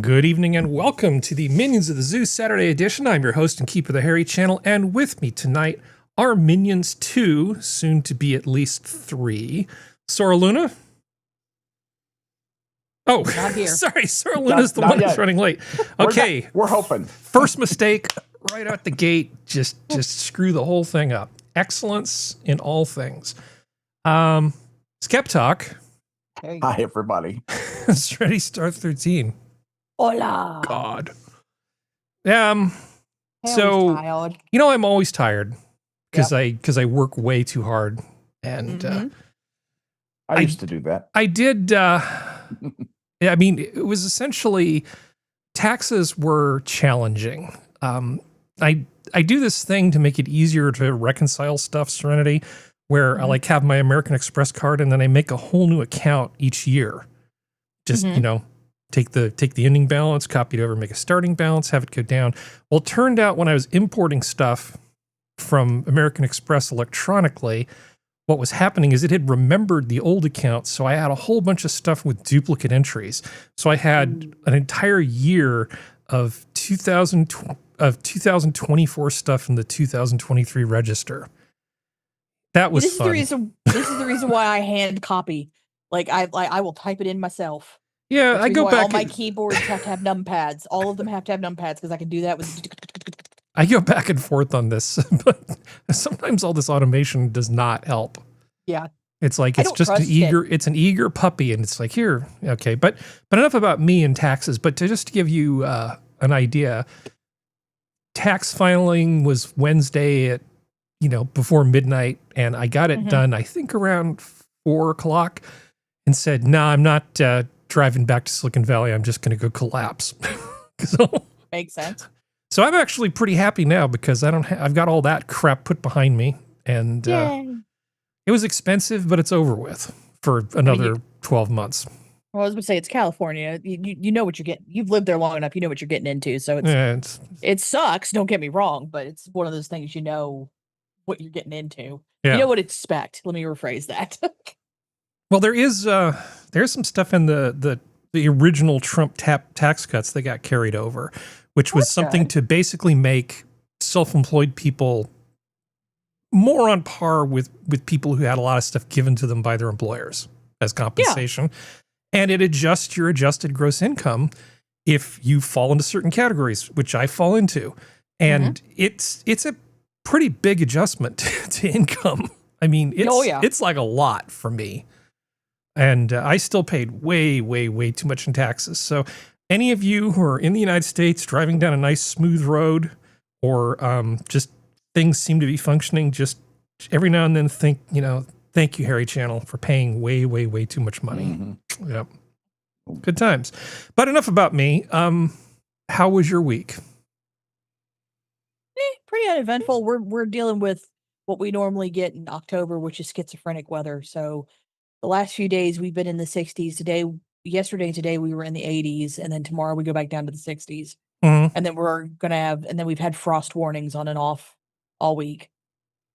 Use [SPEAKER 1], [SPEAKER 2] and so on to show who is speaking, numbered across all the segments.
[SPEAKER 1] Good evening and welcome to the Minions of the Zoo Saturday edition. I'm your host and keeper of the Hairy channel, and with me tonight are Minions 2, soon to be at least 3. Sora Luna? Oh,
[SPEAKER 2] not here.
[SPEAKER 1] Sorry, Sora Luna's the one that's running late. Okay.
[SPEAKER 3] We're hoping.
[SPEAKER 1] First mistake right out the gate. Just screw the whole thing up. Excellence in all things. SkepTok.
[SPEAKER 2] Hey.
[SPEAKER 3] Hi, everybody.
[SPEAKER 1] Ready Star 13.
[SPEAKER 2] Hola.
[SPEAKER 1] God.
[SPEAKER 2] So,
[SPEAKER 1] you know, I'm always tired because I work way too hard, and
[SPEAKER 3] I used to do that.
[SPEAKER 1] I did. I mean, it was essentially taxes were challenging. I do this thing to make it easier to reconcile stuff, Serenity, where I like have my American Express card and then I make a whole new account each year. Just you know. Take the ending balance, copy it over, make a starting balance, have it go down. Well, it turned out when I was importing stuff from American Express electronically, what was happening is it had remembered the old account, so I had a whole bunch of stuff with duplicate entries. So I had an entire year of 2024 stuff in the 2023 register. That was fun.
[SPEAKER 2] This is the reason why I hand copy. Like I will type it in myself.
[SPEAKER 1] Yeah, I go back.
[SPEAKER 2] All my keyboards have to have numpads. All of them have to have numpads because I can do that with.
[SPEAKER 1] I go back and forth on this, but sometimes all this automation does not help.
[SPEAKER 2] Yeah,
[SPEAKER 1] it's like it's just an eager puppy, and it's like here, okay. But enough about me and taxes. But to just give you an idea, tax filing was Wednesday at before midnight, and I got it done. I think around 4 o'clock, and said, "No, I'm not." Driving back to Silicon Valley, I'm just going to go collapse. So,
[SPEAKER 2] makes sense.
[SPEAKER 1] So I'm actually pretty happy now because I've got all that crap put behind me, and it was expensive, but it's over with for another 12 months.
[SPEAKER 2] Well, I was going to say it's California. You know what you're getting. You've lived there long enough. You know what you're getting into. So it sucks. Don't get me wrong, but it's one of those things you know what you're getting into.
[SPEAKER 1] Yeah.
[SPEAKER 2] You know what to expect. Let me rephrase that.
[SPEAKER 1] Well, there's some stuff in the original Trump tax cuts that got carried over, which was something to basically make self-employed people more on par with people who had a lot of stuff given to them by their employers as compensation. Yeah. And it adjusts your adjusted gross income if you fall into certain categories, which I fall into. And it's a pretty big adjustment to income. I mean, it's like a lot for me. And I still paid way, way, way too much in taxes. So any of you who are in the United States driving down a nice smooth road or just things seem to be functioning, just every now and then think, thank you, Hairy Channel, for paying way, way, way too much money. Yep. Good times. But enough about me. How was your week?
[SPEAKER 2] Pretty uneventful. We're dealing with what we normally get in October, which is schizophrenic weather. So the last few days we've been in the 60s. Yesterday and today we were in the 80s, and then tomorrow we go back down to the 60s. And then then we've had frost warnings on and off all week.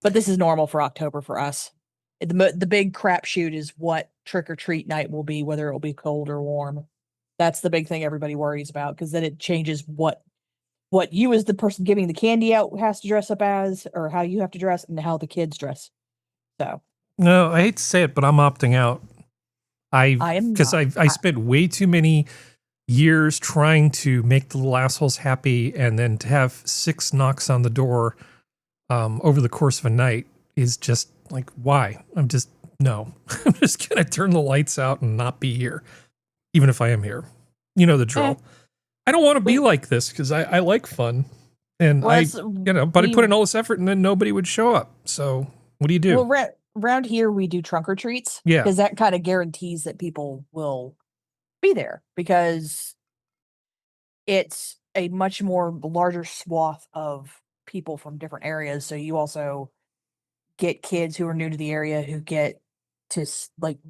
[SPEAKER 2] But this is normal for October for us. The big crapshoot is what trick or treat night will be, whether it will be cold or warm. That's the big thing everybody worries about, because then it changes what you as the person giving the candy out has to dress up as, or how you have to dress, and how the kids dress. So.
[SPEAKER 1] No, I hate to say it, but I'm opting out. Because I spent way too many years trying to make the little assholes happy, and then to have 6 knocks on the door over the course of a night is just like, why? I'm just going to turn the lights out and not be here, even if I am here. You know the drill. I don't want to be like this because I like fun, and I put in all this effort and then nobody would show up. So what do you do?
[SPEAKER 2] Well, around here we do trunk or treats, because that kind of guarantees that people will be there, because it's a much more larger swath of people from different areas. So you also get kids who are new to the area who get to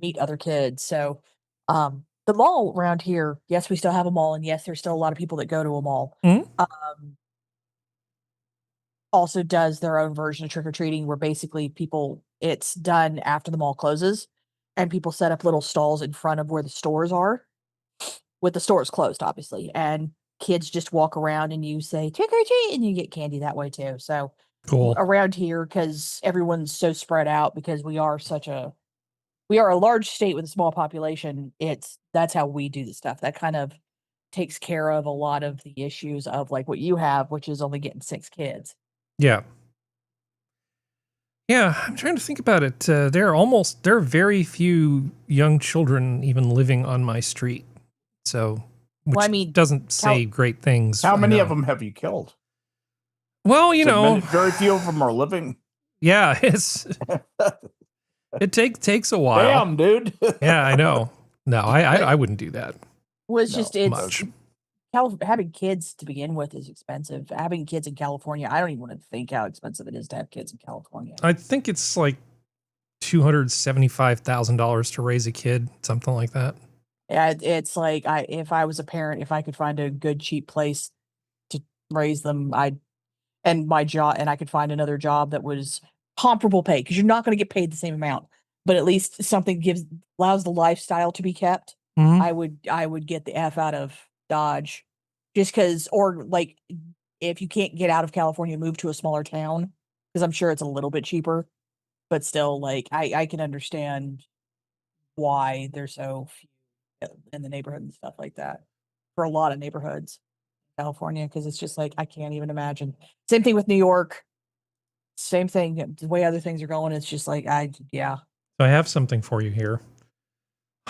[SPEAKER 2] meet other kids. So the mall around here, yes, we still have a mall, and yes, there's still a lot of people that go to a mall. Also does their own version of trick-or-treating, where basically it's done after the mall closes, and people set up little stalls in front of where the stores are, with the stores closed, obviously, and kids just walk around and you say trick or treat, and you get candy that way too. So
[SPEAKER 1] Cool.
[SPEAKER 2] around here, because everyone's so spread out, because we are a large state with a small population. That's how we do the stuff. That kind of takes care of a lot of the issues of like what you have, which is only getting 6 kids.
[SPEAKER 1] Yeah. Yeah, I'm trying to think about it. There are very few young children even living on my street. So, which
[SPEAKER 2] Well, I mean,
[SPEAKER 1] doesn't say great things.
[SPEAKER 3] How
[SPEAKER 1] I
[SPEAKER 3] many of
[SPEAKER 1] know.
[SPEAKER 3] them have you killed?
[SPEAKER 1] Well, you know,
[SPEAKER 3] Very few of them are living.
[SPEAKER 1] yeah, it takes a while.
[SPEAKER 3] Damn, dude.
[SPEAKER 1] Yeah, I know. No, I wouldn't do that.
[SPEAKER 2] Well, it's
[SPEAKER 3] No,
[SPEAKER 2] just it's
[SPEAKER 1] much.
[SPEAKER 2] having kids to begin with is expensive. Having kids in California, I don't even want to think how expensive it is to have kids in California.
[SPEAKER 1] I think it's like $275,000 to raise a kid, something like that.
[SPEAKER 2] Yeah, it's like if I was a parent, if I could find a good cheap place to raise them, I could find another job that was comparable pay, because you're not going to get paid the same amount, but at least something allows the lifestyle to be kept.
[SPEAKER 1] Mhm.
[SPEAKER 2] I would get the F out of Dodge, just because, or like if you can't get out of California, move to a smaller town, because I'm sure it's a little bit cheaper, but still, like I can understand why there's so few in the neighborhood and stuff like that for a lot of neighborhoods in California, because it's just like I can't even imagine. Same thing with New York. Same thing. The way other things are going, it's just like yeah.
[SPEAKER 1] So I have something for you here.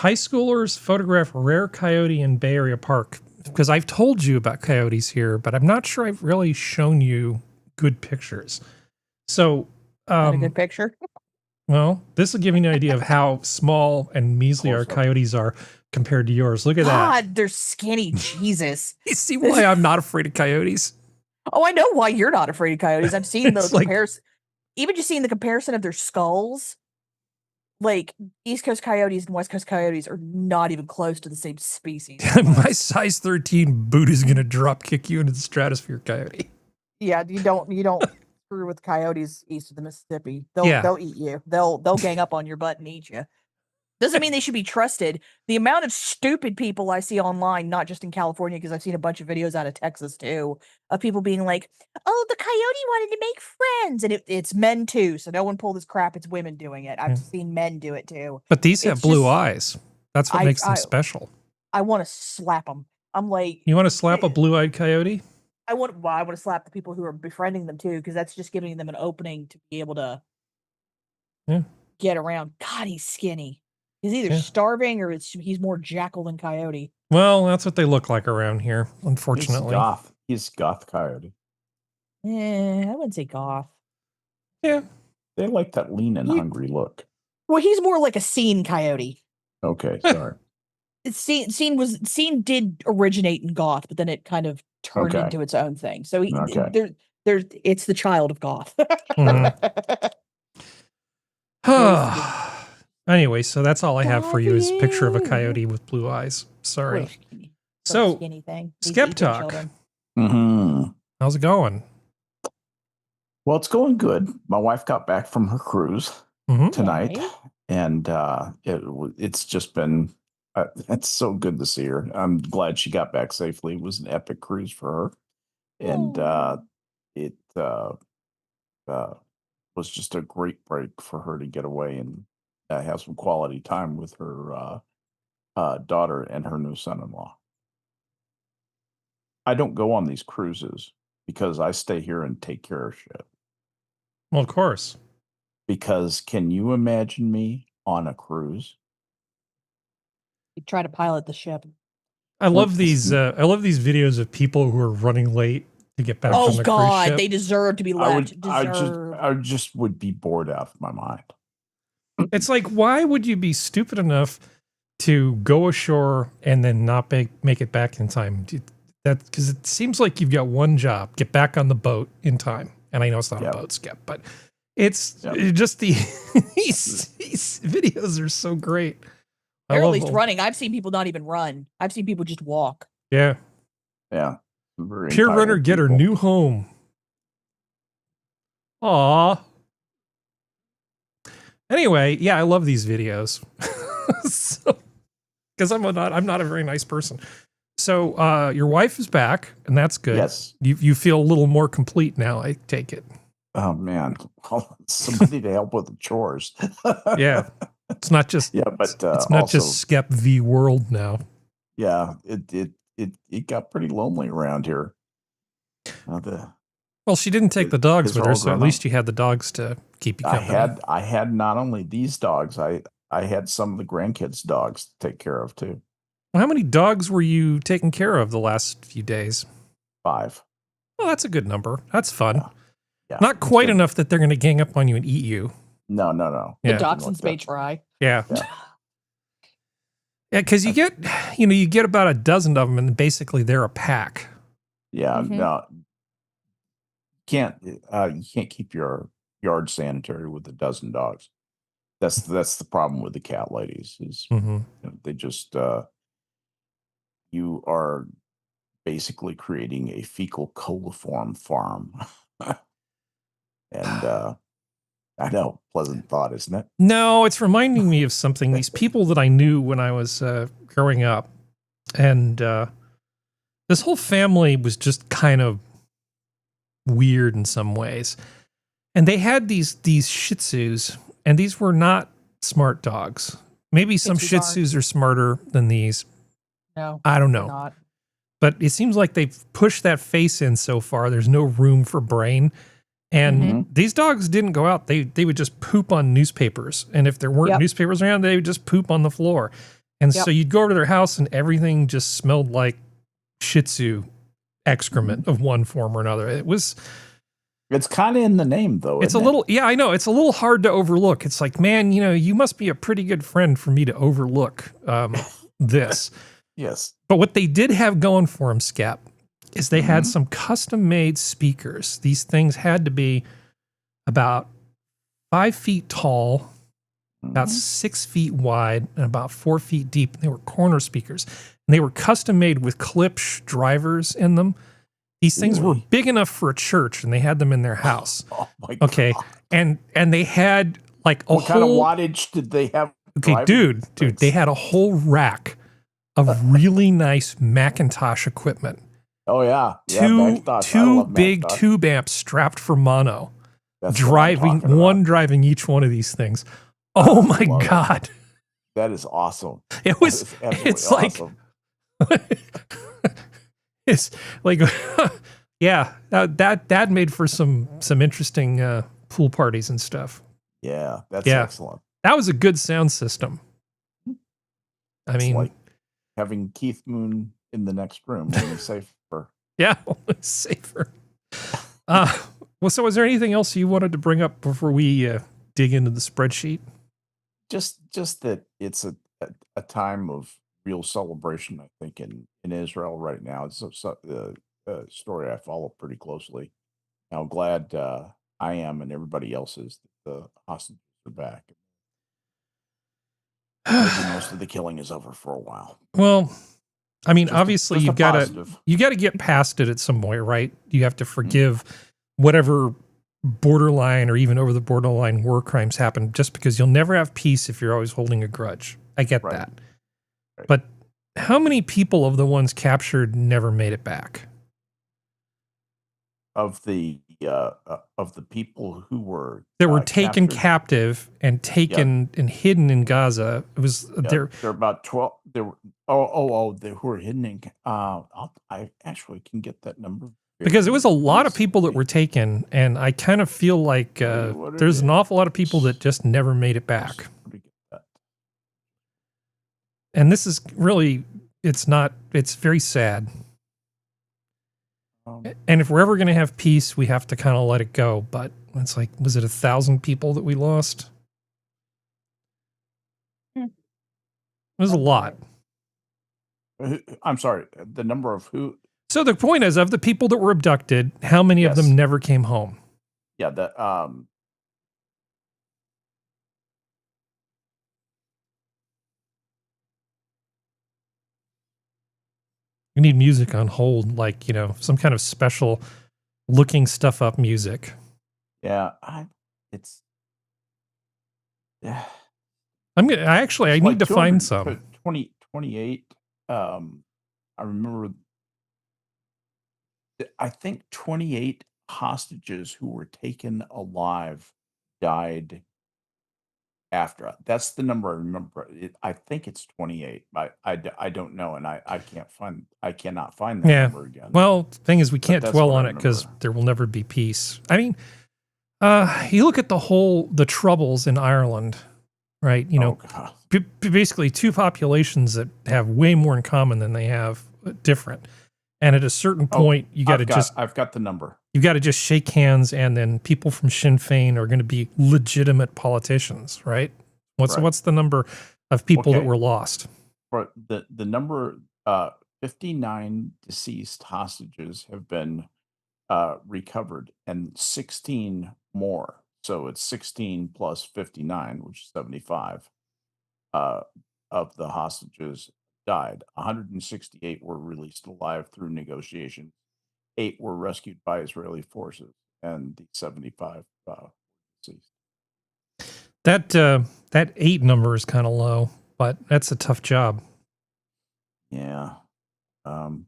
[SPEAKER 1] High schoolers photograph rare coyote in Bay Area Park. Because I've told you about coyotes here, but I'm not sure I've really shown you good pictures. So,
[SPEAKER 2] Not a good picture.
[SPEAKER 1] well, this will give you an idea of how small and measly our coyotes are compared to yours. Look at that.
[SPEAKER 2] God, they're skinny. Jesus.
[SPEAKER 1] You see why I'm not afraid of coyotes?
[SPEAKER 2] Oh, I know why you're not afraid of coyotes. I've seen the
[SPEAKER 1] It's like-
[SPEAKER 2] comparison. Even just seeing the comparison of their skulls, like East Coast coyotes and West Coast coyotes are not even close to the same species.
[SPEAKER 1] My size 13 boot is going to drop kick you into the stratosphere, coyote.
[SPEAKER 2] Yeah, you don't screw with coyotes east of the Mississippi.
[SPEAKER 1] Yeah.
[SPEAKER 2] They'll eat you. They'll gang up on your butt and eat you. Doesn't mean they should be trusted. The amount of stupid people I see online, not just in California, because I've seen a bunch of videos out of Texas too, of people being like, "Oh, the coyote wanted to make friends," and it's men too. So no one pull this crap. It's women doing it. I've seen men do it too.
[SPEAKER 1] But these have
[SPEAKER 2] It's
[SPEAKER 1] blue
[SPEAKER 2] just-
[SPEAKER 1] eyes. That's what makes them special.
[SPEAKER 2] I want to slap them. I'm like,
[SPEAKER 1] You want to slap a blue-eyed coyote?
[SPEAKER 2] I want to slap the people who are befriending them too, because that's just giving them an opening to be able to get around. God, he's skinny. He's either starving or he's more jackal than coyote.
[SPEAKER 1] Well, that's what they look like around here, unfortunately.
[SPEAKER 3] He's goth coyote.
[SPEAKER 2] I wouldn't say goth.
[SPEAKER 1] Yeah.
[SPEAKER 3] They like that lean and hungry look.
[SPEAKER 2] Well, he's more like a scene coyote.
[SPEAKER 3] Okay, sorry.
[SPEAKER 2] Scene did originate in goth, but then it kind of turned into its own thing. So it's the child of goth.
[SPEAKER 1] Anyway, so that's all I have for you is a picture of a coyote with blue eyes. Sorry. So,
[SPEAKER 2] skinny thing.
[SPEAKER 1] SkepTok.
[SPEAKER 3] Mm-hmm.
[SPEAKER 1] How's it going?
[SPEAKER 3] Well, it's going good. My wife got back from her cruise tonight, and it's just been it's so good to see her. I'm glad she got back safely. It was an epic cruise for her, and it was just a great break for her to get away and have some quality time with her daughter and her new son-in-law. I don't go on these cruises because I stay here and take care of shit.
[SPEAKER 1] Well, of course.
[SPEAKER 3] Because can you imagine me on a cruise?
[SPEAKER 2] You try to pilot the ship.
[SPEAKER 1] I love these videos of people who are running late to get back on the cruise ship.
[SPEAKER 2] They deserve to be left.
[SPEAKER 3] I just would be bored out of my mind.
[SPEAKER 1] It's like, why would you be stupid enough to go ashore and then not make it back in time? That because it seems like you've got one job: get back on the boat in time. And I know it's not a boat, Skep, but it's just these videos are so great.
[SPEAKER 2] They're at least running. I've seen people not even run. I've seen people just walk.
[SPEAKER 1] Yeah.
[SPEAKER 3] Yeah.
[SPEAKER 1] Pure runner get her new home. Aw. Anyway, yeah, I love these videos. So, because I'm not a very nice person. So your wife is back, and that's good.
[SPEAKER 3] Yes.
[SPEAKER 1] You feel a little more complete now, I take it.
[SPEAKER 3] Oh man, somebody to help with the chores.
[SPEAKER 1] Yeah, it's not just
[SPEAKER 3] but
[SPEAKER 1] it's not
[SPEAKER 3] also,
[SPEAKER 1] just Skep v World now.
[SPEAKER 3] Yeah, it got pretty lonely around here.
[SPEAKER 1] Well, she didn't take the dogs with her, so at least
[SPEAKER 3] up.
[SPEAKER 1] you had the dogs to keep you company.
[SPEAKER 3] I had not only these dogs, I had some of the grandkids' dogs to take care of too.
[SPEAKER 1] Well, how many dogs were you taking care of the last few days?
[SPEAKER 3] 5.
[SPEAKER 1] Well, that's a good number. That's fun.
[SPEAKER 3] Yeah,
[SPEAKER 1] not quite enough that they're going to gang up on you and eat you.
[SPEAKER 3] No.
[SPEAKER 2] The dachshunds may try.
[SPEAKER 1] Yeah. Yeah, because you get about a dozen of them, and basically they're a pack.
[SPEAKER 3] Yeah, no. You can't keep your yard sanitary with a dozen dogs. That's the problem with the cat ladies is they just you are basically creating a fecal coliform farm. And I know, pleasant thought, isn't it?
[SPEAKER 1] No, it's reminding me of something. These people that I knew when I was growing up, and this whole family was just kind of weird in some ways. And they had these Shih Tzus, and these were not smart dogs. Maybe some Shih Tzus are smarter than these.
[SPEAKER 2] No,
[SPEAKER 1] I don't know. But it seems like they've pushed that face in so far. There's no room for brain. And these dogs didn't go out. They would just poop on newspapers. And if there weren't newspapers around, they would just poop on the floor. And so you'd go over to their house and everything just smelled like Shih Tzu excrement of one form or another.
[SPEAKER 3] It's kind of in the name, though.
[SPEAKER 1] It's a little, yeah, I know. It's a little hard to overlook. It's like, man, you must be a pretty good friend for me to overlook this.
[SPEAKER 3] Yes.
[SPEAKER 1] But what they did have going for them, Skep, is they had some custom-made speakers. These things had to be about 5 feet tall, about 6 feet wide, and about 4 feet deep. They were corner speakers. And they were custom-made with Klipsch drivers in them. These things were big enough for a church, and they had them in their house.
[SPEAKER 3] Oh my God.
[SPEAKER 1] Okay, and they had like
[SPEAKER 3] what kind of wattage did they have?
[SPEAKER 1] Okay, dude, they had a whole rack of really nice Macintosh equipment.
[SPEAKER 3] Oh yeah,
[SPEAKER 1] two big tube amps strapped for mono, driving each one of these things. Oh my God,
[SPEAKER 3] that is awesome!
[SPEAKER 1] It's awesome. It's like, yeah, that made for some interesting pool parties and stuff.
[SPEAKER 3] Yeah, that's excellent.
[SPEAKER 1] That was a good sound system. I mean,
[SPEAKER 3] like having Keith Moon in the next room, only safer.
[SPEAKER 1] Yeah, only safer. Well, so is there anything else you wanted to bring up before we dig into the spreadsheet?
[SPEAKER 3] Just that it's a time of real celebration, I think, in Israel right now. It's a story I follow pretty closely. How glad I am and everybody else is that the hostages are back. Maybe most of the killing is over for a while.
[SPEAKER 1] Well, I mean, obviously you got to get past it at some point, right? You have to forgive whatever borderline or even over the borderline war crimes happen, just because you'll never have peace if you're always holding a grudge. I get that. Right. But how many people of the ones captured never made it back?
[SPEAKER 3] Of the people who were
[SPEAKER 1] taken captive and taken and hidden in Gaza, it was
[SPEAKER 3] there are about 12. There were who were hidden in. I actually can get that number
[SPEAKER 1] because it was a lot of people that were taken, and I kind of feel like there's an awful lot of people that just never made it back. And this is really, it's very sad. And if we're ever going to have peace, we have to kind of let it go. But it's like, was it 1,000 people that we lost? It was a lot.
[SPEAKER 3] I'm sorry, the number of who?
[SPEAKER 1] So the point is, of the people that were abducted, how many of them never came home?
[SPEAKER 3] Yeah,
[SPEAKER 1] You need music on hold, like, some kind of special looking stuff up music.
[SPEAKER 3] Yeah, it's.
[SPEAKER 1] I need to find some.
[SPEAKER 3] 28. I remember, I think 28 hostages who were taken alive died after. That's the number I remember. I think it's 28. I don't know, and I cannot find that
[SPEAKER 1] Yeah.
[SPEAKER 3] number again.
[SPEAKER 1] Well, the thing is, we can't
[SPEAKER 3] that's
[SPEAKER 1] dwell
[SPEAKER 3] what I
[SPEAKER 1] on it because
[SPEAKER 3] remember.
[SPEAKER 1] there will never be peace. I mean, you look at the troubles in Ireland, right? You know,
[SPEAKER 3] God.
[SPEAKER 1] basically two populations that have way more in common than they have different. And at a certain point, you got to
[SPEAKER 3] I've got the number.
[SPEAKER 1] You got to just shake hands, and then people from Sinn Féin are going to be legitimate politicians, right? What's the number of people that were lost?
[SPEAKER 3] For the number, 59 deceased hostages have been recovered, and 16 more. So it's 16 plus 59, which is 75. Of the hostages died. 168 were released alive through negotiations. 8 were rescued by Israeli forces, and the 75 deceased.
[SPEAKER 1] That 8 number is kind of low, but that's a tough job.
[SPEAKER 3] Yeah.
[SPEAKER 2] Well,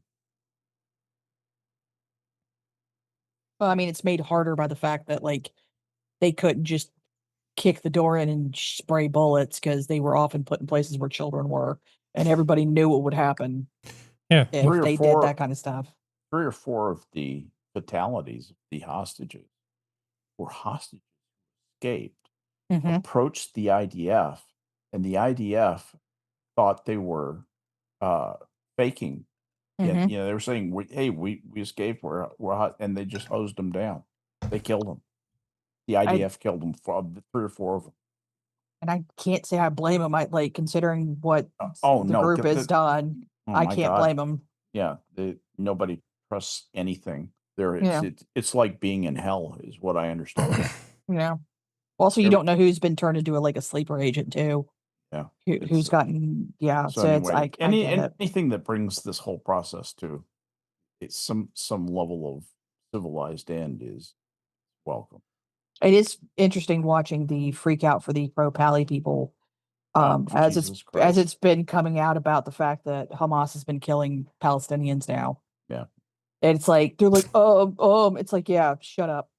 [SPEAKER 2] I mean, it's made harder by the fact that like they couldn't just kick the door in and spray bullets because they were often put in places where children were, and everybody knew what would happen.
[SPEAKER 1] Yeah,
[SPEAKER 2] if they did that kind of stuff.
[SPEAKER 3] 3 or 4 of the fatalities of the hostages were hostages who escaped, approached the IDF, and the IDF thought they were faking. Yeah, you know, they were saying, "Hey, we escaped. We're hot," and they just hosed them down. They killed them. The IDF killed them, 3 or 4 of them.
[SPEAKER 2] And I can't say I blame them. I like considering what the
[SPEAKER 3] no,
[SPEAKER 2] group has done.
[SPEAKER 3] Oh
[SPEAKER 2] I
[SPEAKER 3] my
[SPEAKER 2] can't
[SPEAKER 3] God.
[SPEAKER 2] blame them.
[SPEAKER 3] Yeah, nobody trusts anything. There,
[SPEAKER 2] Yeah.
[SPEAKER 3] it's like being in hell, is what I understand.
[SPEAKER 2] Yeah. Also, you don't know who's been turned into a sleeper agent too.
[SPEAKER 3] Yeah.
[SPEAKER 2] Who's gotten
[SPEAKER 3] So
[SPEAKER 2] it's
[SPEAKER 3] anyway,
[SPEAKER 2] I get it.
[SPEAKER 3] anything that brings this whole process to some level of civilized end is welcome.
[SPEAKER 2] It is interesting watching the freak out for the pro-Pally people. As it's been coming out about the fact that Hamas has been killing Palestinians now.
[SPEAKER 3] Yeah.
[SPEAKER 2] And it's like they're like, it's like, yeah, shut up.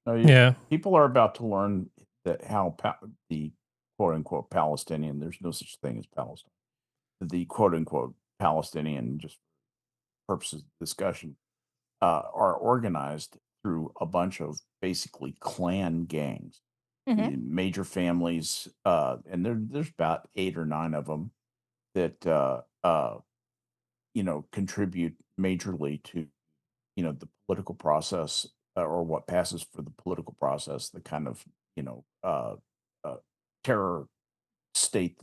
[SPEAKER 1] Yeah.
[SPEAKER 3] People are about to learn that how the quote unquote Palestinian, there's no such thing as Palestine. The quote unquote Palestinian, just purposes of discussion, are organized through a bunch of basically clan gangs. Major families, and there's about 8 or 9 of them that contribute majorly to the political process, or what passes for the political process, the kind of terror state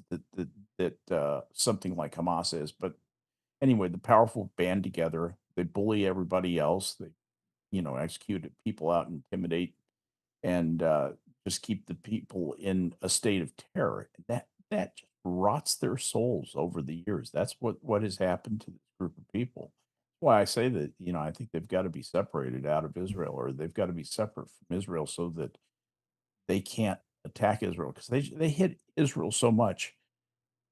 [SPEAKER 3] that something like Hamas is. But anyway, the powerful band together. They bully everybody else. They execute people out, intimidate, and just keep the people in a state of terror. That just rots their souls over the years. That's what has happened to this group of people. That's why I say that I think they've got to be separated out of Israel, or they've got to be separate from Israel so that they can't attack Israel, because they hit Israel so much.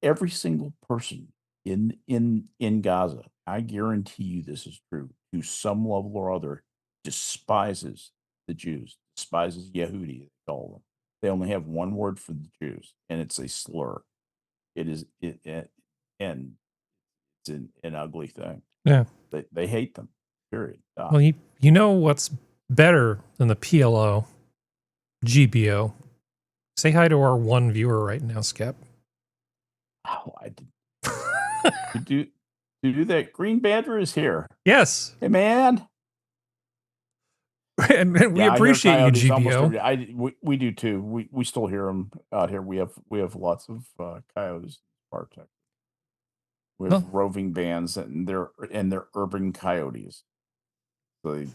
[SPEAKER 3] Every single person in Gaza, I guarantee you this is true, to some level or other, despises the Jews, despises Yehudi, they call them. They only have one word for the Jews, and it's a slur. And it's an ugly thing.
[SPEAKER 1] Yeah.
[SPEAKER 3] They hate them, period.
[SPEAKER 1] Well, you know what's better than the PLO? GBO. Say hi to our one viewer right now, Skep.
[SPEAKER 3] Oh, I did. to do that, Green Badger is here.
[SPEAKER 1] Yes.
[SPEAKER 3] Hey, man.
[SPEAKER 1] and we appreciate you, GBO.
[SPEAKER 3] We do too. We still hear them out here. We have lots of coyotes in our tech. We have roving bands, and they're urban coyotes. So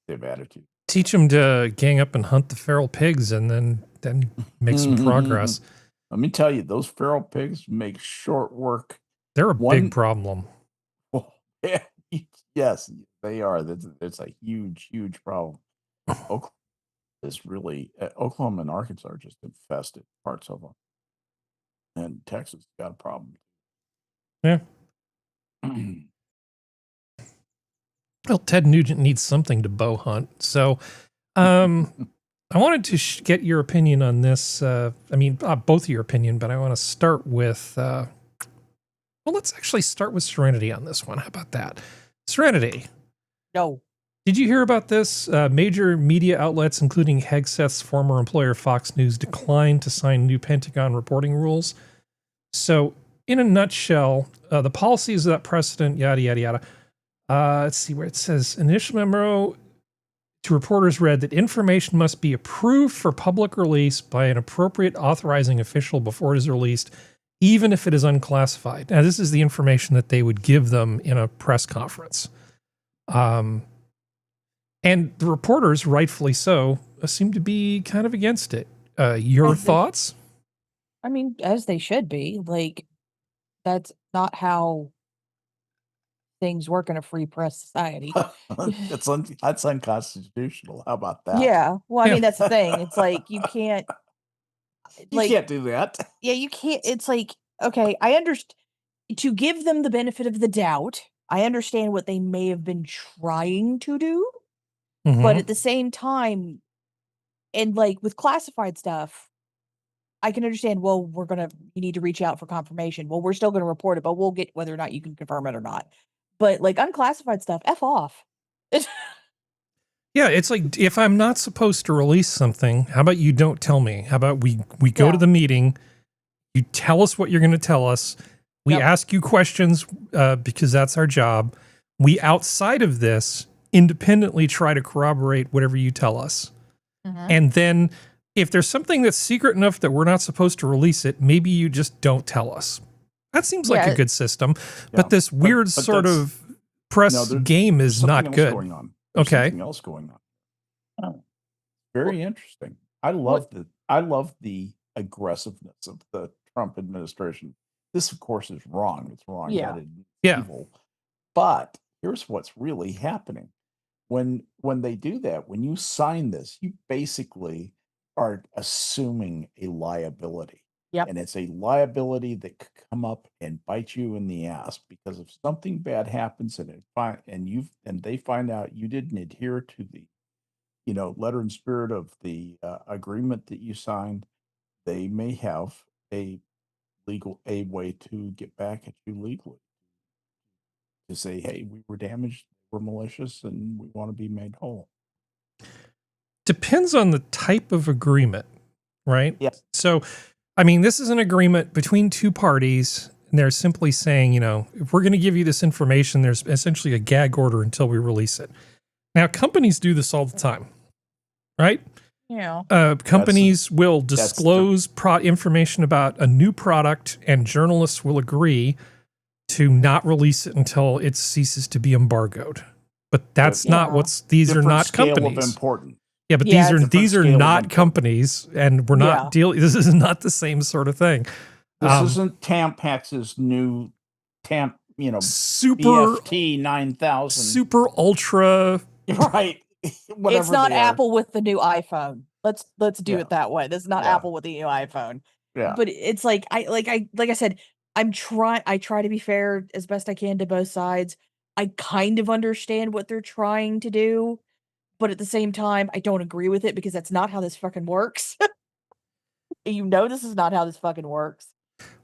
[SPEAKER 3] they have attitude.
[SPEAKER 1] Teach them to gang up and hunt the feral pigs, and then make some progress.
[SPEAKER 3] Let me tell you, those feral pigs make short work.
[SPEAKER 1] They're a big problem.
[SPEAKER 3] Well, yeah, yes, they are. It's a huge, huge problem. Oklahoma is really Oklahoma and Arkansas are just infested, parts of them, and Texas got a problem.
[SPEAKER 1] Yeah. Well, Ted Nugent needs something to bow hunt. So I wanted to get your opinion on this. I mean, both of your opinion, but I want to start with, well, let's actually start with Serenity on this one. How about that? Serenity.
[SPEAKER 2] No.
[SPEAKER 1] Did you hear about this? Major media outlets, including Hegseth's former employer Fox News, declined to sign new Pentagon reporting rules. So, in a nutshell, the policies of that precedent, yada, yada, yada. Let's see where it says. Initial memo to reporters read that information must be approved for public release by an appropriate authorizing official before it is released, even if it is unclassified. Now, this is the information that they would give them in a press conference. And the reporters, rightfully so, seem to be kind of against it. Your thoughts?
[SPEAKER 2] I mean, as they should be. Like, that's not how things work in a free press society.
[SPEAKER 3] That's unconstitutional. How about that?
[SPEAKER 2] Yeah. Well, I
[SPEAKER 1] Yeah.
[SPEAKER 2] mean, that's the thing. It's like, you can't,
[SPEAKER 3] You can't do that.
[SPEAKER 2] yeah, you can't. It's like, okay, I understand. To give them the benefit of the doubt, I understand what they may have been trying to do, but at the same time, and like with classified stuff, I can understand, well, you need to reach out for confirmation. Well, we're still going to report it, but we'll get whether or not you can confirm it or not. But like unclassified stuff, F off.
[SPEAKER 1] Yeah, it's like, if I'm not supposed to release something, how about you don't tell me? How about we go to the meeting, you tell us what you're going to tell us, we ask you questions because that's our job. We, outside of this, independently try to corroborate whatever you tell us. And then if there's something that's secret enough that we're not supposed to release it, maybe you just don't tell us. That seems like a good system. But this weird sort of press game is not good.
[SPEAKER 3] Going on. There's something else going on. Oh, very interesting. I love the aggressiveness of the Trump administration. This, of course, is wrong. It's wrong.
[SPEAKER 2] Yeah.
[SPEAKER 3] Evil. But here's what's really happening. When they do that, when you sign this, you basically are assuming a liability.
[SPEAKER 2] Yep.
[SPEAKER 3] And it's a liability that could come up and bite you in the ass, because if something bad happens and they find out you didn't adhere to the letter and spirit of the agreement that you signed, they may have a way to get back at you legally, to say, hey, we were damaged, we're malicious, and we want to be made whole.
[SPEAKER 1] Depends on the type of agreement, right?
[SPEAKER 3] Yes.
[SPEAKER 1] So, I mean, this is an agreement between two parties, and they're simply saying, if we're going to give you this information, there's essentially a gag order until we release it. Now, companies do this all the time, right?
[SPEAKER 2] Yeah.
[SPEAKER 1] Companies will disclose information about a new product, and journalists will agree to not release it until it ceases to be embargoed. But that's not these are not companies.
[SPEAKER 3] Of importance.
[SPEAKER 1] Yeah, but these are not companies, and we're not dealing. This is not the same sort of thing.
[SPEAKER 3] This isn't Tampax's new
[SPEAKER 1] super
[SPEAKER 3] BFT 9000,
[SPEAKER 1] super ultra.
[SPEAKER 3] Right.
[SPEAKER 2] It's not Apple with the new iPhone. Let's do it that way. This is not Apple with the new iPhone.
[SPEAKER 3] Yeah.
[SPEAKER 2] But it's like I said, I try to be fair as best I can to both sides. I kind of understand what they're trying to do, but at the same time, I don't agree with it, because that's not how this fucking works. This is not how this fucking works.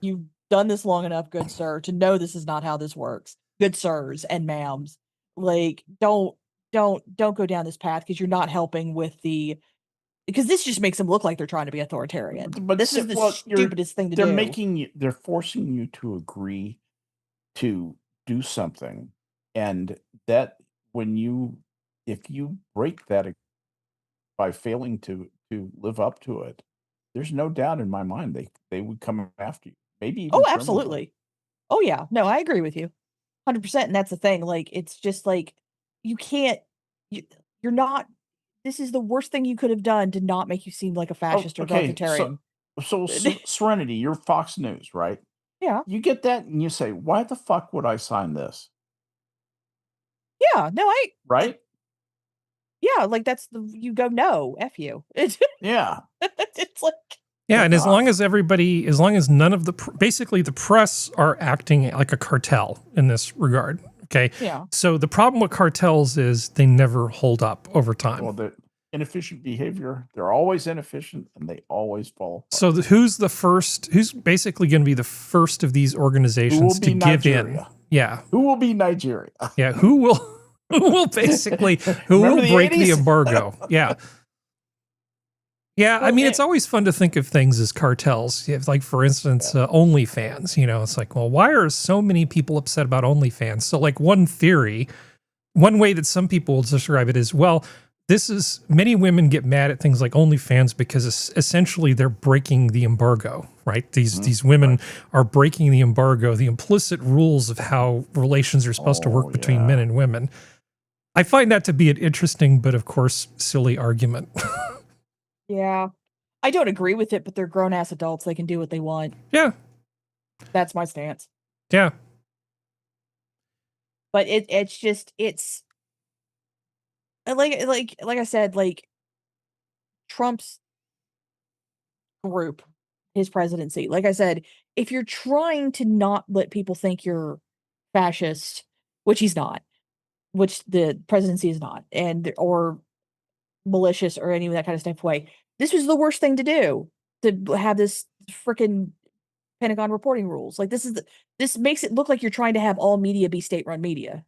[SPEAKER 2] You've done this long enough, good sir, to know this is not how this works. Good sirs and ma'ams. Like, don't go down this path, because you're not helping with because this just makes them look like they're trying to be authoritarian.
[SPEAKER 3] But
[SPEAKER 2] this is the stupidest thing to do.
[SPEAKER 3] They're forcing you to agree to do something, and that if you break that by failing to live up to it, there's no doubt in my mind they would come after you. Maybe even
[SPEAKER 2] absolutely. Oh yeah, no, I agree with you 100%. And that's the thing. Like, it's just like, you can't. You're not. This is the worst thing you could have done to not make you seem like a fascist or authoritarian.
[SPEAKER 3] So Serenity, you're Fox News, right?
[SPEAKER 2] Yeah.
[SPEAKER 3] You get that and you say, why the fuck would I sign this?
[SPEAKER 2] Yeah, no,
[SPEAKER 3] right?
[SPEAKER 2] Yeah, like, you go, no, F you.
[SPEAKER 3] Yeah.
[SPEAKER 2] It's like,
[SPEAKER 1] Yeah, and as long as none of basically the press are acting like a cartel in this regard. Okay.
[SPEAKER 2] Yeah.
[SPEAKER 1] So the problem with cartels is they never hold up over time.
[SPEAKER 3] Well, the inefficient behavior, they're always inefficient and they always fall apart.
[SPEAKER 1] So who's basically going to be the first of these organizations to give in? Yeah.
[SPEAKER 3] Who will be Nigeria?
[SPEAKER 1] Yeah. Who will break the embargo? Yeah. Yeah, I mean, it's always fun to think of things as cartels. Like, for instance, OnlyFans. It's like, well, why are so many people upset about OnlyFans? So, like, one way that some people will describe it is, well, many women get mad at things like OnlyFans because essentially they're breaking the embargo, right? These women are breaking the embargo, the implicit rules of how relations are supposed to work between men and women. I find that to be an interesting, but of course, silly argument.
[SPEAKER 2] Yeah. I don't agree with it, but they're grown-ass adults. They can do what they want.
[SPEAKER 1] Yeah.
[SPEAKER 2] That's my stance.
[SPEAKER 1] Yeah.
[SPEAKER 2] But it's like I said, like Trump's group, his presidency. Like I said, if you're trying to not let people think you're fascist, which he's not, which the presidency is not, or malicious or any of that kind of stuff way, this was the worst thing to do, to have this freaking Pentagon reporting rules. Like this makes it look like you're trying to have all media be state-run media.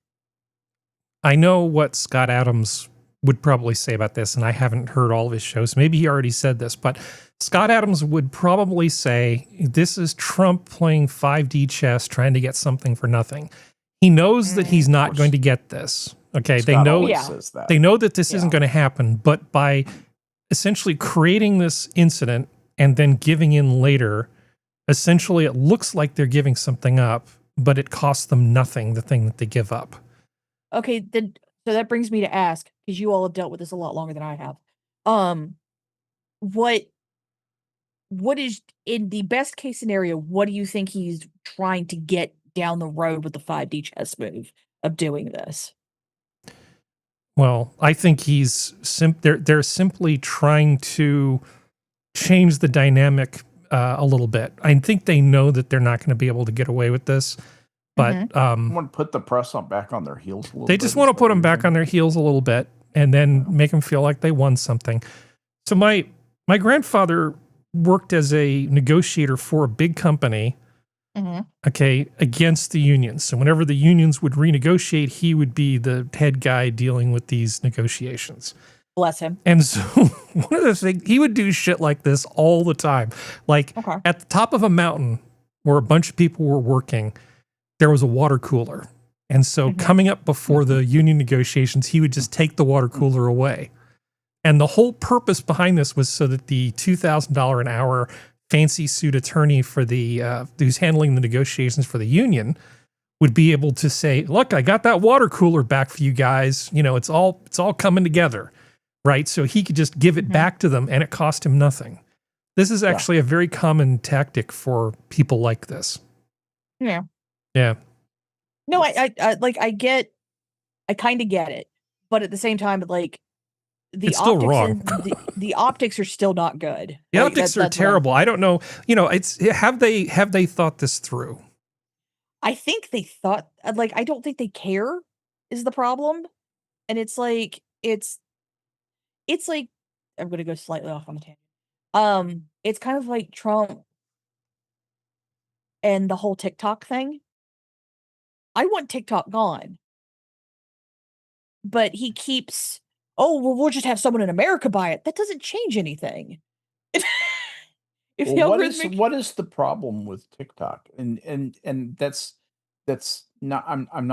[SPEAKER 1] I know what Scott Adams would probably say about this, and I haven't heard all of his shows. Maybe he already said this, but Scott Adams would probably say this is Trump playing 5D chess, trying to get something for nothing. He knows that he's not going to get this. Okay,
[SPEAKER 3] Scott
[SPEAKER 1] they know that this isn't going to happen, but by essentially creating this incident and then giving in later, essentially it looks like they're giving something up, but it costs them nothing, the thing that they give up.
[SPEAKER 2] Okay, then so that brings me to ask, because you all have dealt with this a lot longer than I have. What is, in the best case scenario, what do you think he's trying to get down the road with the 5D chess move of doing this?
[SPEAKER 1] Well, I think they're simply trying to change the dynamic a little bit. I think they know that they're not going to be able to get away with this, but
[SPEAKER 3] want to put the press back on their heels a little
[SPEAKER 1] they
[SPEAKER 3] bit.
[SPEAKER 1] just want to put them back on their heels a little bit and then make them feel like they won something. So my grandfather worked as a negotiator for a big company, okay, against the unions. So whenever the unions would renegotiate, he would be the head guy dealing with these negotiations.
[SPEAKER 2] Bless him.
[SPEAKER 1] And so one of the things, he would do shit like this all the time. Like at the top of a mountain where a bunch of people were working, there was a water cooler. And so coming up before the union negotiations, he would just take the water cooler away. And the whole purpose behind this was so that the $2,000 an hour fancy suit attorney for who's handling the negotiations for the union would be able to say, look, I got that water cooler back for you guys. It's all coming together. Right. So he could just give it back to them and it cost him nothing. This is actually a very common tactic for people like this.
[SPEAKER 2] Yeah.
[SPEAKER 1] Yeah.
[SPEAKER 2] No, I kind of get it. But at the same time, like,
[SPEAKER 1] it's still wrong.
[SPEAKER 2] The optics are still not good.
[SPEAKER 1] The optics are terrible. I don't know. Have they thought this through?
[SPEAKER 2] I think they thought, like, I don't think they care is the problem. And it's like, I'm going to go slightly off on the tangent. It's kind of like Trump and the whole TikTok thing. I want TikTok gone. But he keeps, we'll just have someone in America buy it. That doesn't change anything.
[SPEAKER 3] What is the problem with TikTok? And that's not, I'm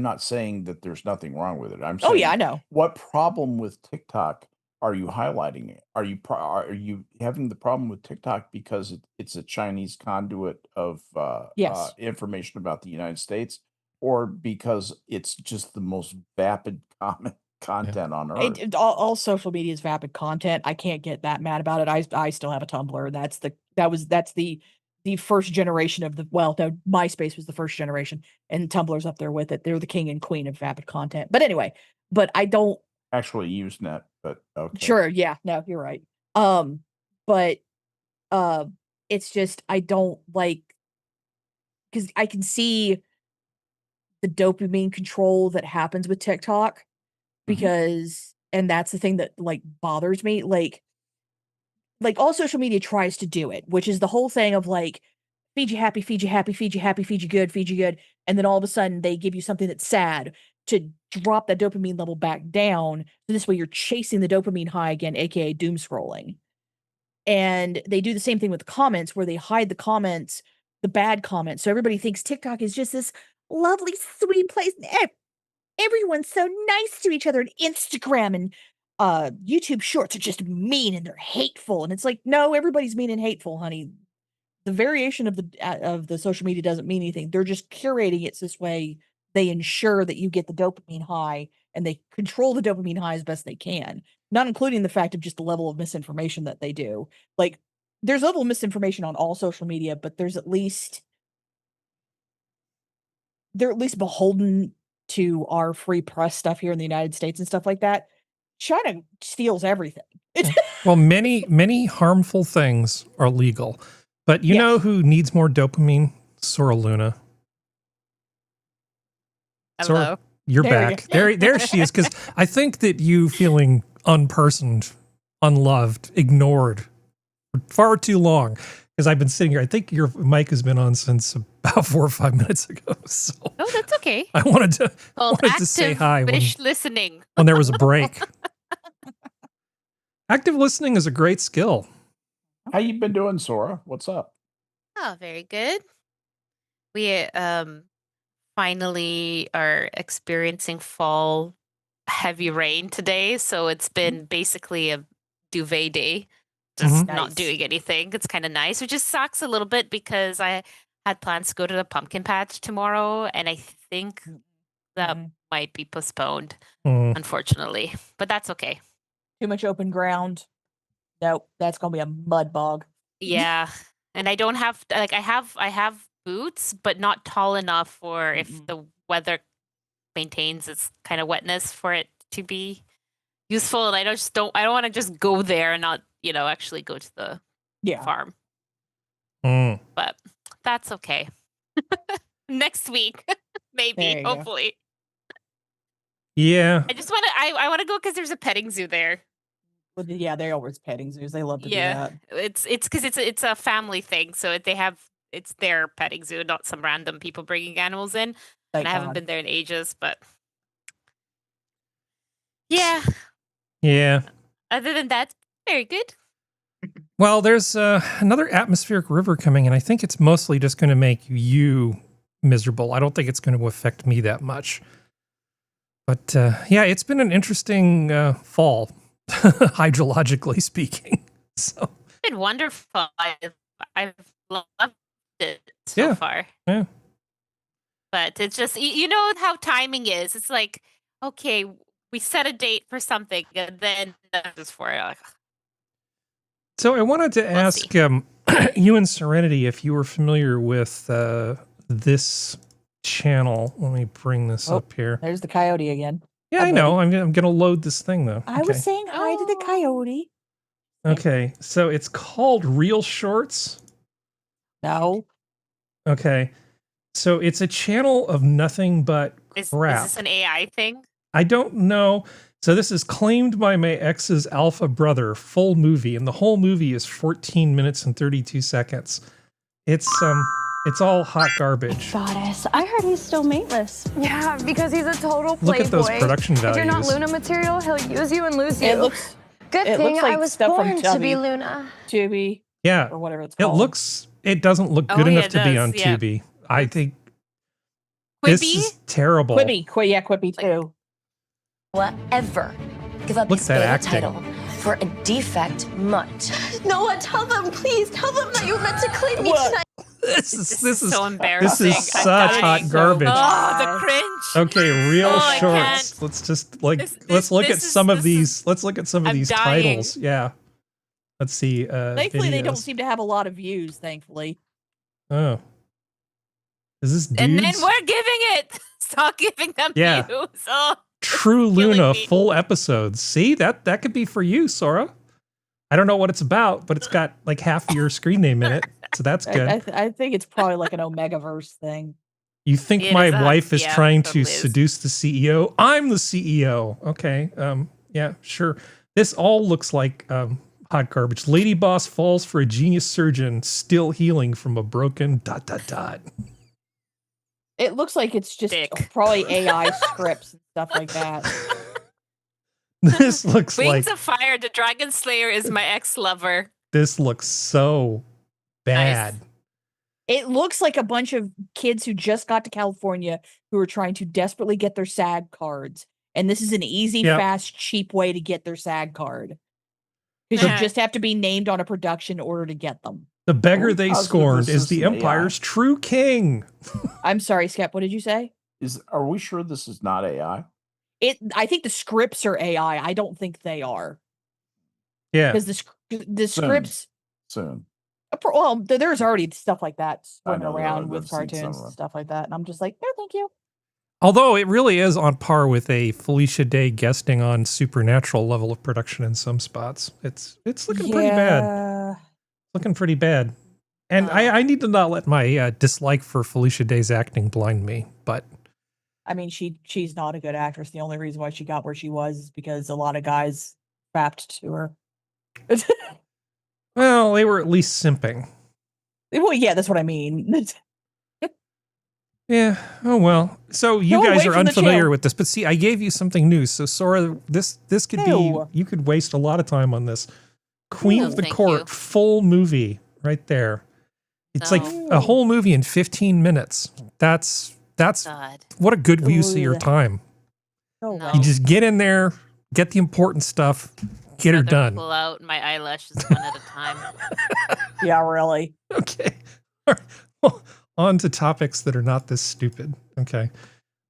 [SPEAKER 3] not saying that there's nothing wrong with it. I'm saying,
[SPEAKER 2] I know.
[SPEAKER 3] What problem with TikTok are you highlighting it? Are you having the problem with TikTok because it's a Chinese conduit of information about the United States, or because it's just the most vapid content on earth?
[SPEAKER 2] All social media is vapid content. I can't get that mad about it. I still have a Tumblr. That's the first generation of MySpace was the first generation, and Tumblr's up there with it. They're the king and queen of vapid content. But anyway, I don't
[SPEAKER 3] actually use net, but okay.
[SPEAKER 2] Sure, yeah, no, you're right. But It's just I don't like, because I can see the dopamine control that happens with TikTok, because and that's the thing that like bothers me. Like all social media tries to do it, which is the whole thing of like feed you happy, feed you happy, feed you happy, feed you good, feed you good, and then all of a sudden they give you something that's sad to drop that dopamine level back down. So this way you're chasing the dopamine high again, aka doom scrolling. And they do the same thing with the comments, where they hide the comments, the bad comments. So everybody thinks TikTok is just this lovely, sweet place. Everyone's so nice to each other. And Instagram and YouTube Shorts are just mean and they're hateful. And it's like, no, everybody's mean and hateful, honey. The variation of the social media doesn't mean anything. They're just curating it this way. They ensure that you get the dopamine high, and they control the dopamine high as best they can, not including the fact of just the level of misinformation that they do. Like, there's a level of misinformation on all social media, but they're at least beholden to our free press stuff here in the United States and stuff like that. China steals everything.
[SPEAKER 1] Well, many harmful things are legal, but you know who needs more dopamine? Sora Luna.
[SPEAKER 4] Hello.
[SPEAKER 1] Sora, you're
[SPEAKER 2] There
[SPEAKER 1] back. There she is. Because I think that you feeling unpersoned, unloved, ignored for far too long. Because I've been sitting here. I think your mic has been on since about 4 or 5 minutes ago. So
[SPEAKER 4] Oh, that's okay.
[SPEAKER 1] I wanted to
[SPEAKER 4] Called active
[SPEAKER 1] say hi
[SPEAKER 4] listening.
[SPEAKER 1] when there was a break. Active listening is a great skill.
[SPEAKER 3] How you been doing, Sora? What's up?
[SPEAKER 4] Oh, very good. We finally are experiencing fall heavy rain today, so it's been basically a duvet day. Just not
[SPEAKER 2] Nice.
[SPEAKER 4] doing anything. It's kind of nice. It just sucks a little bit because I had plans to go to the pumpkin patch tomorrow, and I think that might be postponed, unfortunately. But that's okay.
[SPEAKER 2] Too much open ground. Nope, that's gonna be a mud bog.
[SPEAKER 4] Yeah, and I don't have like I have boots, but not tall enough for if the weather maintains its kind of wetness for it to be useful. And I don't want to just go there and not actually go to the farm. But that's okay. Next week, maybe, hopefully.
[SPEAKER 1] Yeah.
[SPEAKER 4] I just want to. I want to go because there's a petting zoo there.
[SPEAKER 2] Well, yeah, they're always petting zoos. They love to do that.
[SPEAKER 4] It's because it's a family thing, so it's their petting zoo, not some random people bringing animals in. And I haven't been there in ages, but yeah. Other than that, very good.
[SPEAKER 1] Well, there's another atmospheric river coming, and I think it's mostly just going to make you miserable. I don't think it's going to affect me that much. But yeah, it's been an interesting fall, hydrologically speaking. So
[SPEAKER 4] It's been wonderful. I've loved it so far.
[SPEAKER 1] Yeah.
[SPEAKER 4] But it's just, you know how timing is. It's like, okay, we set a date for something, and then just for it. Like,
[SPEAKER 1] So I wanted to ask you and Serenity if you were familiar with this channel. Let me bring this up here.
[SPEAKER 2] There's the coyote again.
[SPEAKER 1] Yeah, I know. I'm going to load this thing, though.
[SPEAKER 2] I was saying hi to the coyote.
[SPEAKER 1] Okay, so it's called Real Shorts.
[SPEAKER 2] No.
[SPEAKER 1] Okay, so it's a channel of nothing but crap.
[SPEAKER 4] Is this an AI thing?
[SPEAKER 1] I don't know. So this is claimed by my ex's alpha brother, full movie, and the whole movie is 14 minutes and 32 seconds. It's all hot garbage.
[SPEAKER 5] Goddess, I heard he's still mateless.
[SPEAKER 6] Yeah, because he's a total playboy.
[SPEAKER 1] Look at those production values.
[SPEAKER 6] If you're not Luna material, he'll use you and lose you.
[SPEAKER 5] Good
[SPEAKER 2] it
[SPEAKER 5] thing
[SPEAKER 2] looks like
[SPEAKER 5] I was
[SPEAKER 2] stuff from
[SPEAKER 5] born to be Luna.
[SPEAKER 2] Tubi.
[SPEAKER 1] Yeah.
[SPEAKER 2] Or whatever it's called.
[SPEAKER 1] It doesn't look good enough to be on Tubi. I think this is terrible.
[SPEAKER 2] Quibi too.
[SPEAKER 5] Whatever. Give up
[SPEAKER 1] Look
[SPEAKER 5] his
[SPEAKER 1] at that
[SPEAKER 5] beta
[SPEAKER 1] acting.
[SPEAKER 5] title for a defect mutt. Noah, tell them, please. Tell them that you were meant to claim me tonight.
[SPEAKER 1] This is
[SPEAKER 4] so embarrassing.
[SPEAKER 1] This is such hot garbage.
[SPEAKER 4] Oh, the cringe.
[SPEAKER 1] Okay, Real
[SPEAKER 4] I
[SPEAKER 1] Shorts.
[SPEAKER 4] can't.
[SPEAKER 1] Let's just let's look at some of these
[SPEAKER 4] dying.
[SPEAKER 1] titles. Yeah. Let's see.
[SPEAKER 2] Thankfully, they don't
[SPEAKER 1] videos.
[SPEAKER 2] seem to have a lot of views. Thankfully.
[SPEAKER 1] Oh. Is this dudes?
[SPEAKER 4] And then we're giving it. Stop giving them
[SPEAKER 1] Yeah.
[SPEAKER 4] views. Oh,
[SPEAKER 1] True
[SPEAKER 4] killing
[SPEAKER 1] Luna
[SPEAKER 4] me.
[SPEAKER 1] full episodes. See, that could be for you, Sora. I don't know what it's about, but it's got like half of your screen name in it, so that's good.
[SPEAKER 2] I think it's probably like an Omegaverse thing.
[SPEAKER 1] You think
[SPEAKER 4] It
[SPEAKER 1] my
[SPEAKER 4] is
[SPEAKER 1] wife is
[SPEAKER 4] yeah,
[SPEAKER 1] trying
[SPEAKER 4] totally
[SPEAKER 1] to
[SPEAKER 4] is.
[SPEAKER 1] seduce the CEO? I'm the CEO. Okay. Yeah, sure. This all looks like hot garbage. Lady boss falls for a genius surgeon, still healing from a broken ...
[SPEAKER 2] It looks like it's just
[SPEAKER 4] Dick.
[SPEAKER 2] probably AI scripts and stuff like that.
[SPEAKER 1] This looks
[SPEAKER 4] Wings
[SPEAKER 1] like
[SPEAKER 4] of Fire, the Dragon Slayer is my ex-lover.
[SPEAKER 1] this looks so bad.
[SPEAKER 4] Nice.
[SPEAKER 2] It looks like a bunch of kids who just got to California who are trying to desperately get their SAG cards. And this is an easy,
[SPEAKER 1] Yep.
[SPEAKER 2] fast, cheap way to get their SAG card. Because you just have to be named on a production in order to get them.
[SPEAKER 1] The beggar
[SPEAKER 3] Are we
[SPEAKER 1] they
[SPEAKER 3] positive
[SPEAKER 1] scorned
[SPEAKER 3] this
[SPEAKER 1] is
[SPEAKER 3] is
[SPEAKER 1] the
[SPEAKER 3] an
[SPEAKER 1] Empire's true king.
[SPEAKER 2] I'm sorry, Skep, what did you say?
[SPEAKER 3] Are we sure this is not AI?
[SPEAKER 2] I think the scripts are AI. I don't think they are.
[SPEAKER 1] Yeah.
[SPEAKER 2] Because the scripts...
[SPEAKER 3] Soon.
[SPEAKER 2] Well, there's already stuff like that swimming
[SPEAKER 3] know there
[SPEAKER 2] around
[SPEAKER 3] are.
[SPEAKER 2] with
[SPEAKER 3] I've seen some
[SPEAKER 2] cartoons
[SPEAKER 3] of
[SPEAKER 2] and
[SPEAKER 3] them.
[SPEAKER 2] stuff like that. And I'm just like, no, thank you.
[SPEAKER 1] Although it really is on par with a Felicia Day guesting on Supernatural level of production in some spots. It's looking pretty bad. Looking pretty bad. And I need to not let my dislike for Felicia Day's acting blind me, but
[SPEAKER 2] I mean, she's not a good actress. The only reason why she got where she was is because a lot of guys rapped to her.
[SPEAKER 1] well, they were at least simping.
[SPEAKER 2] Well, yeah, that's what I mean.
[SPEAKER 1] Yeah. Oh well. So you
[SPEAKER 2] Go
[SPEAKER 1] guys
[SPEAKER 2] away
[SPEAKER 1] are
[SPEAKER 2] from the
[SPEAKER 1] unfamiliar
[SPEAKER 2] chill.
[SPEAKER 1] with this, but see, I gave you something new. So Sora, this could be
[SPEAKER 2] Ew.
[SPEAKER 1] you could waste a lot of time on this. Queen
[SPEAKER 4] No,
[SPEAKER 1] of the
[SPEAKER 4] thank
[SPEAKER 1] Court,
[SPEAKER 4] you.
[SPEAKER 1] full movie right there. It's like
[SPEAKER 4] No.
[SPEAKER 1] a whole movie in 15 minutes. That's
[SPEAKER 4] God.
[SPEAKER 1] what a good use of your
[SPEAKER 2] Ugh.
[SPEAKER 1] time.
[SPEAKER 2] No
[SPEAKER 4] No.
[SPEAKER 2] way.
[SPEAKER 1] You just get in there, get the important stuff, get her
[SPEAKER 4] Rather
[SPEAKER 1] done.
[SPEAKER 4] Pull out my eyelashes one at a time.
[SPEAKER 2] Yeah, really.
[SPEAKER 1] Okay. All right. Well, on to topics that are not this stupid. Okay.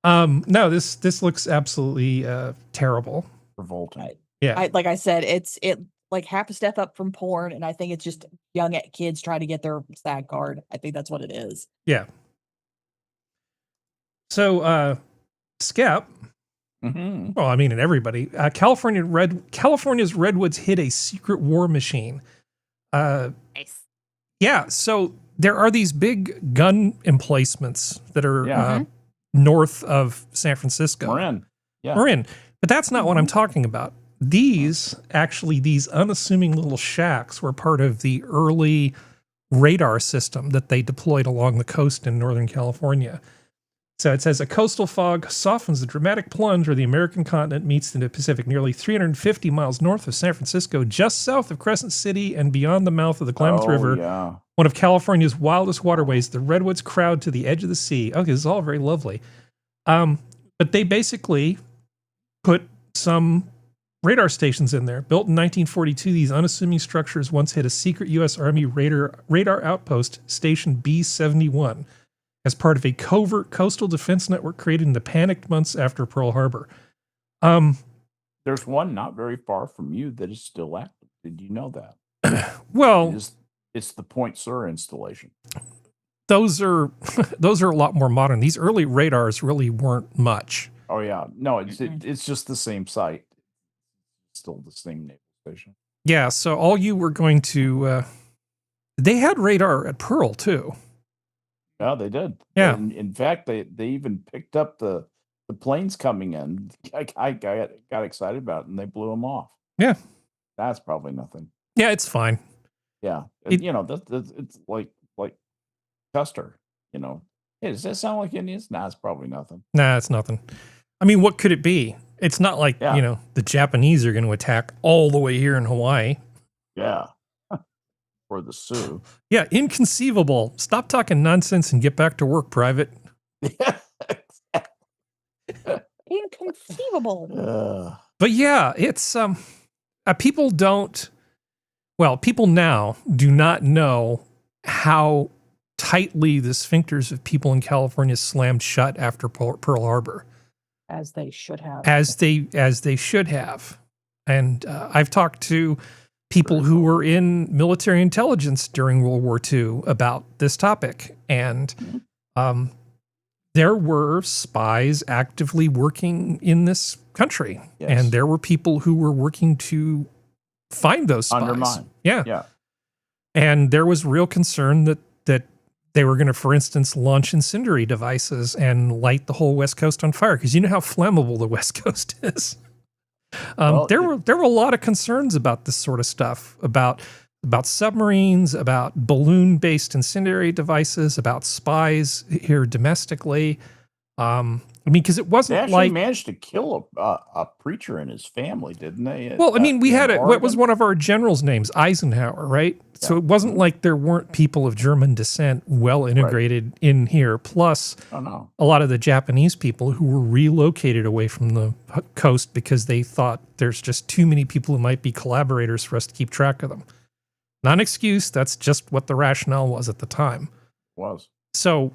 [SPEAKER 1] No, this looks absolutely terrible.
[SPEAKER 3] Revolting.
[SPEAKER 1] Yeah.
[SPEAKER 2] Like I said, it like half a step up from porn, and I think it's just young kids trying to get their SAG card. I think that's what it is.
[SPEAKER 1] Yeah. So Skep,
[SPEAKER 3] Mm-hmm.
[SPEAKER 1] well, I mean, and everybody, California's redwoods hid a secret war machine.
[SPEAKER 4] Nice.
[SPEAKER 1] Yeah, so there are these big gun emplacements that are
[SPEAKER 3] Yeah.
[SPEAKER 1] north of San Francisco.
[SPEAKER 3] We're in. Yeah.
[SPEAKER 1] We're in. But that's not what I'm talking about. These unassuming little shacks were part of the early radar system that they deployed along the coast in Northern California. So it says a coastal fog softens the dramatic plunge where the American continent meets the Pacific, nearly 350 miles north of San Francisco, just south of Crescent City and beyond the mouth of the Klamath River.
[SPEAKER 3] Yeah.
[SPEAKER 1] One of California's wildest waterways, the redwoods crowd to the edge of the sea. Okay, this is all very lovely. But they basically put some radar stations in there. Built in 1942, these unassuming structures once hid a secret U.S. Army radar outpost, Station B-71, as part of a covert coastal defense network created in the panicked months after Pearl Harbor.
[SPEAKER 3] There's one not very far from you that is still active. Did you know that?
[SPEAKER 1] Well,
[SPEAKER 3] It's the Point Sur installation.
[SPEAKER 1] those are a lot more modern. These early radars really weren't much.
[SPEAKER 3] Oh yeah, no, it's just the same site. Still the same naval station.
[SPEAKER 1] Yeah, so all you were going to they had radar at Pearl too.
[SPEAKER 3] Yeah, they did.
[SPEAKER 1] Yeah.
[SPEAKER 3] In fact, they even picked up the planes coming in. I got excited about it, and they blew them off.
[SPEAKER 1] Yeah.
[SPEAKER 3] That's probably nothing.
[SPEAKER 1] Yeah, it's fine.
[SPEAKER 3] Yeah,
[SPEAKER 1] It-
[SPEAKER 3] it's like Custer. You know, hey, does that sound like Indians? Nah, it's probably nothing.
[SPEAKER 1] Nah, it's nothing. I mean, what could it be? It's not like,
[SPEAKER 3] Yeah.
[SPEAKER 1] the Japanese are going to attack all the way here in Hawaii.
[SPEAKER 3] Yeah, or the Sioux.
[SPEAKER 1] Yeah, inconceivable. Stop talking nonsense and get back to work, Private.
[SPEAKER 3] Yeah.
[SPEAKER 2] Inconceivable.
[SPEAKER 1] But yeah, it's people now do not know how tightly the sphincters of people in California slammed shut after Pearl Harbor,
[SPEAKER 2] As they should have.
[SPEAKER 1] as they should have. And I've talked to people who were in military intelligence during World War II about this topic, and there were spies actively working in this country,
[SPEAKER 3] Yes.
[SPEAKER 1] and there were people who were working to find those spies.
[SPEAKER 3] Undermine.
[SPEAKER 1] Yeah.
[SPEAKER 3] Yeah.
[SPEAKER 1] And there was real concern that they were going to, for instance, launch incendiary devices and light the whole West Coast on fire, because you know how flammable the West Coast is.
[SPEAKER 3] Well,
[SPEAKER 1] there were a lot of concerns about this sort of stuff, about submarines, about balloon-based incendiary devices, about spies here domestically. I mean, because it
[SPEAKER 3] They
[SPEAKER 1] wasn't
[SPEAKER 3] actually
[SPEAKER 1] like
[SPEAKER 3] managed to kill a preacher and his family, didn't they?
[SPEAKER 1] well, I mean, we had what was
[SPEAKER 3] Oregon?
[SPEAKER 1] one of our generals' names, Eisenhower, right? So
[SPEAKER 3] Yeah.
[SPEAKER 1] it wasn't like there weren't people of German descent well integrated in here. Plus,
[SPEAKER 3] Oh no.
[SPEAKER 1] a lot of the Japanese people who were relocated away from the coast because they thought there's just too many people who might be collaborators for us to keep track of them. Not an excuse. That's just what the rationale was at the time.
[SPEAKER 3] Was.
[SPEAKER 1] So,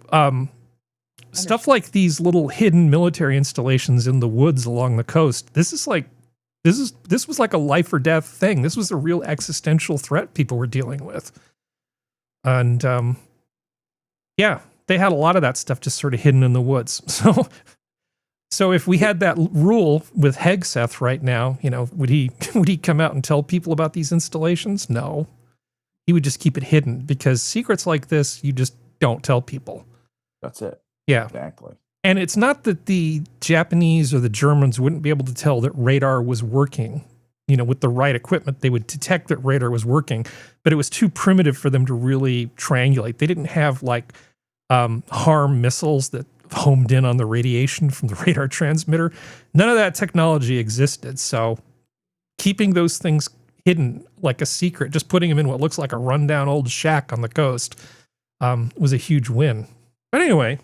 [SPEAKER 1] stuff like these little hidden military installations in the woods along the coast, this was like a life or death thing. This was a real existential threat people were dealing with. And yeah, they had a lot of that stuff just sort of hidden in the woods. So if we had that rule with Hegseth right now, you know, would he come out and tell people about these installations? No. He would just keep it hidden, because secrets like this you just don't tell people.
[SPEAKER 3] That's it.
[SPEAKER 1] Yeah.
[SPEAKER 3] Exactly.
[SPEAKER 1] And it's not that the Japanese or the Germans wouldn't be able to tell that radar was working. You know, with the right equipment, they would detect that radar was working, but it was too primitive for them to really triangulate. They didn't have like HARM missiles that homed in on the radiation from the radar transmitter. None of that technology existed. So keeping those things hidden like a secret, just putting them in what looks like a rundown old shack on the coast, was a huge win. But anyway,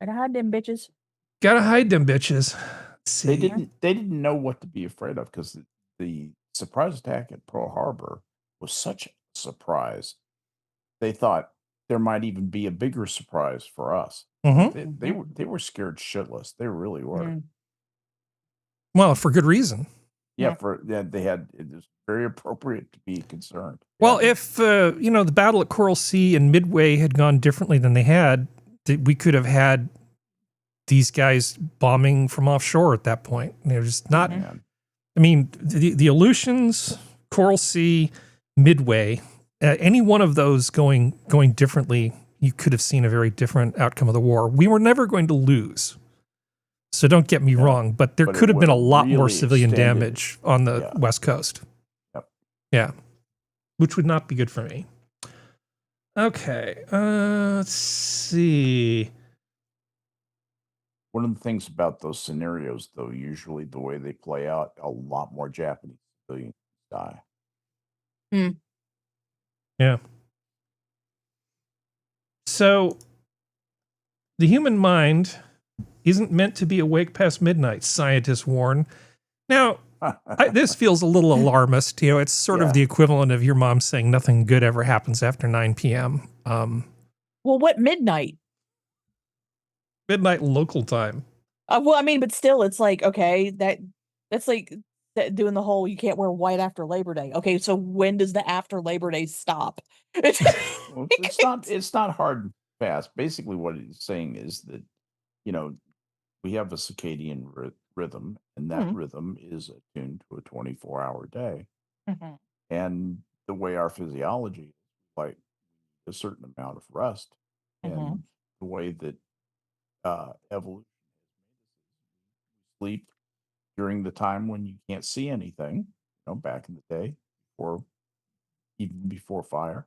[SPEAKER 2] Gotta hide them bitches.
[SPEAKER 1] gotta hide them bitches. Let's see.
[SPEAKER 3] They didn't know what to be afraid of, because the surprise attack at Pearl Harbor was such a surprise. They thought there might even be a bigger surprise for us.
[SPEAKER 1] Mhm.
[SPEAKER 3] They were scared shitless. They really were.
[SPEAKER 2] Mm.
[SPEAKER 1] Well, for good reason.
[SPEAKER 3] Yeah, it was very appropriate to be concerned.
[SPEAKER 1] Well,
[SPEAKER 3] Yeah.
[SPEAKER 1] if the battle at Coral Sea and Midway had gone differerly than they had, we could have had these guys bombing from offshore at that point. They're just not.
[SPEAKER 3] Man.
[SPEAKER 1] I mean, the Aleutians, Coral Sea, Midway, any one of those going differently, you could have seen a very different outcome of the war. We were never going to lose. So don't get me wrong, but there
[SPEAKER 3] But it
[SPEAKER 1] could have been a
[SPEAKER 3] would've
[SPEAKER 1] lot more
[SPEAKER 3] really
[SPEAKER 1] civilian
[SPEAKER 3] extended.
[SPEAKER 1] damage on the West Coast.
[SPEAKER 3] Yep.
[SPEAKER 1] Yeah. Which would not be good for me. Okay. Let's see.
[SPEAKER 3] One of the things about those scenarios, though, usually the way they play out, a lot more Japanese civilians die.
[SPEAKER 1] Yeah. So the human mind isn't meant to be awake past midnight, scientists warn. Now, this feels a little alarmist. You know, it's sort of the equivalent of your mom saying nothing good ever happens after 9 p.m.
[SPEAKER 2] Well, what midnight?
[SPEAKER 1] Midnight local time.
[SPEAKER 2] Well, I mean, but still, it's like, okay, that's like doing the whole you can't wear white after Labor Day. Okay, so when does the after Labor Day stop?
[SPEAKER 3] Well, it's not hard and fast. Basically, what it's saying is that, you know, we have a circadian rhythm, and that rhythm is attuned to a 24-hour day.
[SPEAKER 2] Mhm.
[SPEAKER 3] And the way our physiology is, like a certain amount of rest, and the way that evolution sleep during the time when you can't see anything, you know, back in the day, even before fire,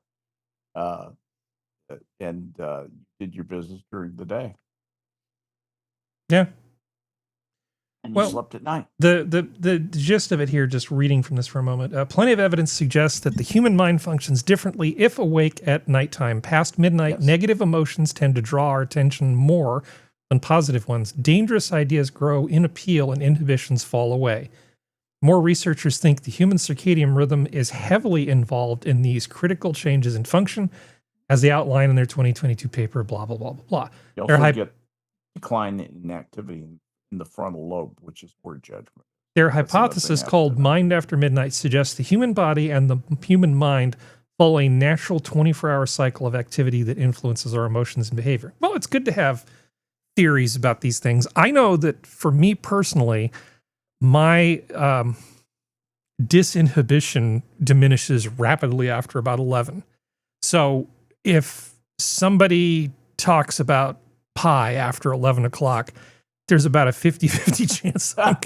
[SPEAKER 3] and you did your business during the day.
[SPEAKER 1] Yeah.
[SPEAKER 3] And you
[SPEAKER 1] Well,
[SPEAKER 3] slept at night.
[SPEAKER 1] The gist of it here, just reading from this for a moment, plenty of evidence suggests that the human mind functions differently if awake at nighttime. Past midnight, negative emotions tend to draw our attention more than positive ones. Dangerous ideas grow in appeal and inhibitions fall away. More researchers think the human circadian rhythm is heavily involved in these critical changes in function, as they outline in their 2022 paper, blah, blah, blah, blah, blah.
[SPEAKER 3] You also get decline in activity in the frontal lobe, which is word judgment.
[SPEAKER 1] Their hypothesis, called Mind After Midnight, suggests the human body and the human mind follow a natural 24-hour cycle of activity that influences our emotions and behavior. Well, it's good to have theories about these things. I know that for me personally, my disinhibition diminishes rapidly after about 11. So if somebody talks about pie after 11 o'clock, there's about a 50-50 chance I'm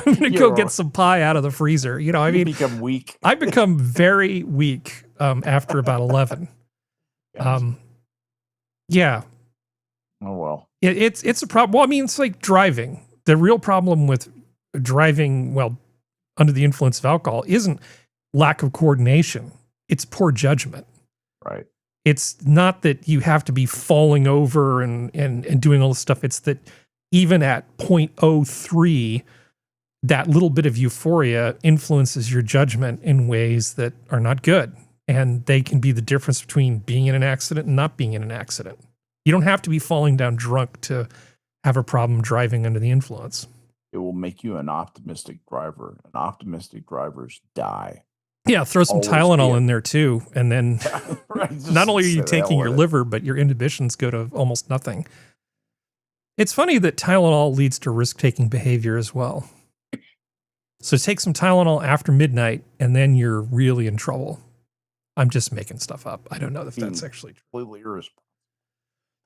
[SPEAKER 1] gonna go get some pie out of the freezer. You know, I mean,
[SPEAKER 3] become weak.
[SPEAKER 1] I become very weak after about 11. Yeah.
[SPEAKER 3] Oh well.
[SPEAKER 1] It's a problem. Well, I mean, it's like driving. The real problem with driving, well, under the influence of alcohol isn't lack of coordination. It's poor judgment.
[SPEAKER 3] Right.
[SPEAKER 1] It's not that you have to be falling over and doing all this stuff. It's that even at 0.03, that little bit of euphoria influences your judgment in ways that are not good. And they can be the difference between being in an accident and not being in an accident. You don't have to be falling down drunk to have a problem driving under the influence.
[SPEAKER 3] It will make you an optimistic driver. And optimistic drivers die.
[SPEAKER 1] Yeah, throw some Tylenol in there too. And then
[SPEAKER 3] Right,
[SPEAKER 1] not only are you taking your liver, but your inhibitions go to almost nothing. It's funny that Tylenol leads to risk-taking behavior as well. So take some Tylenol after midnight, and then you're really in trouble. I'm just making stuff up. I don't know if that's actually true.
[SPEAKER 3] Completely irresponsible.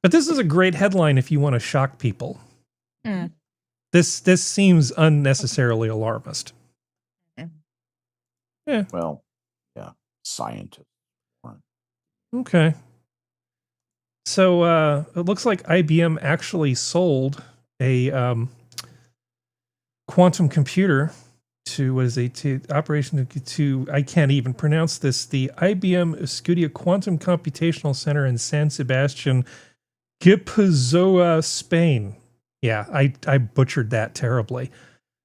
[SPEAKER 1] But this is a great headline if you want to shock people. This seems unnecessarily alarmist. Yeah.
[SPEAKER 3] Well, yeah. Scientists.
[SPEAKER 1] Okay. So it looks like IBM actually sold a quantum computer to I can't even pronounce this, the IBM Escudia Quantum Computational Center in San Sebastian, Gipuzkoa, Spain. Yeah, I butchered that terribly.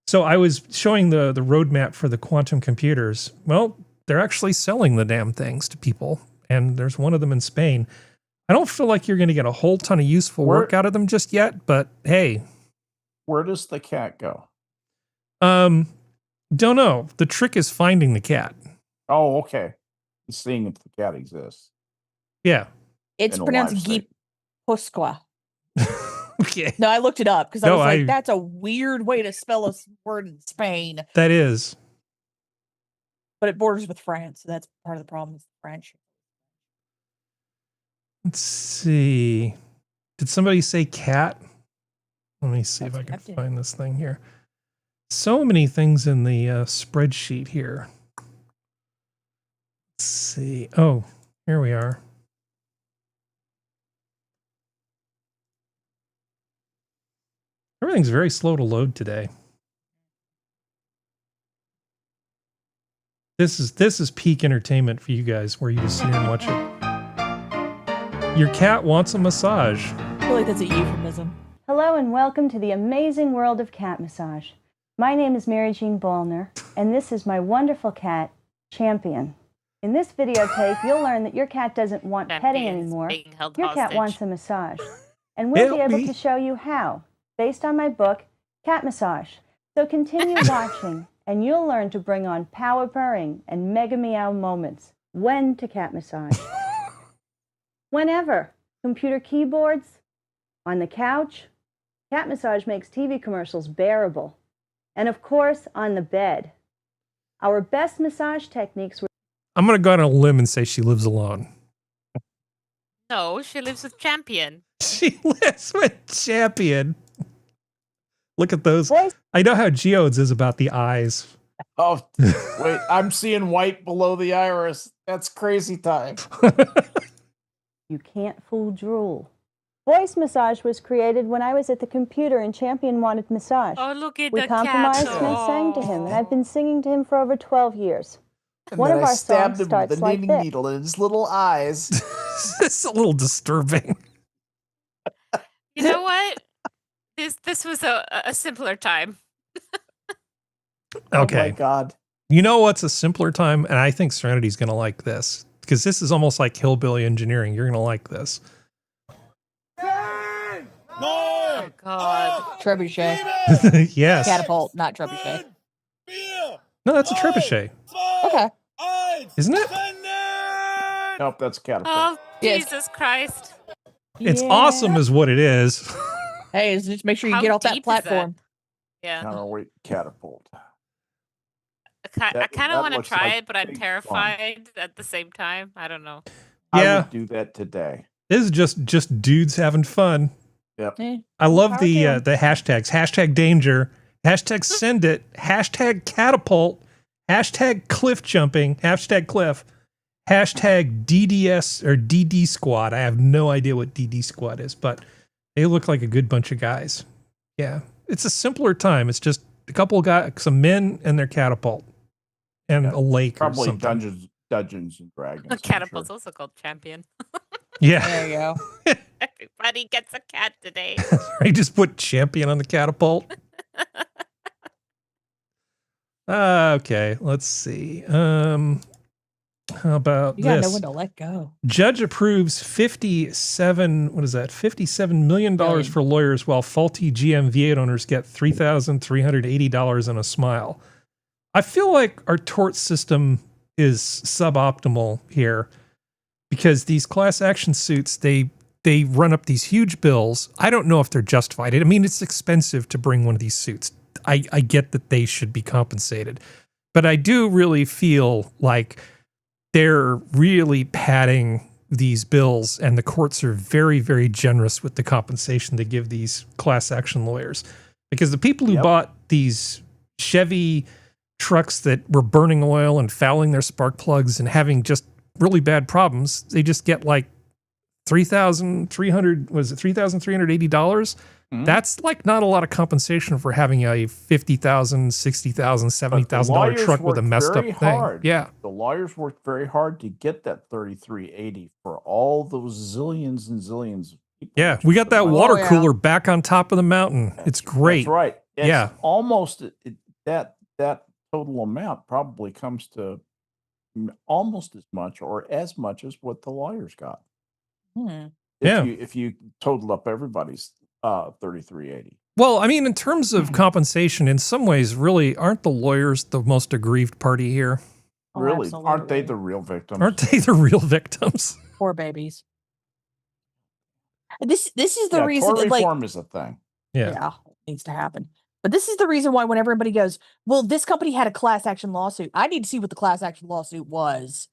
[SPEAKER 1] So I was showing the roadmap for the quantum computers. Well, they're actually selling the damn things to people, and there's one of them in Spain. I don't feel like you're going to get a whole ton of useful work out of them just yet, but hey.
[SPEAKER 3] Where does the cat go?
[SPEAKER 1] Don't know. The trick is finding the cat.
[SPEAKER 3] Oh, okay. Seeing if the cat exists.
[SPEAKER 1] Yeah.
[SPEAKER 2] It's pronounced Gipuzkoa.
[SPEAKER 1] Okay.
[SPEAKER 2] No, I looked it up because I was like, that's a weird way to spell a word in Spain.
[SPEAKER 1] That is.
[SPEAKER 2] But it borders with France, so that's part of the problem with French.
[SPEAKER 1] Let's see. Did somebody say cat? Let me see if I can find this thing here. So many things in the spreadsheet here. Let's see. Oh, here we are. Everything's very slow to load today. This is peak entertainment for you guys, where you just sit here and watch it. Your cat wants a massage.
[SPEAKER 2] I feel like that's a euphemism.
[SPEAKER 7] Hello and welcome to the amazing world of cat massage. My name is Mary Jean Ballner, and this is my wonderful cat, Champion. In this videotape, you'll learn that your cat doesn't want petting anymore. Your cat wants a massage. And we'll be able to show you how, based on my book, Cat Massage. So continue watching, and you'll learn to bring on power purring and mega meow moments when to cat massage. Whenever. Computer keyboards, on the couch. Cat massage makes TV commercials bearable. And of course, on the bed. Our best massage techniques were...
[SPEAKER 1] I'm going to go on a limb and say she lives alone.
[SPEAKER 4] No, she lives with Champion.
[SPEAKER 1] She lives with Champion. Look at those. I know how Geodes is about the eyes.
[SPEAKER 3] Oh, wait. I'm seeing white below the iris. That's crazy time.
[SPEAKER 7] You can't fool drool. Voice massage was created when I was at the computer and Champion wanted massage.
[SPEAKER 4] Oh, look at
[SPEAKER 7] we
[SPEAKER 4] the
[SPEAKER 7] compromised
[SPEAKER 4] cat.
[SPEAKER 7] and I sang to him, and I've been singing to him for over 12 years.
[SPEAKER 3] And
[SPEAKER 7] One
[SPEAKER 3] then
[SPEAKER 7] of
[SPEAKER 3] I
[SPEAKER 7] our
[SPEAKER 3] stabbed
[SPEAKER 7] songs
[SPEAKER 3] him with
[SPEAKER 7] starts
[SPEAKER 3] the
[SPEAKER 7] like
[SPEAKER 3] knitting
[SPEAKER 7] this.
[SPEAKER 3] needle in his little eyes.
[SPEAKER 1] It's a little disturbing.
[SPEAKER 4] You know what? This was a simpler time.
[SPEAKER 1] Okay.
[SPEAKER 3] Oh my God.
[SPEAKER 1] You know what's a simpler time? And I think Serenity's going to like this, because this is almost like hillbilly engineering. You're going to like this.
[SPEAKER 4] Oh, God.
[SPEAKER 2] Trebuchet.
[SPEAKER 1] Yes.
[SPEAKER 2] Catapult, not trebuchet.
[SPEAKER 1] No, that's a trebuchet.
[SPEAKER 2] Okay.
[SPEAKER 1] Isn't it?
[SPEAKER 3] Nope, that's catapult.
[SPEAKER 4] Oh,
[SPEAKER 2] Yes.
[SPEAKER 4] Jesus Christ.
[SPEAKER 1] It's awesome is what it is.
[SPEAKER 2] Hey, just make sure you
[SPEAKER 4] How
[SPEAKER 2] get off
[SPEAKER 4] deep
[SPEAKER 2] that
[SPEAKER 4] is that?
[SPEAKER 2] platform.
[SPEAKER 4] Yeah.
[SPEAKER 3] Counterweight catapult.
[SPEAKER 4] I kind of want to
[SPEAKER 3] looks
[SPEAKER 4] try
[SPEAKER 3] like
[SPEAKER 4] it, but I'm
[SPEAKER 3] big fun.
[SPEAKER 4] terrified at the same time. I don't know.
[SPEAKER 3] I
[SPEAKER 1] Yeah.
[SPEAKER 3] would do that today.
[SPEAKER 1] This is just dudes having fun.
[SPEAKER 3] Yep.
[SPEAKER 1] I love
[SPEAKER 2] power
[SPEAKER 1] the
[SPEAKER 2] to 'em.
[SPEAKER 1] the hashtags. Hashtag danger. Hashtag send it. Hashtag catapult. Hashtag cliff jumping. Hashtag cliff. Hashtag DDS or DD squad. I have no idea what DD squad is, but they look like a good bunch of guys. Yeah. It's a simpler time. It's just a couple of guys, some men and their catapult. And a lake
[SPEAKER 3] Probably
[SPEAKER 1] or something.
[SPEAKER 3] Dungeons and Dragons. I'm
[SPEAKER 4] Catapult's
[SPEAKER 3] sure.
[SPEAKER 4] also called champion.
[SPEAKER 1] Yeah.
[SPEAKER 2] There you go.
[SPEAKER 4] Everybody gets a cat today.
[SPEAKER 1] I just put champion on the catapult. Okay, let's see. How about
[SPEAKER 2] You gotta know
[SPEAKER 1] this?
[SPEAKER 2] when to let go.
[SPEAKER 1] Judge approves $57 million
[SPEAKER 2] Billion.
[SPEAKER 1] for lawyers while faulty GM V8 owners get $3,380 and a smile. I feel like our tort system is suboptimal here because these class action suits, they run up these huge bills. I don't know if they're justified. I mean, it's expensive to bring one of these suits. I get that they should be compensated, but I do really feel like they're really padding these bills, and the courts are very, very generous with the compensation they give these class action lawyers. Because the people who bought these Chevy trucks that were burning oil and fouling their spark plugs and having just really bad problems, they just get like $3,380? That's like not a lot of compensation for having a $50,000, $60,000, $70,000 truck with a messed up thing.
[SPEAKER 3] Hard.
[SPEAKER 1] Yeah.
[SPEAKER 3] The lawyers worked very hard to get that $3,380 for all those zillions and zillions of people.
[SPEAKER 1] Yeah, we got that water
[SPEAKER 2] yeah.
[SPEAKER 1] cooler back on top of the mountain. It's great.
[SPEAKER 3] That's right. It's
[SPEAKER 1] Yeah.
[SPEAKER 3] almost that total amount probably comes to almost as much or as much as what the lawyers got. If you total up everybody's 3380.
[SPEAKER 1] Well, I mean, in terms of compensation, in some ways, really, aren't the lawyers the most aggrieved party here?
[SPEAKER 2] Oh,
[SPEAKER 3] Really, aren't they
[SPEAKER 2] absolutely.
[SPEAKER 3] the real victims?
[SPEAKER 1] Aren't they the real victims?
[SPEAKER 2] Poor babies. This is the reason.
[SPEAKER 3] Tort
[SPEAKER 2] Like,
[SPEAKER 3] reform is a thing.
[SPEAKER 1] Yeah.
[SPEAKER 2] it needs to happen. But this is the reason why when everybody goes, well, this company had a class action lawsuit. I need to see what the class action lawsuit was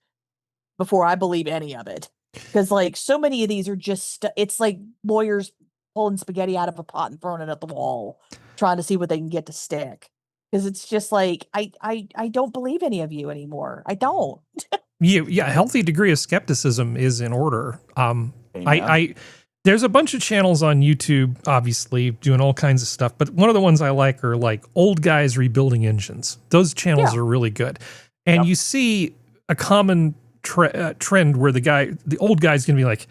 [SPEAKER 2] before I believe any of it. Because like so many of these are just, it's like lawyers pulling spaghetti out of a pot and throwing it at the wall, trying to see what they can get to stick. Because it's just like, I don't believe any of you anymore. I don't.
[SPEAKER 1] Yeah, a healthy degree of skepticism is in order. There's a bunch of channels on YouTube, obviously, doing all kinds of stuff, but one of the ones I like are like old guys rebuilding engines. Those channels are really good. And you see a common trend where the old guy's going to be like,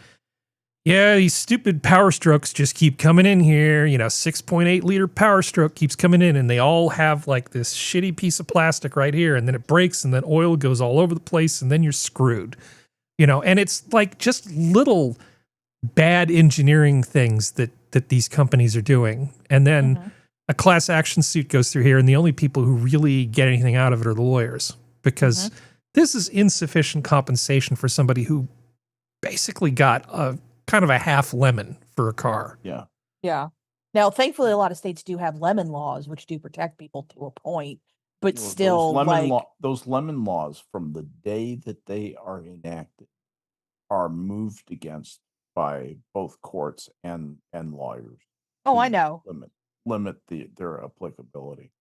[SPEAKER 1] yeah, these stupid Power Strokes just keep coming in here. 6.8 liter Power Stroke keeps coming in, and they all have like this shitty piece of plastic right here, and then it breaks, and then oil goes all over the place, and then you're screwed. And it's like just little bad engineering things that these companies are doing. And then a class action suit goes through here, and the only people who really get anything out of it are the lawyers, because this is insufficient compensation for somebody who basically got a kind of a half lemon for a car.
[SPEAKER 3] Yeah.
[SPEAKER 2] Yeah. Now, thankfully, a lot of states do have lemon laws, which do protect people to a point, but still,
[SPEAKER 3] those lemon laws from the day that they are enacted are moved against by both courts and lawyers.
[SPEAKER 2] Oh, I know.
[SPEAKER 3] Limit their applicability.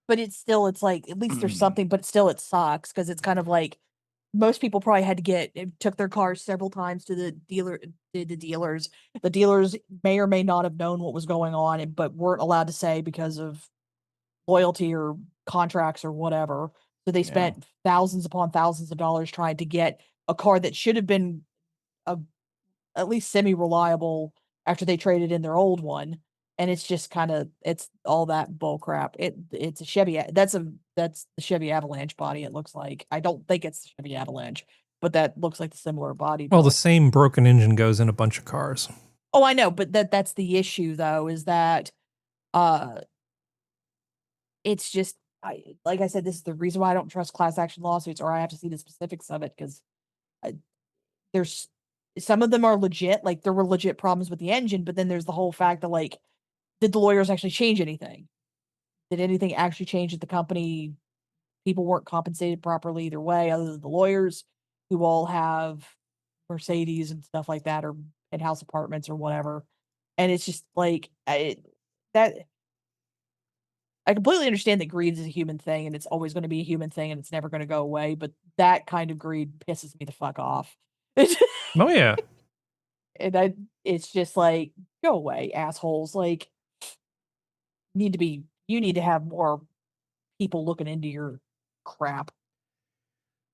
[SPEAKER 2] But it's like, at least there's something, but still it sucks because it's kind of like most people probably had to took their cars several times to the dealers. The dealers may or may not have known what was going on, but weren't allowed to say because of loyalty or contracts or whatever. So they spent thousands upon thousands of dollars trying to get a car that should have been at least semi-reliable after they traded in their old one. And it's just it's all that bull crap. It's a Chevy. That's the Chevy Avalanche body. It looks like. I don't think it's the Chevy Avalanche, but that looks like the similar body.
[SPEAKER 1] Well, the same broken engine goes in a bunch of cars.
[SPEAKER 2] Oh, I know, but that's the issue though, is that, it's just, like I said, this is the reason why I don't trust class action lawsuits, or I have to see the specifics of it, because there's some of them are legit, like there were legit problems with the engine, but then there's the whole fact that like, did the lawyers actually change anything? Did anything actually change at the company people weren't compensated properly either way, other than the lawyers who all have Mercedes and stuff like that, or in-house apartments or whatever. And it's just like that. I completely understand that greed is a human thing, and it's always going to be a human thing, and it's never going to go away. But that kind of greed pisses me the fuck off.
[SPEAKER 1] Oh yeah.
[SPEAKER 2] And it's just like, go away, assholes. Like, you need to have more people looking into your crap.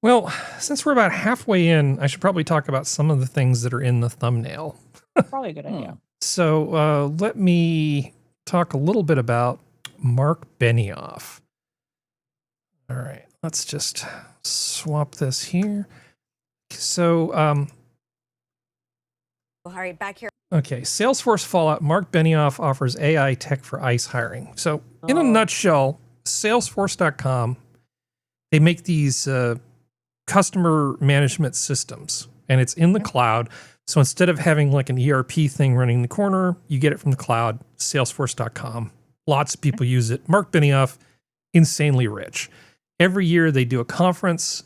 [SPEAKER 1] Well, since we're about halfway in, I should probably talk about some of the things that are in the thumbnail.
[SPEAKER 2] Probably a good idea.
[SPEAKER 1] So let me talk a little bit about Mark Benioff. All right, let's just swap this here. So,
[SPEAKER 8] all right, back here.
[SPEAKER 1] Okay, Salesforce Fallout. Mark Benioff offers AI tech for ICE hiring. So, in a nutshell, Salesforce.com, they make these customer management systems, and it's in the cloud. So instead of having like an ERP thing running in the corner, you get it from the cloud, Salesforce.com. Lots of people use it. Mark Benioff, insanely rich. Every year they do a conference,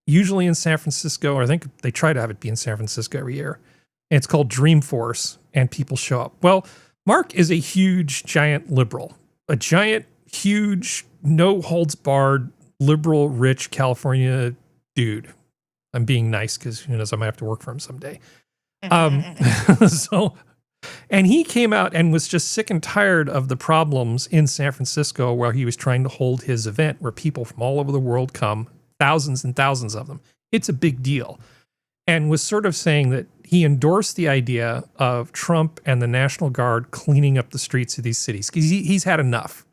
[SPEAKER 1] usually in San Francisco, or I think they try to have it be in San Francisco every year. And it's called Dreamforce, and people show up. Well, Mark is a huge, giant liberal, a giant, huge, no holds barred, liberal, rich California dude. I'm being nice because who knows, I might have to work for him someday. And he came out and was just sick and tired of the problems in San Francisco where he was trying to hold his event where people from all over the world come, thousands and thousands of them. It's a big deal. And was sort of saying that he endorsed the idea of Trump and the National Guard cleaning up the streets of these cities because he's had enough.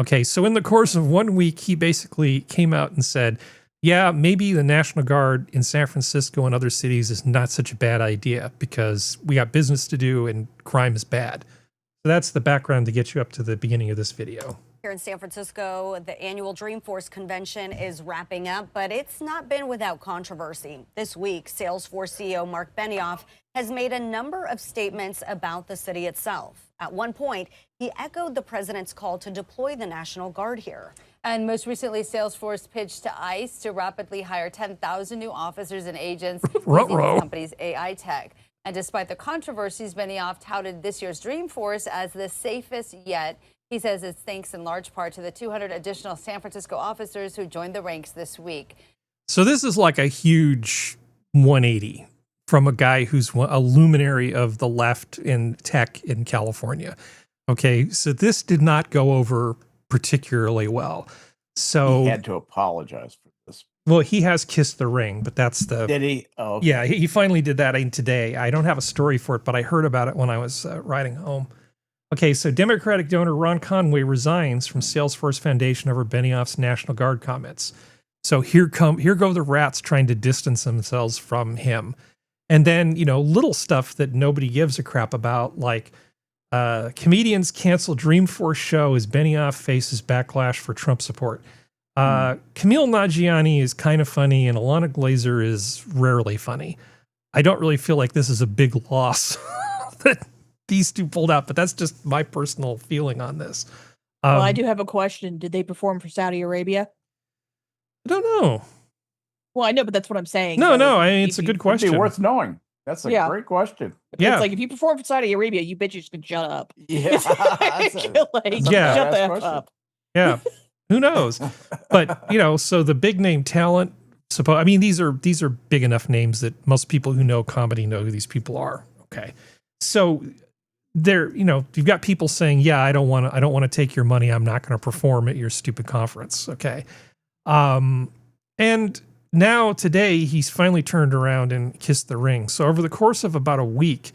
[SPEAKER 1] Okay, so in the course of 1 week, he basically came out and said, yeah, maybe the National Guard in San Francisco and other cities is not such a bad idea because we got business to do and crime is bad. So that's the background to get you up to the beginning of this video.
[SPEAKER 8] Here in San Francisco, the annual Dreamforce convention is wrapping up, but it's not been without controversy. This week, Salesforce CEO Mark Benioff has made a number of statements about the city itself. At one point, he echoed the president's call to deploy the National Guard here.
[SPEAKER 9] And most recently, Salesforce pitched to ICE to rapidly hire 10,000 new officers and agents using the company's AI tech. And despite the controversies, Benioff touted this year's Dreamforce as the safest yet. He says it's thanks in large part to the 200 additional San Francisco officers who joined the ranks this week.
[SPEAKER 1] So this is like a huge 180 from a guy who's a luminary of the left in tech in California. Okay, so this did not go over particularly well. So
[SPEAKER 3] he had to apologize for this.
[SPEAKER 1] Well, he has kissed the ring, but that's the...
[SPEAKER 3] Did he? Oh, okay.
[SPEAKER 1] Yeah, he finally did that today. I don't have a story for it, but I heard about it when I was riding home. Okay, so Democratic donor Ron Conway resigns from Salesforce Foundation over Benioff's National Guard comments. So here go the rats trying to distance themselves from him. And then, little stuff that nobody gives a crap about, like comedians cancel Dreamforce show as Benioff faces backlash for Trump support. Camille Nanjiani is kind of funny, and Alana Glazer is rarely funny. I don't really feel like this is a big loss that these two pulled out, but that's just my personal feeling on this.
[SPEAKER 2] Well, I do have a question. Did they perform for Saudi Arabia?
[SPEAKER 1] I don't know.
[SPEAKER 2] Well, I know, but that's what I'm saying.
[SPEAKER 1] No, I mean, it's a good question.
[SPEAKER 3] It'd be worth knowing. That's a great question.
[SPEAKER 2] It's like, if you perform for Saudi Arabia, you bitches can shut up.
[SPEAKER 3] Yeah.
[SPEAKER 2] Shut the F up.
[SPEAKER 1] Yeah. Who knows? But, so the big name talent, these are big enough names that most people who know comedy know who these people are. Okay. So there, you've got people saying, yeah, I don't want to take your money. I'm not going to perform at your stupid conference. Okay. And now today he's finally turned around and kissed the ring. So over the course of about a week,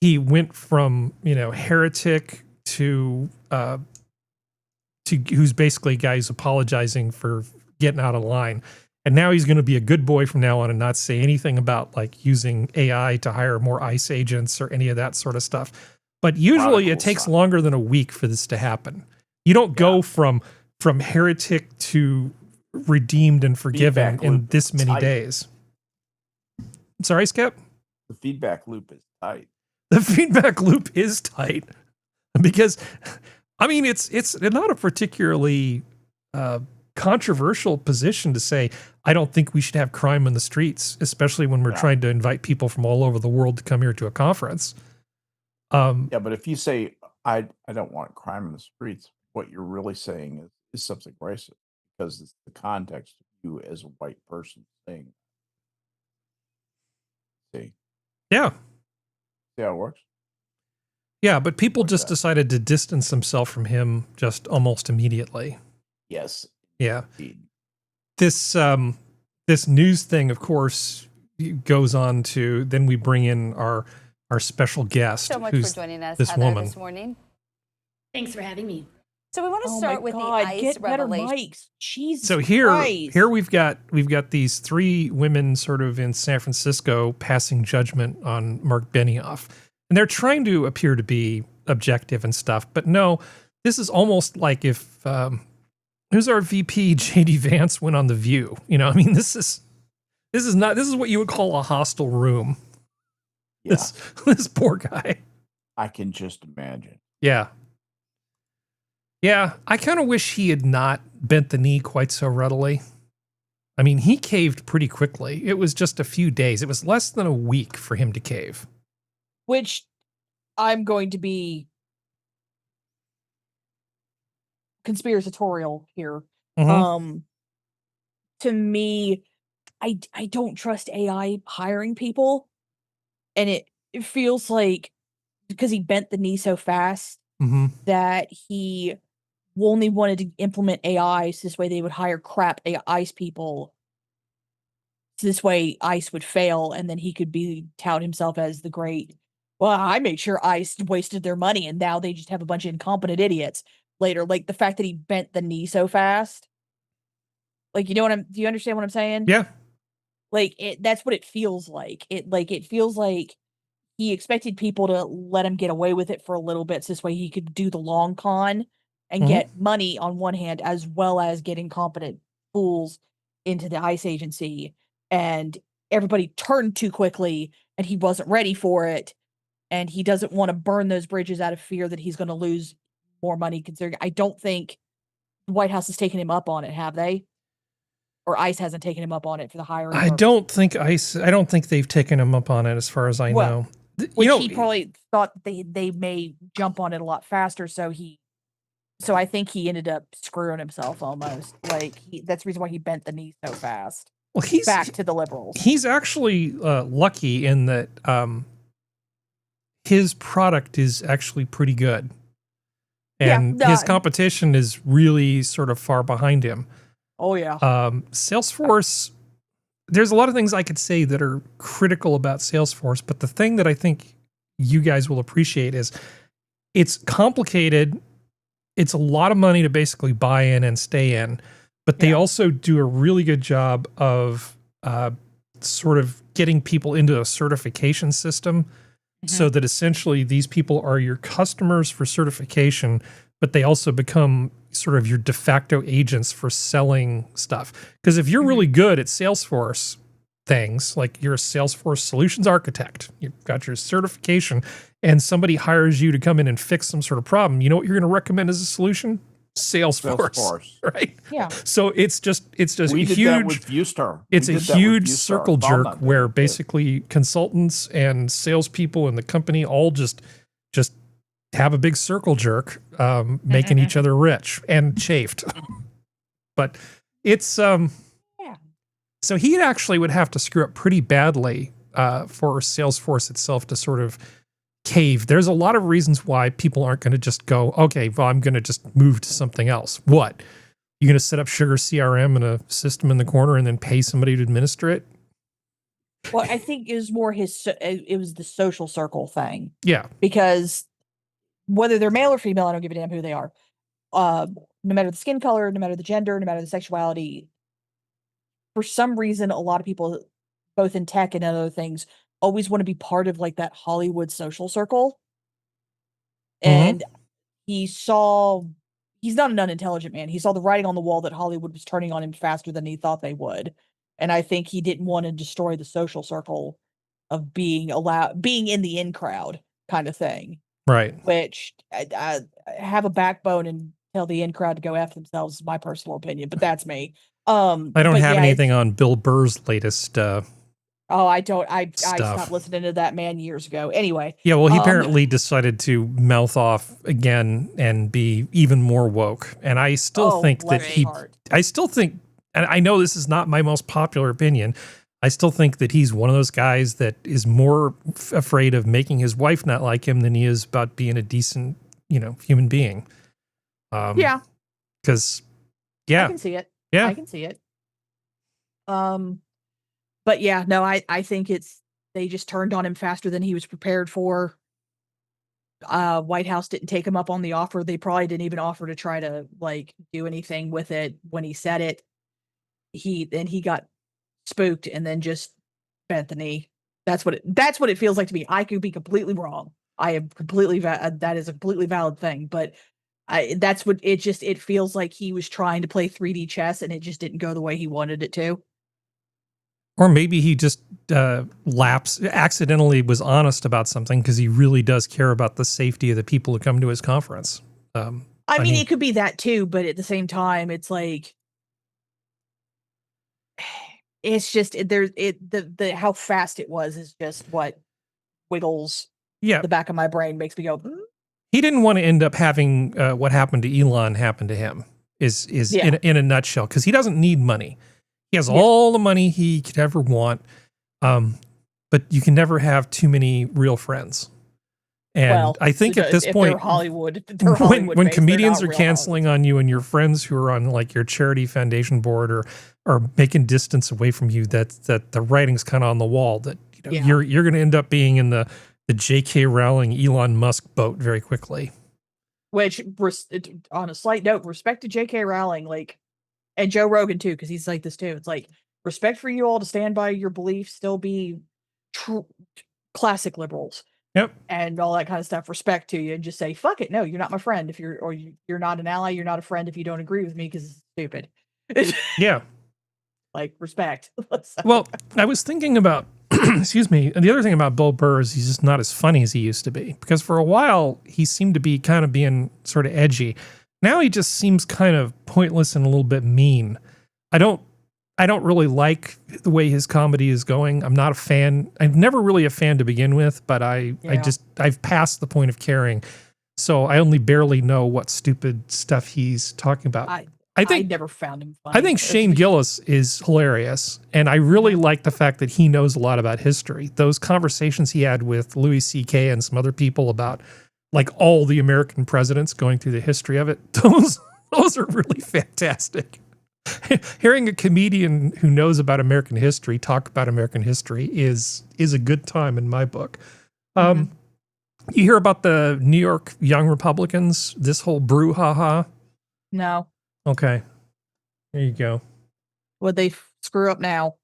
[SPEAKER 1] he went from, heretic to who's basically a guy who's apologizing for getting out of line. And now he's going to be a good boy from now on and not say anything about like using AI to hire more ICE agents or any of that sort of stuff. But usually it takes longer than a week for this to happen. You don't go from heretic to redeemed and forgiven in this many days. I'm sorry, Skep?
[SPEAKER 3] The feedback loop is tight.
[SPEAKER 1] The feedback loop is tight because, it's not a particularly controversial position to say, I don't think we should have crime in the streets, especially when we're trying to invite people from all over the world to come here to a conference.
[SPEAKER 3] Yeah, but if you say, I don't want crime in the streets, what you're really saying is something racist, because it's the context of you as a white person saying. See?
[SPEAKER 1] Yeah.
[SPEAKER 3] See how it works?
[SPEAKER 1] Yeah, but people just decided to distance themselves from him just almost immediately.
[SPEAKER 3] Yes.
[SPEAKER 1] Yeah.
[SPEAKER 3] Indeed.
[SPEAKER 1] This news thing, of course, goes on to, then we bring in our special guest.
[SPEAKER 9] So much
[SPEAKER 1] who's
[SPEAKER 9] for joining us,
[SPEAKER 1] this
[SPEAKER 9] Heather,
[SPEAKER 1] woman.
[SPEAKER 9] this morning.
[SPEAKER 10] Thanks for having me.
[SPEAKER 9] So we want to
[SPEAKER 2] Oh
[SPEAKER 9] start
[SPEAKER 2] my
[SPEAKER 9] with
[SPEAKER 2] God,
[SPEAKER 9] the ICE
[SPEAKER 2] get better
[SPEAKER 9] revelation.
[SPEAKER 2] mics. Jesus
[SPEAKER 1] So here
[SPEAKER 2] Christ.
[SPEAKER 1] we've got these three women sort of in San Francisco passing judgment on Mark Benioff. And they're trying to appear to be objective and stuff, but no, this is almost like if who's our VP, JD Vance, went on The View. You know, I mean, this is what you would call a hostile room.
[SPEAKER 3] Yeah.
[SPEAKER 1] This poor guy.
[SPEAKER 3] I can just imagine.
[SPEAKER 1] Yeah. Yeah, I kind of wish he had not bent the knee quite so readily. I mean, he caved pretty quickly. It was just a few days. It was less than a week for him to cave.
[SPEAKER 2] Which I'm going to be conspiratorial here.
[SPEAKER 1] Mhm.
[SPEAKER 2] To me, I don't trust AI hiring people. And it feels like because he bent the knee so fast
[SPEAKER 1] Mhm.
[SPEAKER 2] that he only wanted to implement AI so this way they would hire crap ICE people. So this way ICE would fail and then he could tout himself as the great, well, I made sure ICE wasted their money and now they just have a bunch of incompetent idiots later. Like the fact that he bent the knee so fast. Like, do you understand what I'm saying?
[SPEAKER 1] Yeah.
[SPEAKER 2] Like that's what it feels like. It feels like he expected people to let him get away with it for a little bit so this way he could do the long con and get money on one hand as well as getting competent fools into the ICE agency. And everybody turned too quickly and he wasn't ready for it. And he doesn't want to burn those bridges out of fear that he's going to lose more money considering I don't think the White House has taken him up on it, have they? Or ICE hasn't taken him up on it for the hiring.
[SPEAKER 1] I don't think they've taken him up on it as far as I know.
[SPEAKER 2] Which he probably thought they may jump on it a lot faster. So I think he ended up screwing himself almost. Like that's the reason why he bent the knee so fast.
[SPEAKER 1] Well, he's
[SPEAKER 2] back to the liberals.
[SPEAKER 1] He's actually lucky in that his product is actually pretty good. And his competition is really sort of far behind him.
[SPEAKER 2] Oh, yeah.
[SPEAKER 1] Salesforce, there's a lot of things I could say that are critical about Salesforce, but the thing that I think you guys will appreciate is it's complicated. It's a lot of money to basically buy in and stay in, but they also do a really good job of sort of getting people into a certification system so that essentially these people are your customers for certification, but they also become sort of your de facto agents for selling stuff. Because if you're really good at Salesforce things, like you're a Salesforce solutions architect, you've got your certification, and somebody hires you to come in and fix some sort of problem, you know what you're going to recommend as a solution? Salesforce. Right?
[SPEAKER 2] Yeah.
[SPEAKER 1] So it's just
[SPEAKER 3] we did
[SPEAKER 1] huge.
[SPEAKER 3] That with Viewstar.
[SPEAKER 1] It's a huge circle jerk where basically consultants and salespeople in the company all just have a big circle jerk, making each other rich and chafed. But it's so he actually would have to screw up pretty badly for Salesforce itself to sort of cave. There's a lot of reasons why people aren't going to just go, okay, well, I'm going to just move to something else. What? You're going to set up Sugar CRM and a system in the corner and then pay somebody to administer it?
[SPEAKER 2] Well, I think it was more it was the social circle thing.
[SPEAKER 1] Yeah.
[SPEAKER 2] Because whether they're male or female, I don't give a damn who they are. No matter the skin color, no matter the gender, no matter the sexuality, for some reason, a lot of people, both in tech and other things, always want to be part of like that Hollywood social circle. And he's not an unintelligent man. He saw the writing on the wall that Hollywood was turning on him faster than he thought they would. And I think he didn't want to destroy the social circle of being in the in crowd kind of thing.
[SPEAKER 1] Right.
[SPEAKER 2] Which I have a backbone and tell the in crowd to go after themselves. Is my personal opinion, but that's me.
[SPEAKER 1] I don't have anything on Bill Burr's latest
[SPEAKER 2] Oh, I don't. I
[SPEAKER 1] stuff.
[SPEAKER 2] stopped listening to that man years ago. Anyway.
[SPEAKER 1] Yeah, well, he apparently decided to mouth off again and be even more woke. And I still think that and I know this is not my most popular opinion. I still think that he's one of those guys that is more afraid of making his wife not like him than he is about being a decent, human being.
[SPEAKER 2] Yeah.
[SPEAKER 1] Because,
[SPEAKER 2] I can see it.
[SPEAKER 1] Yeah.
[SPEAKER 2] I can see it. But yeah, no, I think they just turned on him faster than he was prepared for. White House didn't take him up on the offer. They probably didn't even offer to try to do anything with it when he said it. He got spooked and then just bent the knee. That's what it feels like to me. I could be completely wrong. I am completely that is a completely valid thing, but that's what it feels like. He was trying to play 3D chess and it just didn't go the way he wanted it to.
[SPEAKER 1] Or maybe he just accidentally was honest about something because he really does care about the safety of the people who come to his conference.
[SPEAKER 2] I mean, it could be that too, but at the same time, it's like, it's just the how fast it was is just what wiggles the back of my brain, makes me go.
[SPEAKER 1] He didn't want to end up having what happened to Elon happen to him. Is in a nutshell, because he doesn't need money. He has all the money he could ever want, but you can never have too many real friends. And I think at this point, when comedians are canceling on you and your friends who are on your charity foundation board or making distance away from you, that the writing's kind of on the wall that you're going to end up being in the J.K. Rowling, Elon Musk boat very quickly.
[SPEAKER 2] Which, on a slight note, respect to J.K. Rowling, and Joe Rogan too, because he's like this too. It's respect for you all to stand by your beliefs, still be classic liberals.
[SPEAKER 1] Yep.
[SPEAKER 2] And all that kind of stuff. Respect to you, and just say, fuck it. No, you're not my friend. You're not an ally. You're not a friend if you don't agree with me because it's stupid.
[SPEAKER 1] Yeah.
[SPEAKER 2] Respect.
[SPEAKER 1] Well, I was thinking about, excuse me. And the other thing about Bill Burr is he's just not as funny as he used to be, because for a while he seemed to be kind of being sort of edgy. Now he just seems kind of pointless and a little bit mean. I don't really like the way his comedy is going. I'm not a fan. I'm never really a fan to begin with, but I've passed the point of caring. So I only barely know what stupid stuff he's talking about. I never found him funny. I think Shane Gillis is hilarious, and I really like the fact that he knows a lot about history. Those conversations he had with Louis C.K. and some other people about all the American presidents, going through the history of it, those are really fantastic. Hearing a comedian who knows about American history talk about American history is a good time in my book. You hear about the New York Young Republicans, this whole brouhaha?
[SPEAKER 2] No.
[SPEAKER 1] Okay. There you go.
[SPEAKER 2] Would they screw up now?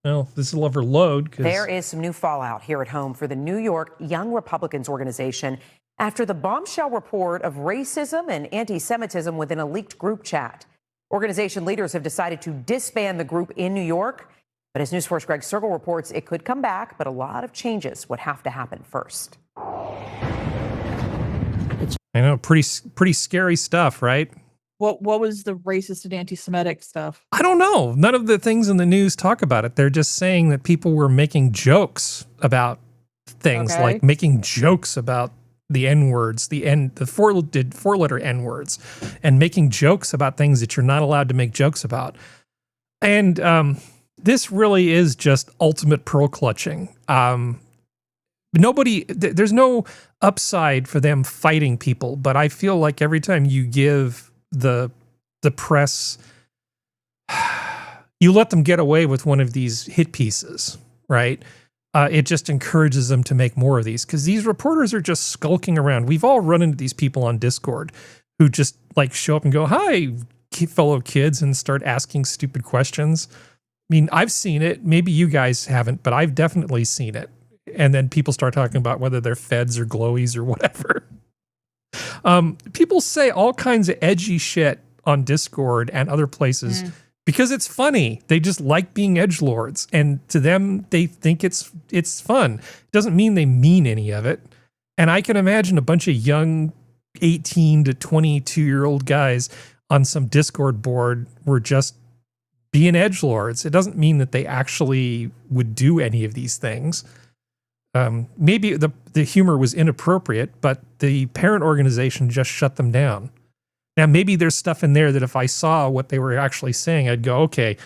[SPEAKER 1] Well, this will ever load.
[SPEAKER 11] There is some new fallout here at home for the New York Young Republicans organization after the bombshell report of racism and anti-Semitism within a leaked group chat. Organization leaders have decided to disband the group in New York. But as News Force Greg Sergel reports, it could come back, but a lot of changes would have to happen first.
[SPEAKER 1] I know, pretty scary stuff, right?
[SPEAKER 2] What was the racist and anti-Semitic stuff?
[SPEAKER 1] I don't know. None of the things in the news talk about it. They're just saying that people were making jokes about things, like making jokes about the N-words, the four-letter N-words, and making jokes about things that you're not allowed to make jokes about. And this really is just ultimate pearl clutching. There's no upside for them fighting people, but I feel like every time you give the press, you let them get away with one of these hit pieces, right? It just encourages them to make more of these, because these reporters are just skulking around. We've all run into these people on Discord who just show up and go, "Hi, fellow kids," and start asking stupid questions. I mean, I've seen it. Maybe you guys haven't, but I've definitely seen it. And then people start talking about whether they're feds or glowies or whatever. People say all kinds of edgy shit on Discord and other places because it's funny. They just like being edgelords, and to them, they think it's fun. It doesn't mean they mean any of it. And I can imagine a bunch of young 18 to 22-year-old guys on some Discord board were just being edgelords. It doesn't mean that they actually would do any of these things. Maybe the humor was inappropriate, but the parent organization just shut them down. Now, maybe there's stuff in there that if I saw what they were actually saying, I'd go, okay,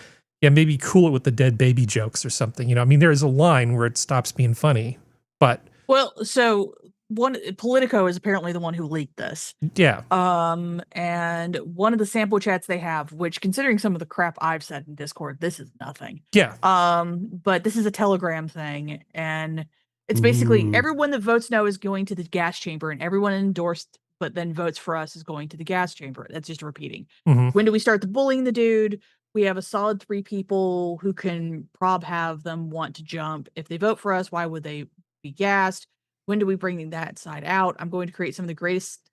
[SPEAKER 1] yeah, maybe cool it with the dead baby jokes or something. You know, I mean, there is a line where it stops being funny, but.
[SPEAKER 2] Well, so Politico is apparently the one who leaked this.
[SPEAKER 1] Yeah.
[SPEAKER 2] And one of the sample chats they have, which considering some of the crap I've said in Discord, this is nothing.
[SPEAKER 1] Yeah.
[SPEAKER 2] But this is a Telegram thing, and it's basically everyone that votes no is going to the gas chamber, and everyone endorsed but then votes for us is going to the gas chamber. That's just repeating. When do we start the bullying the dude? We have a solid 3 people who can have them want to jump. If they vote for us, why would they be gassed? When do we bring that side out? I'm going to create some of the greatest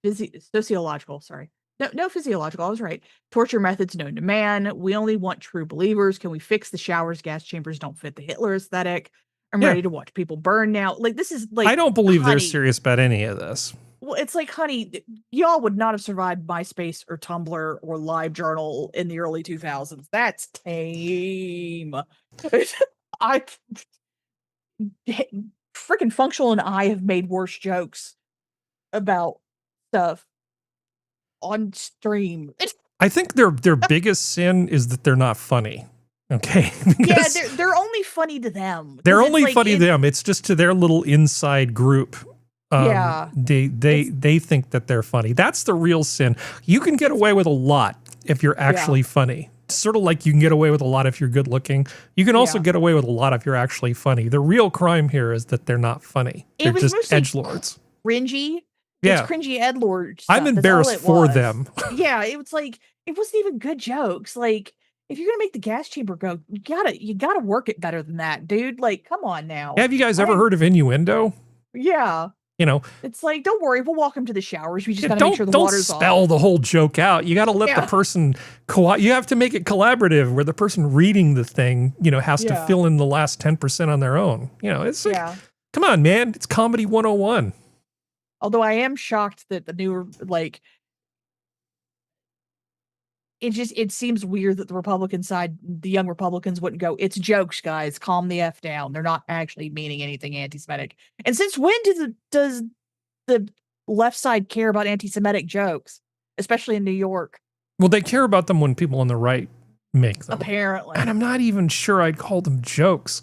[SPEAKER 2] physiological, I was right. Torture methods known to man. We only want true believers. Can we fix the showers? Gas chambers don't fit the Hitler aesthetic. I'm ready to watch people burn now. Like, this is like,
[SPEAKER 1] I don't believe
[SPEAKER 2] honey,
[SPEAKER 1] they're serious about any of this.
[SPEAKER 2] Well, it's like, honey, y'all would not have survived MySpace or Tumblr or LiveJournal in the early 2000s. That's tame. Freaking Functional and I have made worse jokes about stuff on stream.
[SPEAKER 1] I think their biggest sin is that they're not funny. Okay.
[SPEAKER 2] Yeah, they're only funny to them.
[SPEAKER 1] They're only funny to them. It's just to their little inside group. They think that they're funny. That's the real sin. You can get away with a lot if you're actually funny. Sort of like you can get away with a lot if you're good looking. You can also get away with a lot if you're actually funny. The real crime here is that they're not funny. They're just edgelords.
[SPEAKER 2] Cringy.
[SPEAKER 1] Yeah.
[SPEAKER 2] It's cringy edgelord stuff.
[SPEAKER 1] I'm embarrassed for them.
[SPEAKER 2] Yeah, it was like, it wasn't even good jokes. Like, if you're gonna make the gas chamber go, you gotta work it better than that, dude. Like, come on now.
[SPEAKER 1] Have you guys ever heard of innuendo?
[SPEAKER 2] Yeah.
[SPEAKER 1] You know,
[SPEAKER 2] it's like, don't worry, we'll walk him to the showers. We just gotta make sure the water's off.
[SPEAKER 1] Don't spell the whole joke out. You gotta let the person you have to make it collaborative, where the person reading the thing, you know, has to fill in the last 10% on their own. You know, it's like, come on, man, it's comedy 101.
[SPEAKER 2] Although I am shocked that the newer, like, it seems weird that the Republican side, the young Republicans wouldn't go, it's jokes, guys, calm the F down. They're not actually meaning anything anti-Semitic. And since when does the left side care about anti-Semitic jokes, especially in New York?
[SPEAKER 1] Well, they care about them when people on the right make them.
[SPEAKER 2] Apparently.
[SPEAKER 1] And I'm not even sure I'd call them jokes.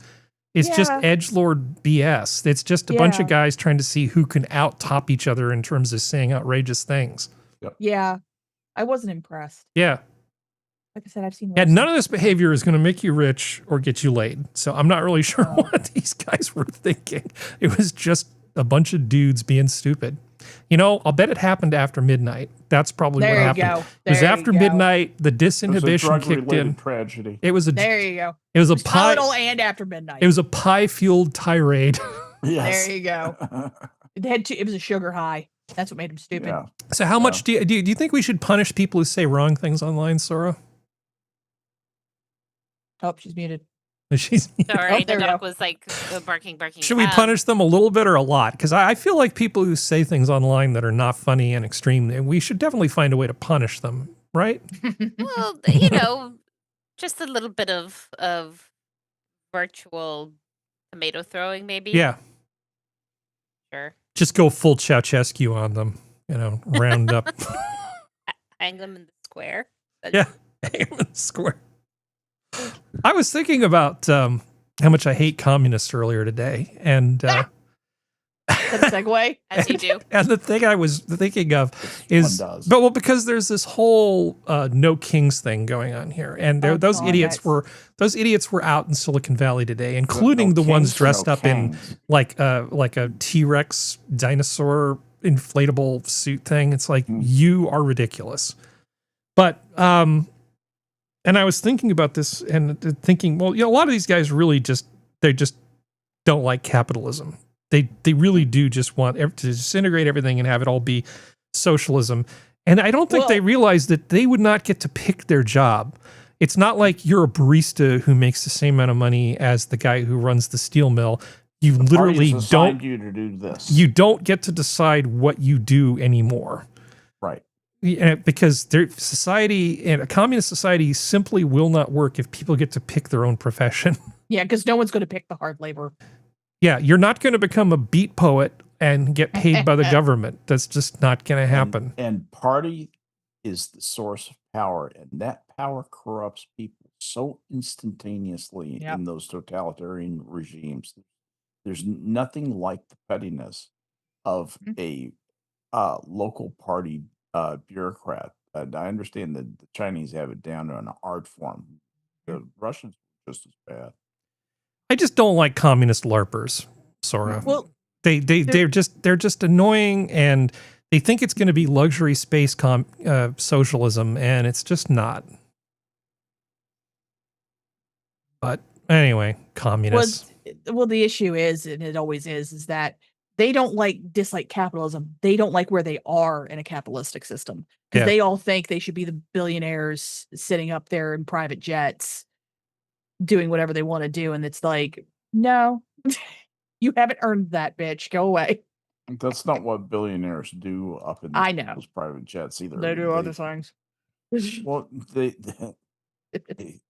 [SPEAKER 1] It's just edgelord BS. It's just a bunch of guys trying to see who can out-top each other in terms of saying outrageous things.
[SPEAKER 2] Yeah. I wasn't impressed.
[SPEAKER 1] Yeah.
[SPEAKER 2] Like I said, I've seen.
[SPEAKER 1] And none of this behavior is going to make you rich or get you laid. So I'm not really sure what these guys were thinking. It was just a bunch of dudes being stupid. You know, I'll bet it happened after midnight. That's probably what happened. It was after midnight. The disinhibition kicked in.
[SPEAKER 3] Tragedy.
[SPEAKER 1] It was
[SPEAKER 2] there you go.
[SPEAKER 1] It was a pie.
[SPEAKER 2] And after midnight.
[SPEAKER 1] It was a pie-fueled tirade.
[SPEAKER 3] Yes.
[SPEAKER 2] There you go. It was a sugar high. That's what made him stupid.
[SPEAKER 3] Yeah.
[SPEAKER 1] So how much do you think we should punish people who say wrong things online, Sora?
[SPEAKER 2] Oh, she's muted.
[SPEAKER 1] She's
[SPEAKER 4] sorry. The dog was like barking.
[SPEAKER 1] Should we punish them a little bit or a lot? Because I feel like people who say things online that are not funny and extreme, we should definitely find a way to punish them, right?
[SPEAKER 4] Well, you know, just a little bit of virtual tomato throwing, maybe.
[SPEAKER 1] Yeah.
[SPEAKER 4] Sure.
[SPEAKER 1] Just go full Ceausescu on them, you know, round up.
[SPEAKER 4] Hang them in the square.
[SPEAKER 1] Yeah, hang them in the square. I was thinking about how much I hate communists earlier today, and
[SPEAKER 2] That's a segue,
[SPEAKER 4] as you do.
[SPEAKER 1] And the thing I was thinking of is, because there's this whole no kings thing going on here, and those idiots were out in Silicon Valley today, including the ones dressed up in like a T-Rex dinosaur inflatable suit thing. It's like, you are ridiculous. But and I was thinking about this and thinking, well, you know, a lot of these guys really just don't like capitalism. They really do just want to disintegrate everything and have it all be socialism. And I don't think they realize that they would not get to pick their job. It's not like you're a barista who makes the same amount of money as the guy who runs the steel mill. You
[SPEAKER 3] The
[SPEAKER 1] literally
[SPEAKER 3] parties assigned
[SPEAKER 1] don't
[SPEAKER 3] you to do this.
[SPEAKER 1] You don't get to decide what you do anymore.
[SPEAKER 3] Right.
[SPEAKER 1] Because society and a communist society simply will not work if people get to pick their own profession.
[SPEAKER 2] Yeah, because no one's going to pick the hard labor.
[SPEAKER 1] Yeah, you're not going to become a beat poet and get paid by the government. That's just not going to happen.
[SPEAKER 3] And party is the source of power, and that power corrupts people so instantaneously in those totalitarian regimes. There's nothing like the pettiness of a local party bureaucrat. I understand that the Chinese have it down to an art form. The Russians are just as bad.
[SPEAKER 1] I just don't like communist LARPers, Sora.
[SPEAKER 2] Well,
[SPEAKER 1] they're just annoying, and they think it's going to be luxury space socialism, and it's just not. But anyway, communists.
[SPEAKER 2] Well, the issue is, and it always is that they don't dislike capitalism. They don't like where they are in a capitalistic system, because they all think they should be the billionaires sitting up there in private jets doing whatever they want to do. And it's like, no, you haven't earned that, bitch. Go away.
[SPEAKER 3] That's not what billionaires do up in those private jets either.
[SPEAKER 2] They do other things.
[SPEAKER 3] Well, they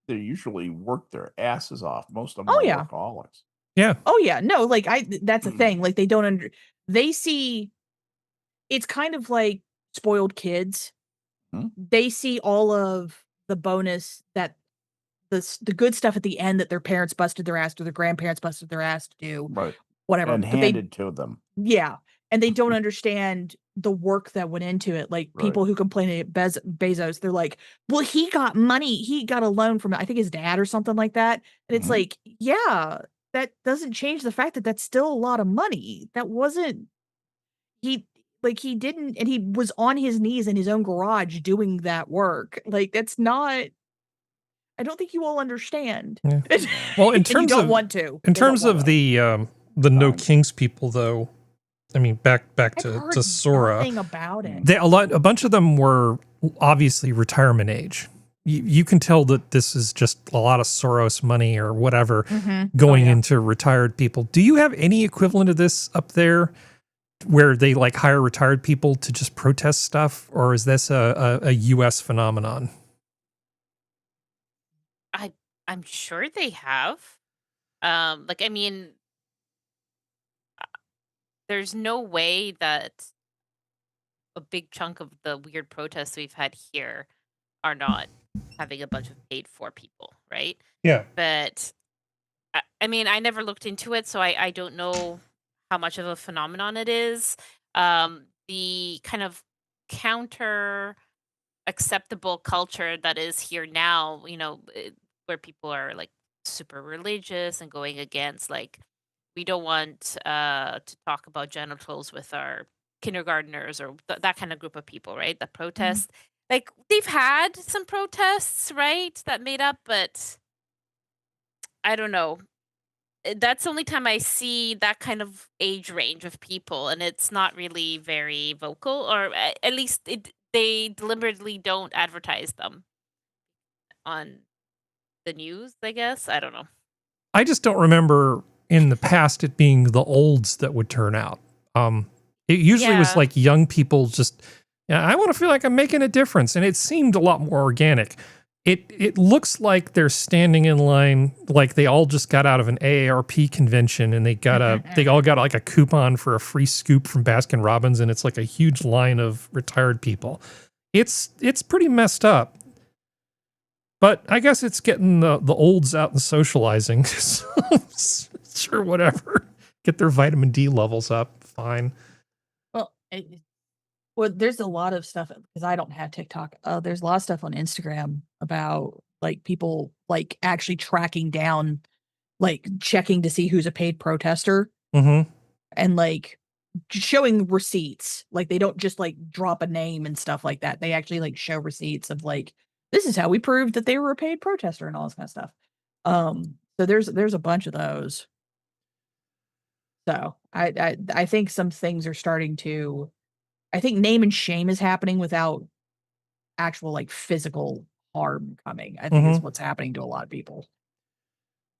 [SPEAKER 3] usually work their asses off. Most of them are workaholics.
[SPEAKER 1] Yeah.
[SPEAKER 2] Oh yeah. No, that's a thing. Like they don't they see it's kind of like spoiled kids. They see all of the bonus that the good stuff at the end that their parents busted their ass or their grandparents busted their ass to do.
[SPEAKER 3] Right.
[SPEAKER 2] Whatever.
[SPEAKER 3] And handed to them.
[SPEAKER 2] Yeah. And they don't understand the work that went into it. Like people who complain at Bezos, they're like, well, he got money. He got a loan from, I think, his dad or something like that. And it's like, yeah, that doesn't change the fact that that's still a lot of money. That wasn't, he didn't, and he was on his knees in his own garage doing that work. Like, that's not, I don't think you all understand.
[SPEAKER 1] Yeah. Well, in terms
[SPEAKER 2] you don't
[SPEAKER 1] of,
[SPEAKER 2] want to.
[SPEAKER 1] In terms of the No Kings people, though, I mean, back to Sora.
[SPEAKER 2] Nothing about it.
[SPEAKER 1] A bunch of them were obviously retirement age. You can tell that this is just a lot of Soros money or whatever going into retired people. Do you have any equivalent of this up there, where they hire retired people to just protest stuff, or is this a U.S. phenomenon?
[SPEAKER 4] I'm sure they have. There's no way that a big chunk of the weird protests we've had here are not having a bunch of paid for people, right?
[SPEAKER 1] Yeah.
[SPEAKER 4] But I never looked into it, so I don't know how much of a phenomenon it is. The kind of counter acceptable culture that is here now, where people are super religious and going against we don't want to talk about genitals with our kindergartners or that kind of group of people, right? The protest, they've had some protests, right, that made up, but I don't know. That's the only time I see that kind of age range of people, and it's not really very vocal, or at least they deliberately don't advertise them on the news, I guess. I don't know.
[SPEAKER 1] I just don't remember in the past it being the olds that would turn out. It usually was young people just, I want to feel like I'm making a difference. And it seemed a lot more organic. It looks like they're standing in line, like they all just got out of an AARP convention and they all got a coupon for a free scoop from Baskin Robbins, and it's a huge line of retired people. It's pretty messed up. But I guess it's getting the olds out and socializing. So, sure, whatever. Get their vitamin D levels up. Fine.
[SPEAKER 2] Well, there's a lot of stuff, because I don't have TikTok. There's a lot of stuff on Instagram about people actually tracking down, checking to see who's a paid protester, and showing receipts. They don't just drop a name and stuff like that. They actually show receipts of this is how we proved that they were a paid protester and all this kind of stuff. So there's a bunch of those. So I think some things are starting to, I think name and shame is happening without actual physical harm coming. I think is what's happening to a lot of people.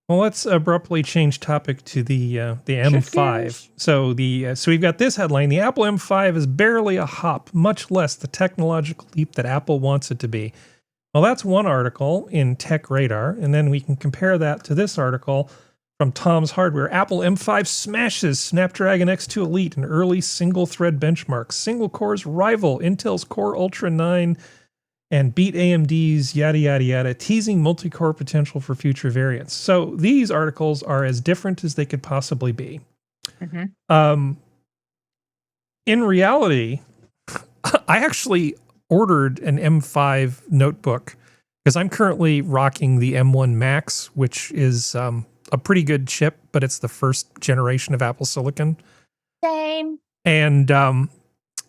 [SPEAKER 1] Well, let's abruptly change topic to the M5. So so we've got this headline: the Apple M5 is barely a hop, much less the technological leap that Apple wants it to be. Well, that's one article in Tech Radar, and then we can compare that to this article from Tom's Hardware. Apple M5 smashes Snapdragon X2 Elite in early single-thread benchmarks. Single cores rival Intel's Core Ultra 9 and beat AMD's yada, yada, yada, teasing multi-core potential for future variants. So these articles are as different as they could possibly be. In reality, I actually ordered an M5 notebook because I'm currently rocking the M1 Max, which is a pretty good chip, but it's the first generation of Apple Silicon.
[SPEAKER 2] Same.
[SPEAKER 1] And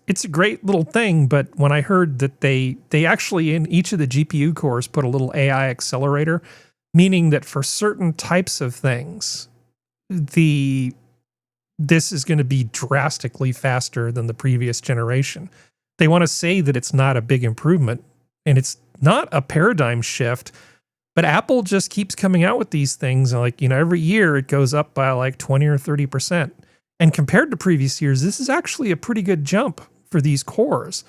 [SPEAKER 1] it's a great little thing, but when I heard that they actually in each of the GPU cores put a little AI accelerator, meaning that for certain types of things, this is going to be drastically faster than the previous generation. They want to say that it's not a big improvement, and it's not a paradigm shift, but Apple just keeps coming out with these things. Like, every year it goes up by like 20 or 30%. And compared to previous years, this is actually a pretty good jump for these cores.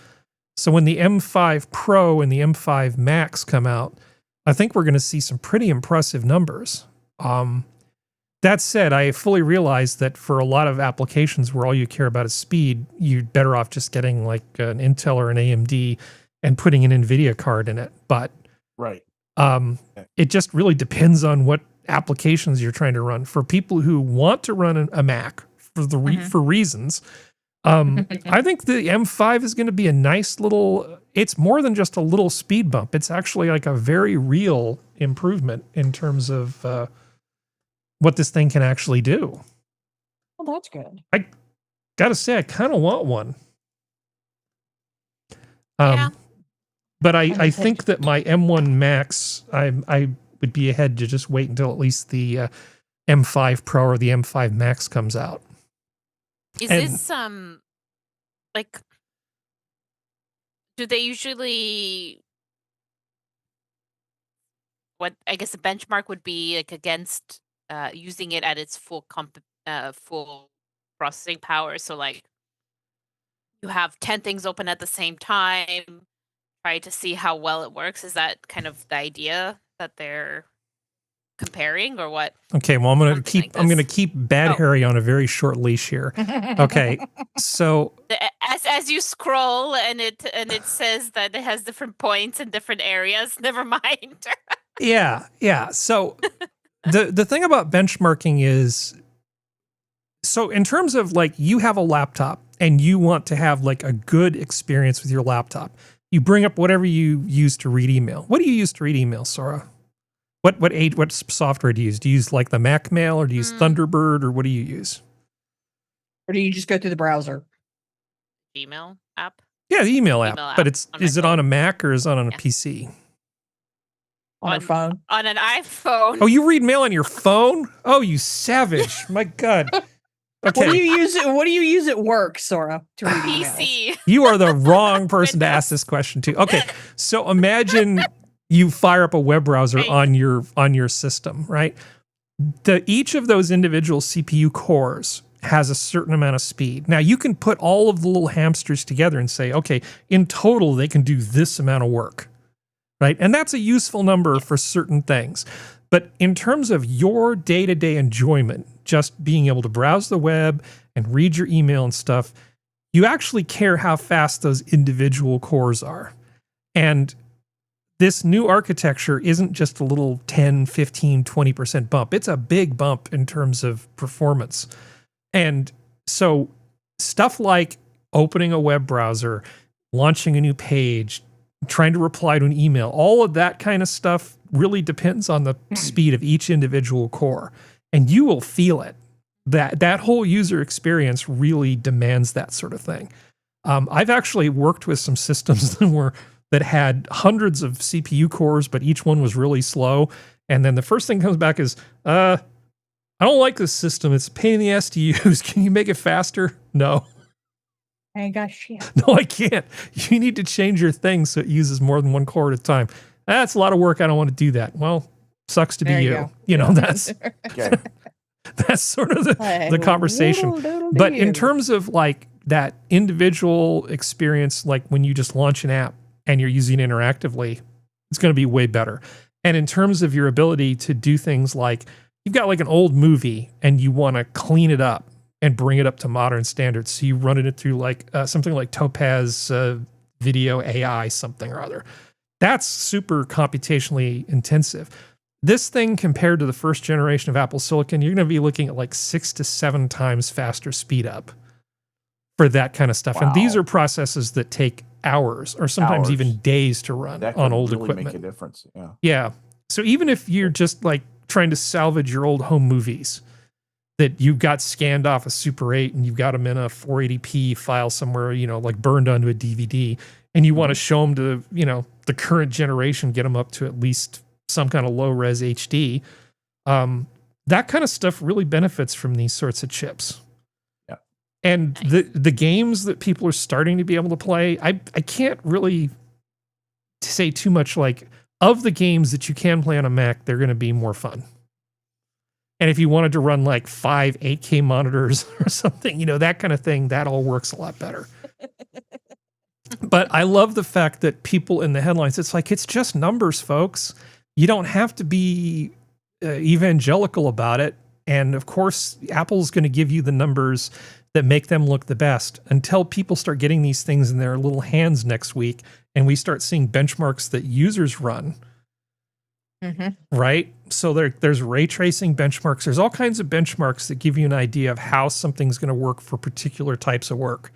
[SPEAKER 1] So when the M5 Pro and the M5 Max come out, I think we're going to see some pretty impressive numbers. That said, I fully realize that for a lot of applications where all you care about is speed, you're better off just getting like an Intel or an AMD and putting an NVIDIA card in it. But
[SPEAKER 3] right.
[SPEAKER 1] It just really depends on what applications you're trying to run. For people who want to run a Mac for reasons, I think the M5 is going to be a nice little, it's more than just a little speed bump. It's actually like a very real improvement in terms of what this thing can actually do.
[SPEAKER 2] Well, that's good.
[SPEAKER 1] I gotta say, I kind of want one.
[SPEAKER 4] Yeah.
[SPEAKER 1] But I think that my M1 Max, I would be ahead to just wait until at least the M5 Pro or the M5 Max comes out.
[SPEAKER 4] Is this like, do they usually, what I guess the benchmark would be like against using it at its full processing power? So like you have 10 things open at the same time, try to see how well it works. Is that kind of the idea that they're comparing, or what?
[SPEAKER 1] Okay, well, I'm gonna keep Bad Harry on a very short leash here. Okay, so
[SPEAKER 4] as you scroll and it says that it has different points in different areas. Never mind.
[SPEAKER 1] yeah. So the thing about benchmarking is, so in terms of like you have a laptop and you want to have like a good experience with your laptop, you bring up whatever you use to read email. What do you use to read email, Sora? What software do you use? Do you use like the Mac Mail, or do you use Thunderbird, or what do you use?
[SPEAKER 2] Or do you just go through the browser?
[SPEAKER 4] Email app?
[SPEAKER 1] Yeah, the email app. But is it on a Mac or is it on a PC?
[SPEAKER 2] On a phone.
[SPEAKER 4] On an iPhone.
[SPEAKER 1] Oh, you read mail on your phone? Oh, you savage. My God. Okay.
[SPEAKER 2] What do you use at work, Sora, to read
[SPEAKER 4] PC.
[SPEAKER 1] You are the wrong person to ask this question to. Okay, so imagine you fire up a web browser on your system, right? Each of those individual CPU cores has a certain amount of speed. Now, you can put all of the little hamsters together and say, okay, in total, they can do this amount of work, right? And that's a useful number for certain things. But in terms of your day-to-day enjoyment, just being able to browse the web and read your email and stuff, you actually care how fast those individual cores are. And this new architecture isn't just a little 10, 15, 20% bump. It's a big bump in terms of performance. And so stuff like opening a web browser, launching a new page, trying to reply to an email, all of that kind of stuff really depends on the speed of each individual core. And you will feel it. That whole user experience really demands that sort of thing. I've actually worked with some systems that had hundreds of CPU cores, but each one was really slow. And then the first thing comes back is, I don't like this system. It's a pain in the ass to use. Can you make it faster? No.
[SPEAKER 2] I ain't got shit.
[SPEAKER 1] No, I can't. You need to change your thing so it uses more than one core at a time. That's a lot of work. I don't want to do that. Well, Sucks to be
[SPEAKER 2] There you
[SPEAKER 1] you.
[SPEAKER 2] go.
[SPEAKER 1] You know, that's
[SPEAKER 3] Okay.
[SPEAKER 1] that's sort of the
[SPEAKER 2] Hey,
[SPEAKER 1] conversation.
[SPEAKER 2] doodle
[SPEAKER 1] But
[SPEAKER 2] you.
[SPEAKER 1] in terms of like that individual experience, like when you just launch an app and you're using it interactively, it's going to be way better. And in terms of your ability to do things like you've got like an old movie and you want to clean it up and bring it up to modern standards. So you run it through like something like Topaz Video AI, something or other. That's super computationally intensive. This thing compared to the first generation of Apple Silicon, you're going to be looking at like 6 to 7 times faster speed up for that kind of stuff.
[SPEAKER 3] Wow.
[SPEAKER 1] And these are processes that take hours or sometimes
[SPEAKER 3] Hours.
[SPEAKER 1] even days to run
[SPEAKER 3] That
[SPEAKER 1] on
[SPEAKER 3] could
[SPEAKER 1] old
[SPEAKER 3] really
[SPEAKER 1] equipment.
[SPEAKER 3] make a difference. Yeah.
[SPEAKER 1] Yeah. So even if you're just like trying to salvage your old home movies that you got scanned off a Super 8 and you've got them in a 480p file somewhere, you know, like burned onto a DVD, and you want to show them to, you know, the current generation, get them up to at least some kind of low res HD. That kind of stuff really benefits from these sorts of chips.
[SPEAKER 3] Yeah.
[SPEAKER 1] And the games that people are starting to be able to play, I can't really say too much. Like, of the games that you can play on a Mac, they're going to be more fun. And if you wanted to run like 5 8K monitors or something, you know, that kind of thing, that all works a lot better. But I love the fact that people in the headlines, it's like, it's just numbers, folks. You don't have to be evangelical about it. And of course, Apple's going to give you the numbers that make them look the best until people start getting these things in their little hands next week. And we start seeing benchmarks that users run. Right? So there's ray tracing benchmarks. There's all kinds of benchmarks that give you an idea of how something's going to work for particular types of work.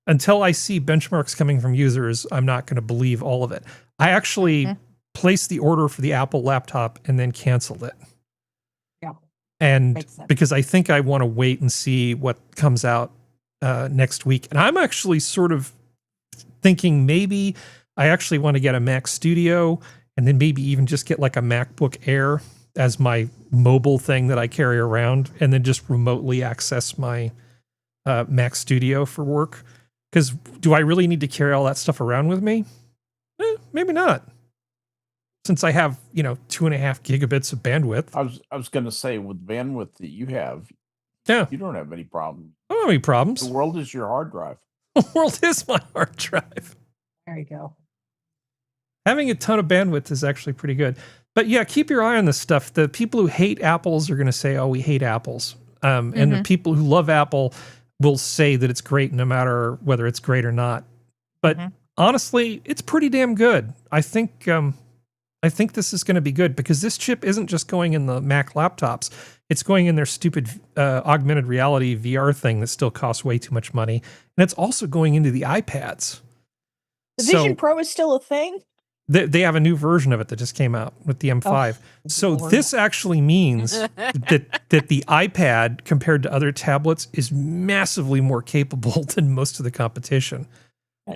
[SPEAKER 1] Until I see benchmarks coming from users, I'm not going to believe all of it. I actually placed the order for the Apple laptop and then canceled it.
[SPEAKER 2] Yeah.
[SPEAKER 1] And because I think I want to wait and see what comes out next week. And I'm actually sort of thinking maybe I actually want to get a Mac Studio and then maybe even just get like a MacBook Air as my mobile thing that I carry around and then just remotely access my Mac Studio for work. Because do I really need to carry all that stuff around with me? Maybe not. Since I have, 2.5 gigabits of bandwidth.
[SPEAKER 3] I was going to say, with bandwidth that you have,
[SPEAKER 1] yeah,
[SPEAKER 3] you don't have any problem.
[SPEAKER 1] I don't have any problems.
[SPEAKER 3] The world is your hard drive.
[SPEAKER 1] The world is my hard drive.
[SPEAKER 2] There you go.
[SPEAKER 1] Having a ton of bandwidth is actually pretty good. But yeah, keep your eye on this stuff. The people who hate apples are going to say, oh, we hate apples. And the people who love Apple will say that it's great no matter whether it's great or not. But honestly, it's pretty damn good. I think this is going to be good because this chip isn't just going in the Mac laptops. It's going in their stupid augmented reality VR thing that still costs way too much money. And it's also going into the iPads.
[SPEAKER 2] The Vision Pro is still a thing?
[SPEAKER 1] They have a new version of it that just came out with the M5. So this actually means that the iPad, compared to other tablets, is massively more capable than most of the competition.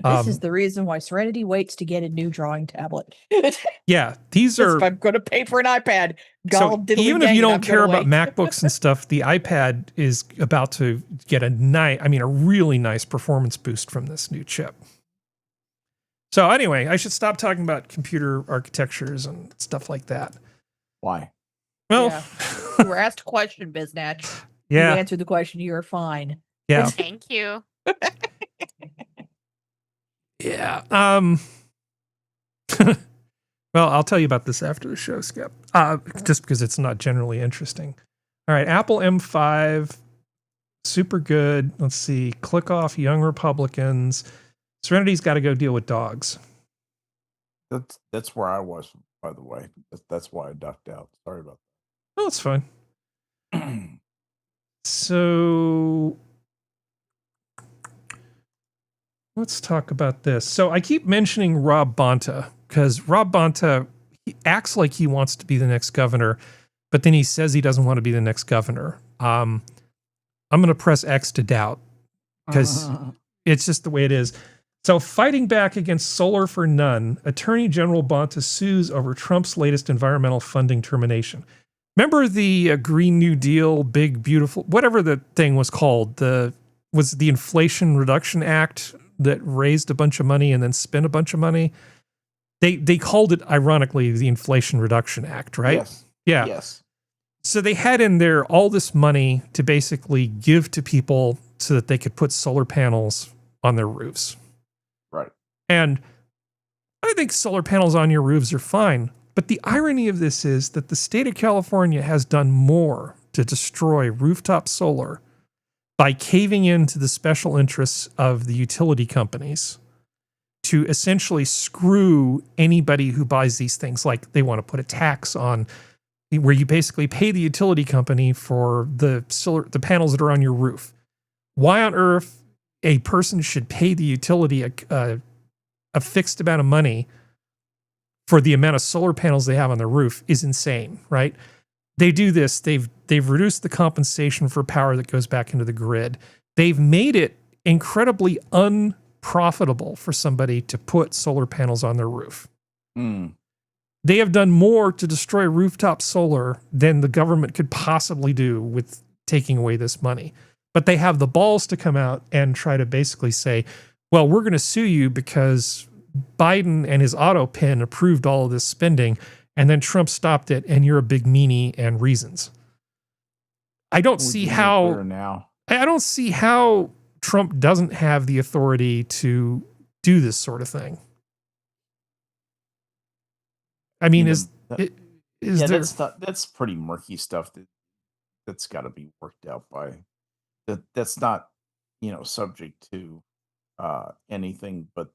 [SPEAKER 2] This is the reason why Serenity waits to get a new drawing tablet.
[SPEAKER 1] Yeah, these are...
[SPEAKER 2] If I'm going to pay for an iPad,
[SPEAKER 1] so even if you don't care about MacBooks and stuff, the iPad is about to get a really nice performance boost from this new chip. So anyway, I should stop talking about computer architectures and stuff like that.
[SPEAKER 3] Why?
[SPEAKER 1] Well,
[SPEAKER 2] you were asked a question, Biznatch.
[SPEAKER 1] Yeah.
[SPEAKER 2] You answered the question. You're fine.
[SPEAKER 1] Yeah.
[SPEAKER 4] Thank you.
[SPEAKER 1] Yeah. Well, I'll tell you about this after the show, Skep. Just because it's not generally interesting. All right, Apple M5, super good. Let's see. Click off Young Republicans. Serenity's got to go deal with dogs.
[SPEAKER 3] That's where I was, by the way. That's why I ducked out. Sorry about
[SPEAKER 1] that. Oh, it's fine. So let's talk about this. So I keep mentioning Rob Bonta because Rob Bonta, he acts like he wants to be the next governor, but then he says he doesn't want to be the next governor. I'm going to press X to doubt because it's just the way it is. So fighting back against Solar for None, Attorney General Bonta sues over Trump's latest environmental funding termination. Remember the Green New Deal, big, beautiful, whatever the thing was called, was the Inflation Reduction Act that raised a bunch of money and then spent a bunch of money? They called it, ironically, the Inflation Reduction Act, right?
[SPEAKER 3] Yes.
[SPEAKER 1] Yeah.
[SPEAKER 3] Yes.
[SPEAKER 1] So they had in there all this money to basically give to people so that they could put solar panels on their roofs.
[SPEAKER 3] Right.
[SPEAKER 1] And I think solar panels on your roofs are fine. But the irony of this is that the state of California has done more to destroy rooftop solar by caving into the special interests of the utility companies to essentially screw anybody who buys these things. Like they want to put a tax on where you basically pay the utility company for the panels that are on your roof. Why on earth a person should pay the utility a fixed amount of money for the amount of solar panels they have on their roof is insane, right? They do this. They've reduced the compensation for power that goes back into the grid. They've made it incredibly unprofitable for somebody to put solar panels on their roof.
[SPEAKER 3] Mm.
[SPEAKER 1] They have done more to destroy rooftop solar than the government could possibly do with taking away this money. But they have the balls to come out and try to basically say, well, we're going to sue you because Biden and his auto pen approved all of this spending, and then Trump stopped it, and you're a big meanie and reasons. I don't see how Trump doesn't have the authority to do this sort of thing. I mean,
[SPEAKER 3] that's pretty murky stuff that's got to be worked out by that's not, subject to anything but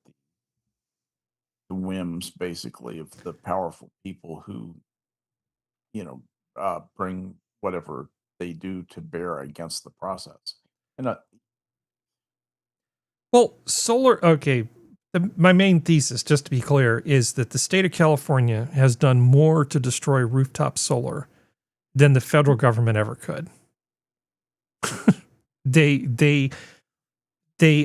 [SPEAKER 3] the whims, basically, of the powerful people who, bring whatever they do to bear against the process. And
[SPEAKER 1] well, solar. Okay. My main thesis, just to be clear, is that the state of California has done more to destroy rooftop solar than the federal government ever could. They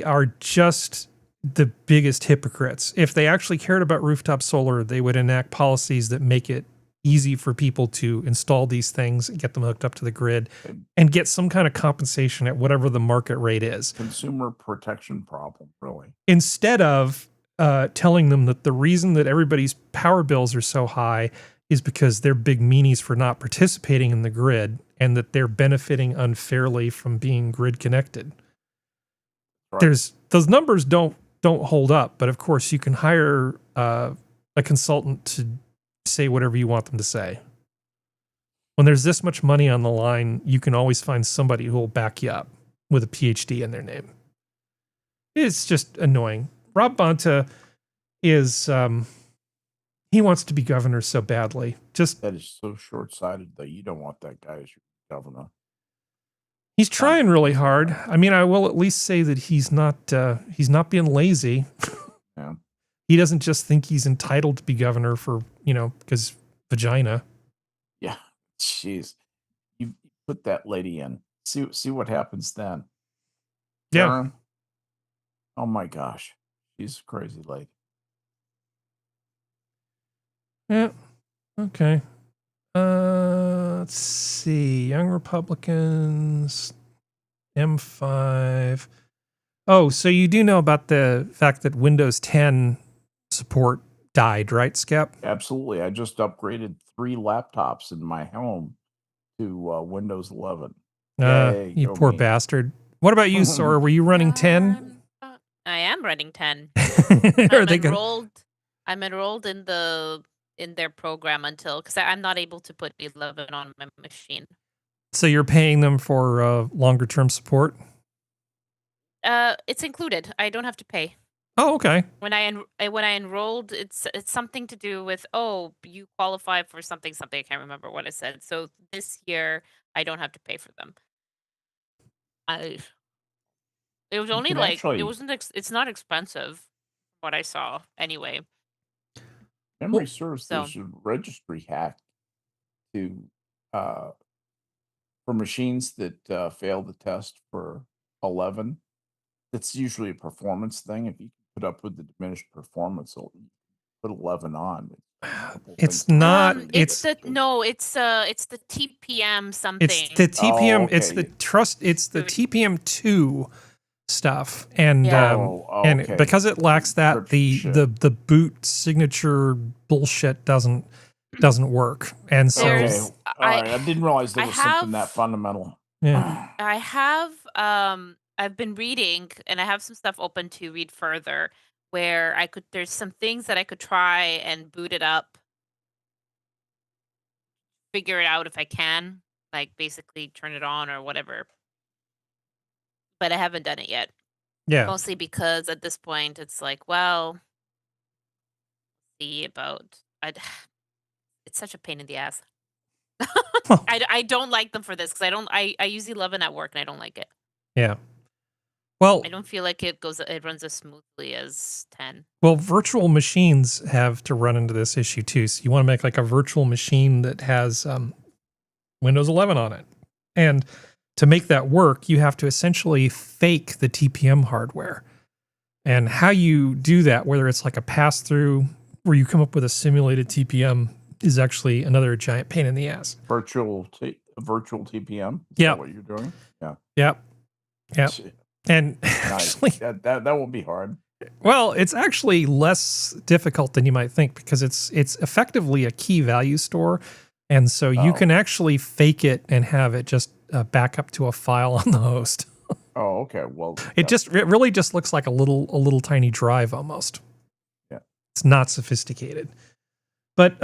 [SPEAKER 1] are just the biggest hypocrites. If they actually cared about rooftop solar, they would enact policies that make it easy for people to install these things and get them hooked up to the grid and get some kind of compensation at whatever the market rate is.
[SPEAKER 3] Consumer protection problem, really.
[SPEAKER 1] Instead of telling them that the reason that everybody's power bills are so high is because they're big meanies for not participating in the grid and that they're benefiting unfairly from being grid connected. Right. Those numbers don't hold up, but of course you can hire a consultant to say whatever you want them to say. When there's this much money on the line, you can always find somebody who will back you up with a PhD in their name. It's just annoying. Rob Bonta is, he wants to be governor so badly.
[SPEAKER 3] That is so short-sighted that you don't want that guy as your governor.
[SPEAKER 1] He's trying really hard. I mean, I will at least say that he's not being lazy.
[SPEAKER 3] Yeah.
[SPEAKER 1] He doesn't just think he's entitled to be governor for, because vagina.
[SPEAKER 3] Yeah. Jeez. You put that lady in. See what happens then.
[SPEAKER 1] Yeah.
[SPEAKER 3] Karen? Oh my gosh. She's a crazy lady.
[SPEAKER 1] Yeah. Okay. Let's see. Young Republicans, M5. Oh, so you do know about the fact that Windows 10 support died, right, Skep?
[SPEAKER 3] Absolutely. I just upgraded 3 laptops in my home to Windows 11. Yay,
[SPEAKER 1] you poor bastard. What about you, Sora? Were you running 10?
[SPEAKER 4] I am running 10. I'm enrolled in their program because I'm not able to put 11 on my machine.
[SPEAKER 1] So you're paying them for longer term support?
[SPEAKER 4] It's included. I don't have to pay.
[SPEAKER 1] Oh, okay.
[SPEAKER 4] When I enrolled, it's something to do with you qualify for something. I can't remember what I said. So this year I don't have to pay for them. It was only it's not expensive. What I saw anyway.
[SPEAKER 3] Memory serves, there's a registry hack to for machines that fail the test for 11. It's usually a performance thing. If you put up with the diminished performance, you'll put 11 on.
[SPEAKER 1] It's not.
[SPEAKER 4] It's the TPM something.
[SPEAKER 1] It's the TPM.
[SPEAKER 3] Oh, okay.
[SPEAKER 1] It's the trust. It's the TPM 2 stuff, and
[SPEAKER 3] okay.
[SPEAKER 1] and because it lacks that, the boot signature bullshit doesn't. doesn't work. And so
[SPEAKER 3] okay, all right. I didn't realize there was something that fundamental.
[SPEAKER 1] Yeah.
[SPEAKER 4] I have I've been reading, and I have some stuff open to read further where there's some things that I could try and boot it up, figure it out if I can, like basically turn it on or whatever. But I haven't done it yet.
[SPEAKER 1] Yeah.
[SPEAKER 4] Mostly because at this point it's like, well, see about it's such a pain in the ass. I don't like them for this because I use 11 at work and I don't like it.
[SPEAKER 1] Yeah. Well,
[SPEAKER 4] I don't feel like it runs as smoothly as 10.
[SPEAKER 1] Well, virtual machines have to run into this issue too. So you want to make like a virtual machine that has Windows 11 on it. And to make that work, you have to essentially fake the TPM hardware. And how you do that, whether it's like a pass-through where you come up with a simulated TPM, is actually another giant pain in the ass.
[SPEAKER 3] Virtual TPM? Is
[SPEAKER 1] Yeah.
[SPEAKER 3] that what you're doing? Yeah.
[SPEAKER 1] Yep. Yep. And actually,
[SPEAKER 3] that won't be hard.
[SPEAKER 1] Well, it's actually less difficult than you might think because it's effectively a key value store. And so you can actually fake it and have it just back up to a file on the host.
[SPEAKER 3] Oh, okay. Well,
[SPEAKER 1] it really just looks like a little tiny drive almost.
[SPEAKER 3] Yeah.
[SPEAKER 1] It's not sophisticated. But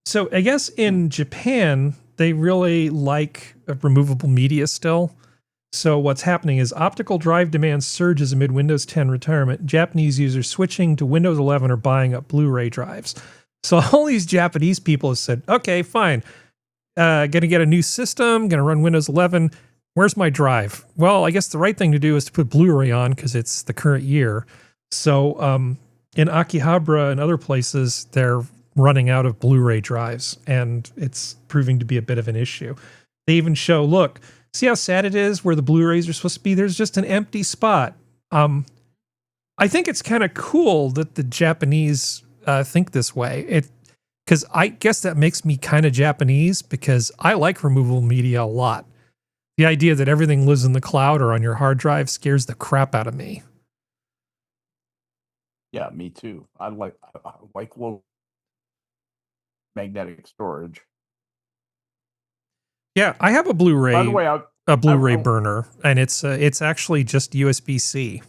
[SPEAKER 1] so I guess in Japan, they really like removable media still. So what's happening is optical drive demand surges amid Windows 10 retirement. Japanese users switching to Windows 11 are buying up Blu-ray drives. So all these Japanese people have said, okay, fine. Going to get a new system, going to run Windows 11. Where's my drive? Well, I guess the right thing to do is to put Blu-ray on because it's the current year. So in Akihabara and other places, they're running out of Blu-ray drives, and it's proving to be a bit of an issue. They even show, look, see how sad it is where the Blu-rays are supposed to be? There's just an empty spot. I think it's kind of cool that the Japanese think this way. Because I guess that makes me kind of Japanese because I like removable media a lot. The idea that everything lives in the cloud or on your hard drive scares the crap out of me.
[SPEAKER 3] Yeah, me too. I like low magnetic storage.
[SPEAKER 1] Yeah, I have a Blu-ray.
[SPEAKER 3] By the way,
[SPEAKER 1] a Blu-ray burner, and it's actually just USB-C,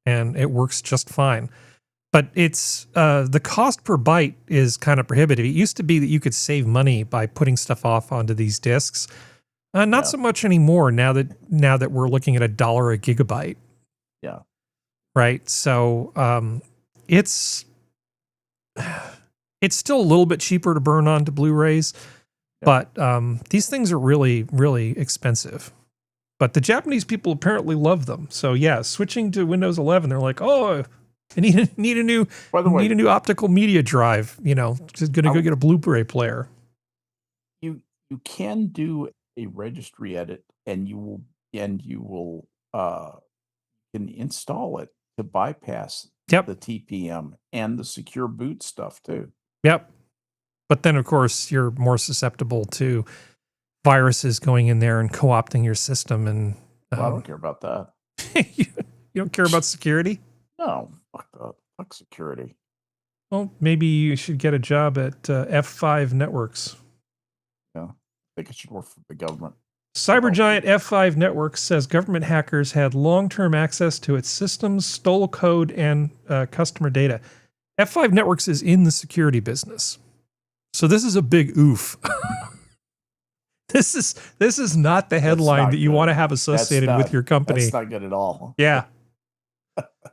[SPEAKER 1] and it works just fine. But it's the cost per byte is kind of prohibitive. It used to be that you could save money by putting stuff off onto these disks. Not so much anymore now that we're looking at $1 a gigabyte.
[SPEAKER 3] Yeah.
[SPEAKER 1] Right. So it's still a little bit cheaper to burn onto Blu-rays, but these things are really, really expensive. But the Japanese people apparently love them. So yeah, switching to Windows 11, they're like, oh, I need a new optical media drive. You know, just gonna go get a Blu-ray player.
[SPEAKER 3] You can do a registry edit, and you will can install it to bypass the TPM and the secure boot stuff too.
[SPEAKER 1] Yep. But then of course you're more susceptible to viruses going in there and co-opting your system, and
[SPEAKER 3] well, I don't care about that.
[SPEAKER 1] you don't care about security?
[SPEAKER 3] No, fuck security.
[SPEAKER 1] Well, maybe you should get a job at F5 Networks.
[SPEAKER 3] Yeah, I think I should work for the government.
[SPEAKER 1] Cyber giant F5 Networks says government hackers had long-term access to its systems, stole code, and customer data. F5 Networks is in the security business. So this is a big oof. This is not the headline that you want to have associated with your company.
[SPEAKER 3] That's not good at all.
[SPEAKER 1] Yeah.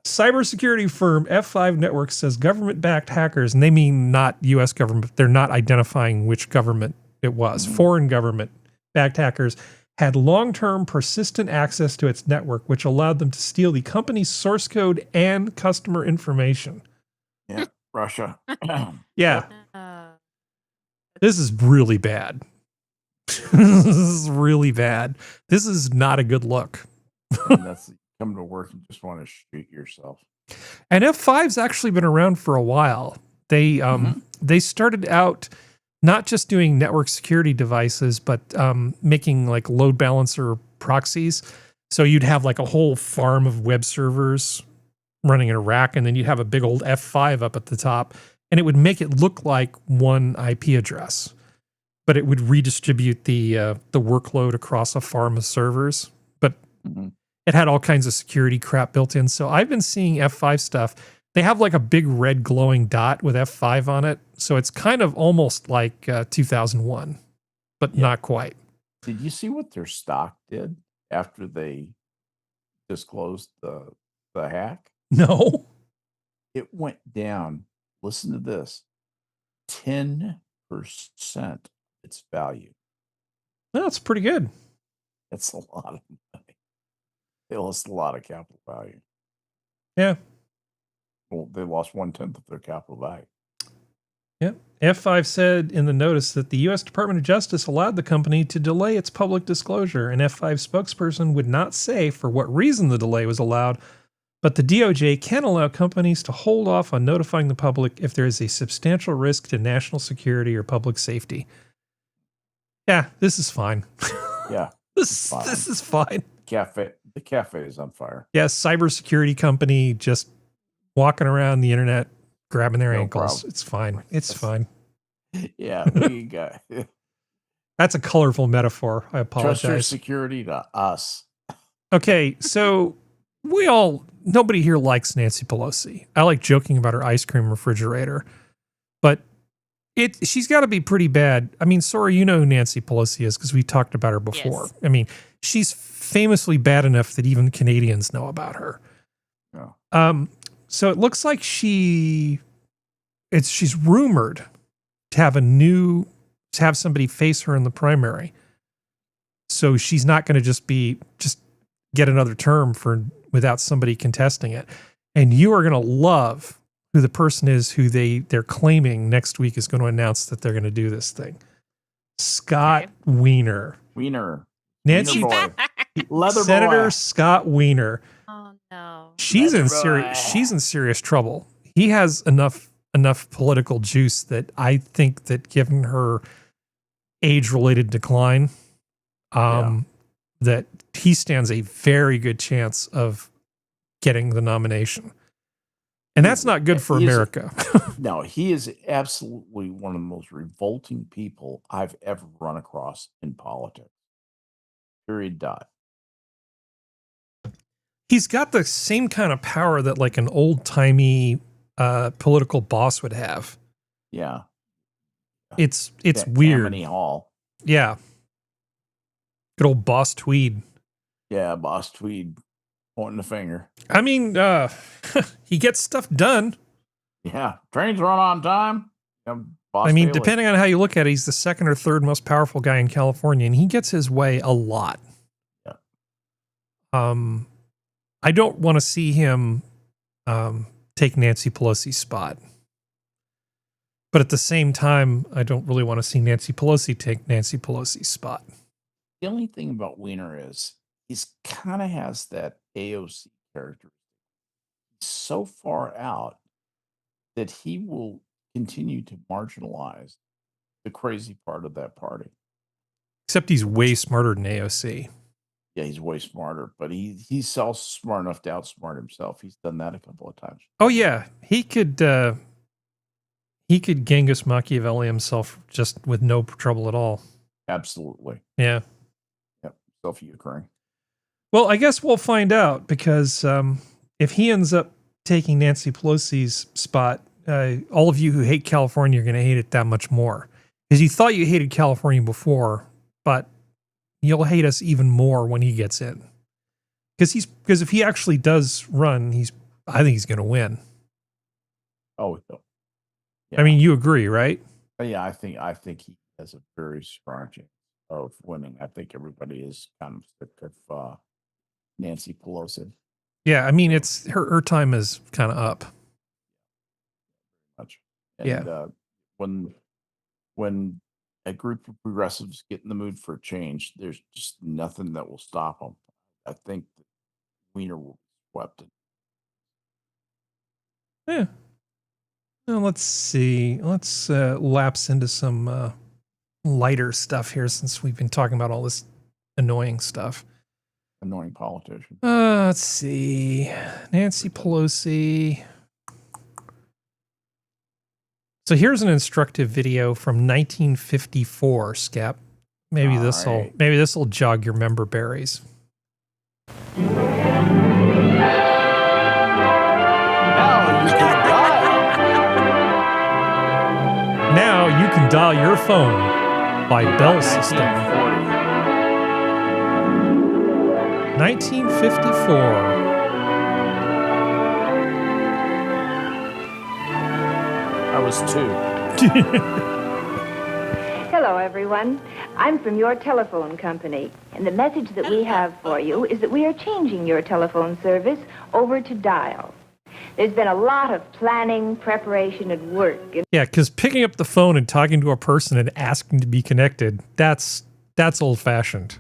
[SPEAKER 1] Cybersecurity firm F5 Networks says government-backed hackers, and they mean not U.S. government. They're not identifying which government it was. Foreign government-backed hackers had long-term persistent access to its network, which allowed them to steal the company's source code and customer information.
[SPEAKER 3] Yeah, Russia.
[SPEAKER 1] Yeah. This is really bad. This is really bad. This is not a good look.
[SPEAKER 3] That's come to work and just want to shoot yourself.
[SPEAKER 1] And F5's actually been around for a while. They started out not just doing network security devices, but making like load balancer proxies. So you'd have like a whole farm of web servers running in a rack, and then you'd have a big old F5 up at the top. and it would make it look like one IP address, but it would redistribute the workload across a farm of servers. But it had all kinds of security crap built in. So I've been seeing F5 stuff. They have like a big red glowing dot with F5 on it. So it's kind of almost like 2001, but not quite.
[SPEAKER 3] Did you see what their stock did after they disclosed the hack?
[SPEAKER 1] No.
[SPEAKER 3] It went down. Listen to this. 10% its value.
[SPEAKER 1] That's pretty good.
[SPEAKER 3] That's a lot of money. They lost a lot of capital value.
[SPEAKER 1] Yeah.
[SPEAKER 3] Well, they lost 1/10 of their capital value.
[SPEAKER 1] Yep. F5 said in the notice that the U.S. Department of Justice allowed the company to delay its public disclosure. An F5 spokesperson would not say for what reason the delay was allowed, but the DOJ can allow companies to hold off on notifying the public if there is a substantial risk to national security or public safety. Yeah, this is fine.
[SPEAKER 3] Yeah.
[SPEAKER 1] This is fine.
[SPEAKER 3] The cafe is on fire.
[SPEAKER 1] Yeah, cybersecurity company just walking around the internet, grabbing their ankles.
[SPEAKER 3] Problem.
[SPEAKER 1] It's fine. It's fine.
[SPEAKER 3] Yeah, we got.
[SPEAKER 1] That's a colorful metaphor. I apologize.
[SPEAKER 3] Trust your security to us.
[SPEAKER 1] Okay, so nobody here likes Nancy Pelosi. I like joking about her ice cream refrigerator, but she's got to be pretty bad. I mean, Sora, you know who Nancy Pelosi is because we talked about her before.
[SPEAKER 4] Yes.
[SPEAKER 1] I mean, she's famously bad enough that even Canadians know about her.
[SPEAKER 3] Yeah.
[SPEAKER 1] So it looks like she's rumored to have somebody face her in the primary. So she's not going to just get another term without somebody contesting it. And you are going to love who the person is who they're claiming next week is going to announce that they're going to do this thing. Scott Wiener. Nancy Senator
[SPEAKER 3] boy.
[SPEAKER 1] Scott Wiener.
[SPEAKER 4] Oh no.
[SPEAKER 1] She's in serious trouble. He has enough political juice that I think that given her age-related decline, that he stands a very good chance of getting the nomination. And that's not good for America.
[SPEAKER 3] No, he is absolutely one of the most revolting people I've ever run across in politics. Period. Dot.
[SPEAKER 1] He's got the same kind of power that like an old-timey political boss would have.
[SPEAKER 3] Yeah.
[SPEAKER 1] It's weird.
[SPEAKER 3] Tammany Hall.
[SPEAKER 1] Yeah. Good old Boss Tweed.
[SPEAKER 3] Yeah, Boss Tweed pointing the finger.
[SPEAKER 1] I mean, he gets stuff done.
[SPEAKER 3] Yeah. Trains run on time.
[SPEAKER 1] I mean, depending on how you look at it, he's the second or third most powerful guy in California, and he gets his way a lot.
[SPEAKER 3] Yeah.
[SPEAKER 1] I don't want to see him take Nancy Pelosi's spot. But at the same time, I don't really want to see Nancy Pelosi take Nancy Pelosi's spot.
[SPEAKER 3] The only thing about Wiener is he's kind of has that AOC character. He's so far out that he will continue to marginalize the crazy part of that party.
[SPEAKER 1] Except he's way smarter than AOC.
[SPEAKER 3] Yeah, he's way smarter, but he's also smart enough to outsmart himself. He's done that a couple of times.
[SPEAKER 1] Oh yeah, he could Genghis Machiavelli himself just with no trouble at all.
[SPEAKER 3] Absolutely.
[SPEAKER 1] Yeah.
[SPEAKER 3] Yep. Self-Ukraine.
[SPEAKER 1] Well, I guess we'll find out because if he ends up taking Nancy Pelosi's spot, all of you who hate California are going to hate it that much more. Because you thought you hated California before, but you'll hate us even more when he gets in. Because if he actually does run, I think he's going to win.
[SPEAKER 3] Oh, yeah.
[SPEAKER 1] I mean, you agree, right?
[SPEAKER 3] Yeah, I think he has a very strong chance of winning. I think everybody is kind of sick of Nancy Pelosi.
[SPEAKER 1] Yeah, I mean, it's her time is kind of up.
[SPEAKER 3] Much. And,
[SPEAKER 1] yeah.
[SPEAKER 3] When a group of progressives get in the mood for a change, there's just nothing that will stop them. I think that Wiener will be swept in.
[SPEAKER 1] Yeah. Well, let's see. Let's lapse into some lighter stuff here since we've been talking about all this annoying stuff.
[SPEAKER 3] Annoying politician.
[SPEAKER 1] Let's see. Nancy Pelosi. So here's an instructive video from 1954, Skep. Maybe this'll jog your member berries. Now you can dial your phone by Bell System. 1954.
[SPEAKER 3] I was 2.
[SPEAKER 12] Hello, everyone. I'm from your telephone company, and the message that we have for you is that we are changing your telephone service over to dial. There's been a lot of planning, preparation, and work.
[SPEAKER 1] Yeah, because picking up the phone and talking to a person and asking to be connected, that's old-fashioned.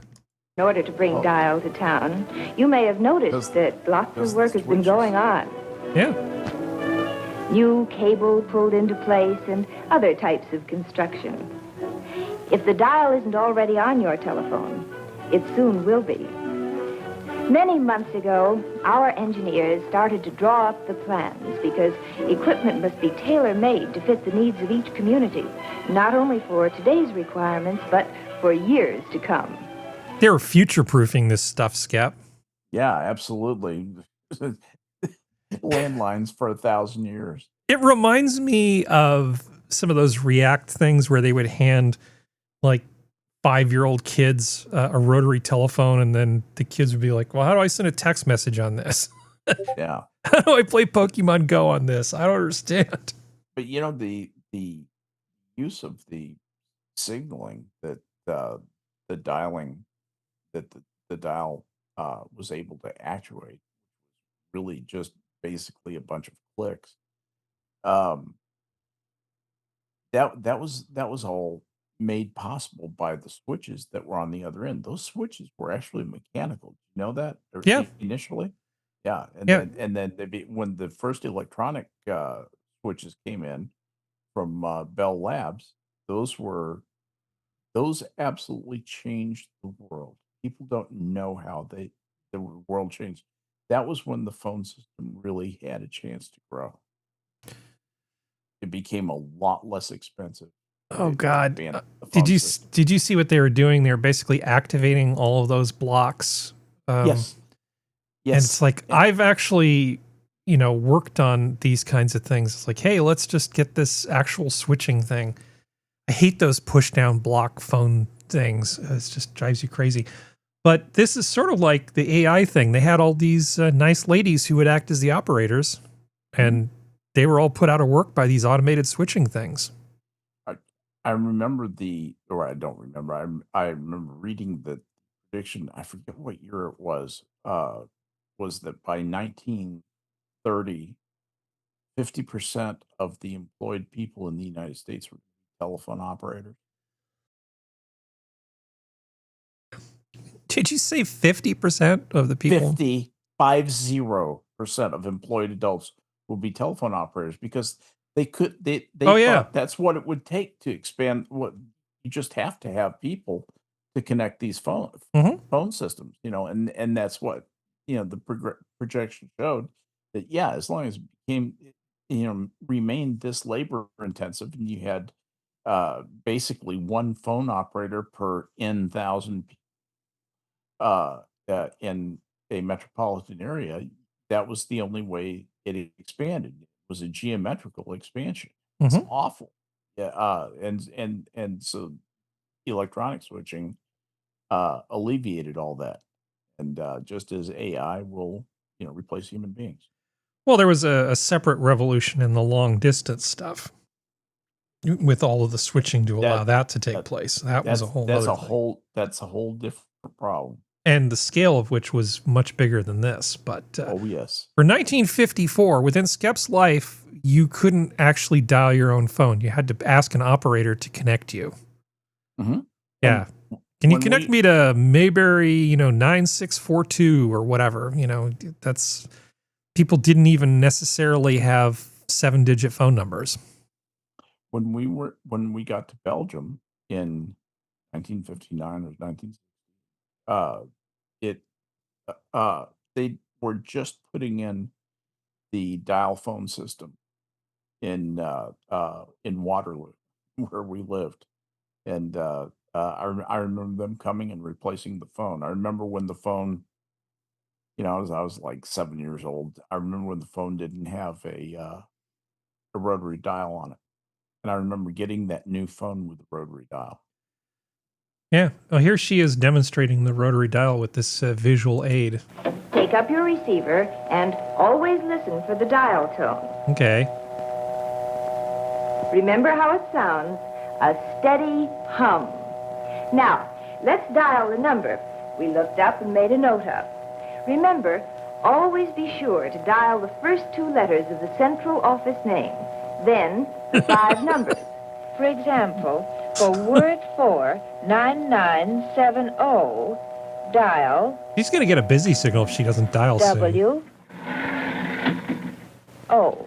[SPEAKER 12] In order to bring dial to town, you may have noticed that lots of work has been going on.
[SPEAKER 1] Yeah.
[SPEAKER 12] New cable pulled into place and other types of construction. If the dial isn't already on your telephone, it soon will be. Many months ago, our engineers started to draw up the plans because equipment must be tailor-made to fit the needs of each community, not only for today's requirements, but for years to come.
[SPEAKER 1] They were future-proofing this stuff, Skep.
[SPEAKER 3] Yeah, absolutely. Landlines for 1,000 years.
[SPEAKER 1] It reminds me of some of those React things where they would hand like 5-year-old kids a rotary telephone, and then the kids would be like, well, how do I send a text message on this?
[SPEAKER 3] Yeah.
[SPEAKER 1] How do I play Pokemon Go on this? I don't understand.
[SPEAKER 3] But you know, the use of the signaling that the dialing that the dial was able to actuate, really just basically a bunch of clicks. That was all made possible by the switches that were on the other end. Those switches were actually mechanical. Did you know that?
[SPEAKER 1] Yeah.
[SPEAKER 3] Initially, yeah, and
[SPEAKER 1] Yeah.
[SPEAKER 3] then when the first electronic switches came in from Bell Labs, those absolutely changed the world. People don't know how the world changed. That was when the phone system really had a chance to grow. It became a lot less expensive.
[SPEAKER 1] Oh God! Did you see what they were doing? They were basically activating all of those blocks.
[SPEAKER 3] Yes.
[SPEAKER 1] And it's like, I've actually, worked on these kinds of things. It's like, hey, let's just get this actual switching thing. I hate those push down block phone things. It just drives you crazy. But this is sort of like the AI thing. They had all these nice ladies who would act as the operators, and they were all put out of work by these automated switching things.
[SPEAKER 3] I remember I don't remember. I remember reading the prediction. I forget what year it was that by 1930, 50% of the employed people in the United States were telephone operators.
[SPEAKER 1] Did you say 50% of the people?
[SPEAKER 3] 50% of employed adults will be telephone operators because they thought that's what it would take to expand. What you just have to have people to connect these phone systems, and that's what the projection showed that as long as it became remained this labor intensive, and you had basically one phone operator per N,000 in a metropolitan area, that was the only way it expanded. It was a geometrical expansion. It's awful. Yeah. And so electronic switching alleviated all that. And just as AI will, replace human beings.
[SPEAKER 1] Well, there was a separate revolution in the long distance stuff with all of the switching to allow that to take place. That's a whole
[SPEAKER 3] different problem.
[SPEAKER 1] And the scale of which was much bigger than this. But
[SPEAKER 3] oh yes,
[SPEAKER 1] for 1954, within Skep's life, you couldn't actually dial your own phone. You had to ask an operator to connect you. Yeah. Can you connect me to Mayberry, 9642 or whatever? That's, people didn't even necessarily have 7-digit phone numbers. When
[SPEAKER 3] we got to Belgium in 1959 or 1960, they were just putting in the dial phone system, in Waterloo, where we lived, and I remember them coming and replacing the phone. I remember when the phone, I was like 7 years old. I remember when the phone didn't have a rotary dial on it, and I remember getting that new phone with the rotary dial.
[SPEAKER 1] Yeah. Well, here she is demonstrating the rotary dial with this visual aid.
[SPEAKER 12] Take up your receiver and always listen for the dial tone.
[SPEAKER 1] Okay.
[SPEAKER 12] Remember how it sounds, a steady hum. Now, let's dial the number we looked up and made a note of. Remember, always be sure to dial the first 2 letters of the central office name, then the 5 numbers. For example, for word 49970, dial.
[SPEAKER 1] She's going to get a busy signal if she doesn't dial soon.
[SPEAKER 12] W O.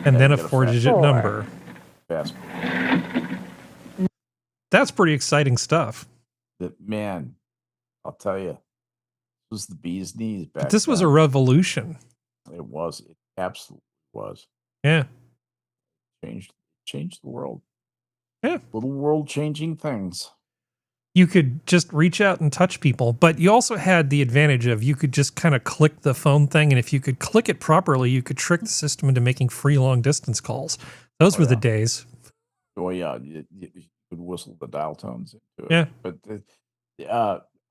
[SPEAKER 1] And then a 4-digit number.
[SPEAKER 3] Yes.
[SPEAKER 1] That's pretty exciting stuff.
[SPEAKER 3] Man, I'll tell you, this was the bee's knees back
[SPEAKER 1] But this was a
[SPEAKER 3] then.
[SPEAKER 1] revolution.
[SPEAKER 3] It was. It absolutely was.
[SPEAKER 1] Yeah.
[SPEAKER 3] Changed the world.
[SPEAKER 1] Yeah.
[SPEAKER 3] Little world-changing things.
[SPEAKER 1] You could just reach out and touch people, but you also had the advantage of you could just kind of click the phone thing, and if you could click it properly, you could trick the system into making free long-distance calls. Those were the days.
[SPEAKER 3] Oh, yeah. You could whistle the dial tones into it.
[SPEAKER 1] Yeah.
[SPEAKER 3] But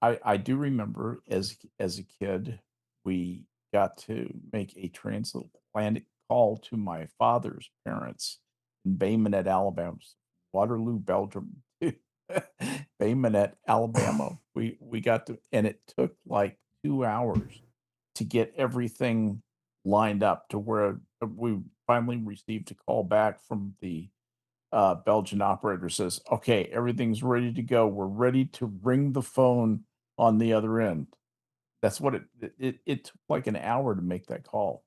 [SPEAKER 3] I do remember as a kid, we got to make a transatlantic call to my father's parents in Bay Minette, Alabama, Waterloo, Belgium, Bay Minette, Alabama. We got to, and it took like 2 hours to get everything lined up to where we finally received a call back from the Belgian operator. Says, okay, everything's ready to go. We're ready to ring the phone on the other end. That's what it took like an hour to make that call.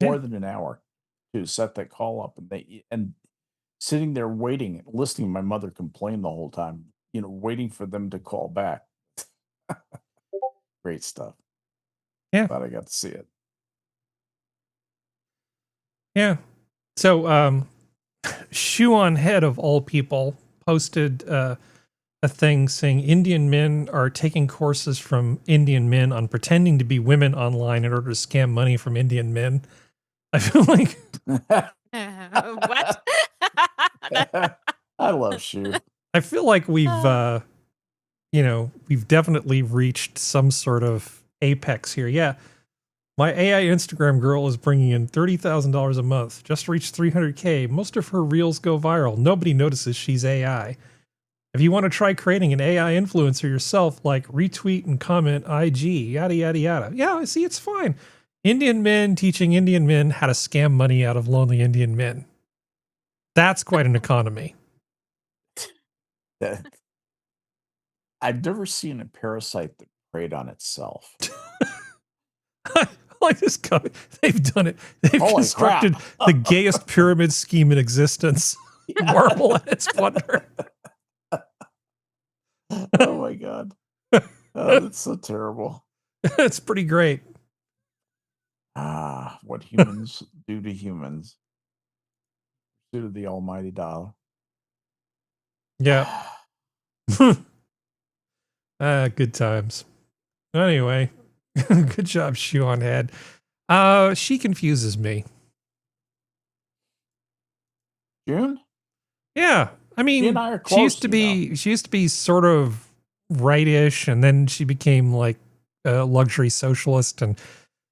[SPEAKER 3] More than an hour to set that call up, and sitting there waiting, listening to my mother complain the whole time, waiting for them to call back. Great stuff.
[SPEAKER 1] Yeah.
[SPEAKER 3] Glad I got to see it.
[SPEAKER 1] Yeah. So, Shoe on Head of all people posted a thing saying Indian men are taking courses from Indian men on pretending to be women online in order to scam money from Indian men. I feel like
[SPEAKER 4] What?
[SPEAKER 3] I love Shoe.
[SPEAKER 1] I feel like we've we've definitely reached some sort of apex here. Yeah. My AI Instagram girl is bringing in $30,000 a month. Just reached 300K. Most of her reels go viral. Nobody notices she's AI. If you want to try creating an AI influencer yourself, like retweet and comment IG, yada, yada, yada. Yeah, see, it's fine. Indian men teaching Indian men how to scam money out of lonely Indian men. That's quite an economy.
[SPEAKER 3] I've never seen a parasite that preyed on itself.
[SPEAKER 1] Like this company, they've done it. They've
[SPEAKER 3] Holy
[SPEAKER 1] constructed
[SPEAKER 3] crap.
[SPEAKER 1] the gayest pyramid scheme in existence. Marvel at its wonder.
[SPEAKER 3] Oh my God. Oh, that's so terrible.
[SPEAKER 1] It's pretty great.
[SPEAKER 3] What humans do to humans. Pursuit of the almighty dollar.
[SPEAKER 1] Yeah. Good times. Anyway, good job, Shoe on Head. She confuses me.
[SPEAKER 3] June?
[SPEAKER 1] Yeah. I mean,
[SPEAKER 3] She and I are
[SPEAKER 1] she used
[SPEAKER 3] close,
[SPEAKER 1] to be sort of rightish, and then she became like a luxury socialist,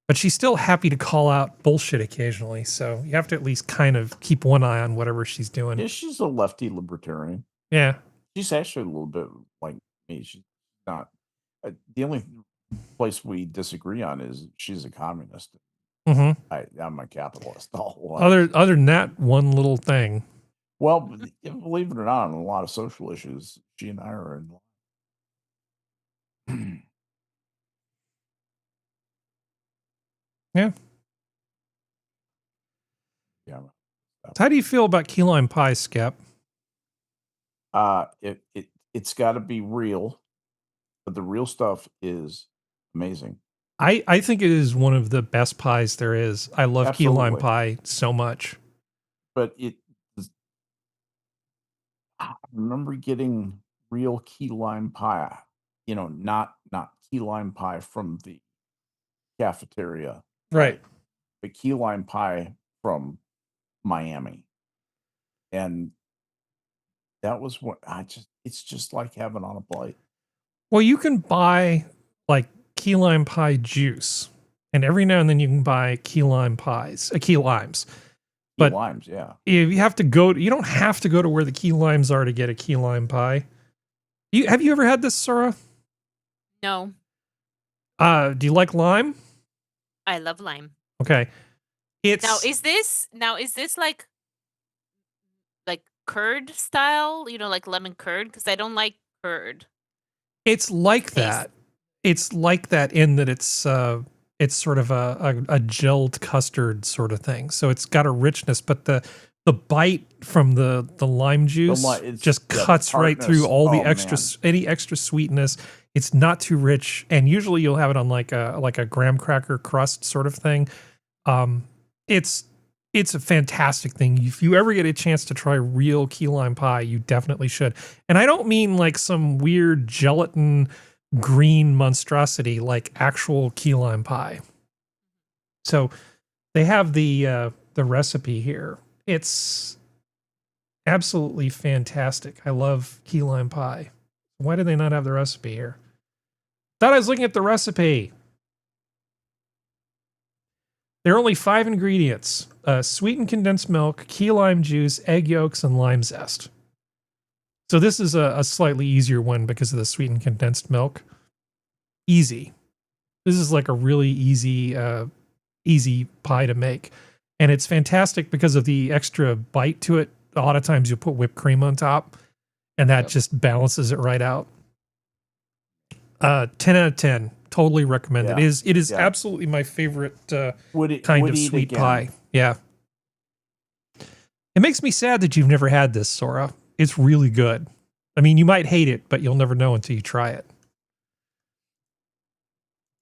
[SPEAKER 1] but she's still happy to call out bullshit occasionally. So you have to at least kind of keep one eye on whatever she's doing.
[SPEAKER 3] Yeah, she's a lefty libertarian.
[SPEAKER 1] Yeah.
[SPEAKER 3] She's actually a little bit like me. She's not. The only place we disagree on is she's a communist.
[SPEAKER 1] Mm-hmm.
[SPEAKER 3] I'm a capitalist. All
[SPEAKER 1] Other than that one little thing.
[SPEAKER 3] Well, believe it or not, on a lot of social issues, she and I are in line.
[SPEAKER 1] Yeah.
[SPEAKER 3] Yeah.
[SPEAKER 1] How do you feel about key lime pie, Skep?
[SPEAKER 3] It's got to be real, but the real stuff is amazing.
[SPEAKER 1] I think it is one of the best pies there is. I love key lime pie so much.
[SPEAKER 3] But I remember getting real key lime pie, not key lime pie from the cafeteria,
[SPEAKER 1] right?
[SPEAKER 3] But key lime pie from Miami, and that was what it's just like having on a plate.
[SPEAKER 1] Well, you can buy like key lime pie juice, and every now and then you can buy key lime pies, key limes. But
[SPEAKER 3] limes, yeah.
[SPEAKER 1] You have to go. You don't have to go to where the key limes are to get a key lime pie. Have you ever had this, Sora?
[SPEAKER 4] No.
[SPEAKER 1] Do you like lime?
[SPEAKER 4] I love lime.
[SPEAKER 1] Okay.
[SPEAKER 4] Now is this like curd style? Like lemon curd? Because I don't like curd.
[SPEAKER 1] It's like that. It's like that in that it's sort of a gelled custard sort of thing. So it's got a richness, but the bite from the lime juice just cuts right through all the any extra sweetness. It's not too rich, and usually you'll have it on like a graham cracker crust sort of thing. It's a fantastic thing. If you ever get a chance to try real key lime pie, you definitely should. And I don't mean like some weird gelatin green monstrosity, like actual key lime pie. So they have the recipe here. It's absolutely fantastic. I love key lime pie. Why do they not have the recipe here? Thought I was looking at the recipe. There are only 5 ingredients: sweetened condensed milk, key lime juice, egg yolks, and lime zest. So this is a slightly easier one because of the sweetened condensed milk. Easy. This is like a really easy pie to make. And it's fantastic because of the extra bite to it. A lot of times you'll put whipped cream on top, and that just balances it right out. 10 out of 10. Totally recommend it. It is absolutely my favorite kind of sweet pie. Yeah. It makes me sad that you've never had this, Sora. It's really good. I mean, you might hate it, but you'll never know until you try it.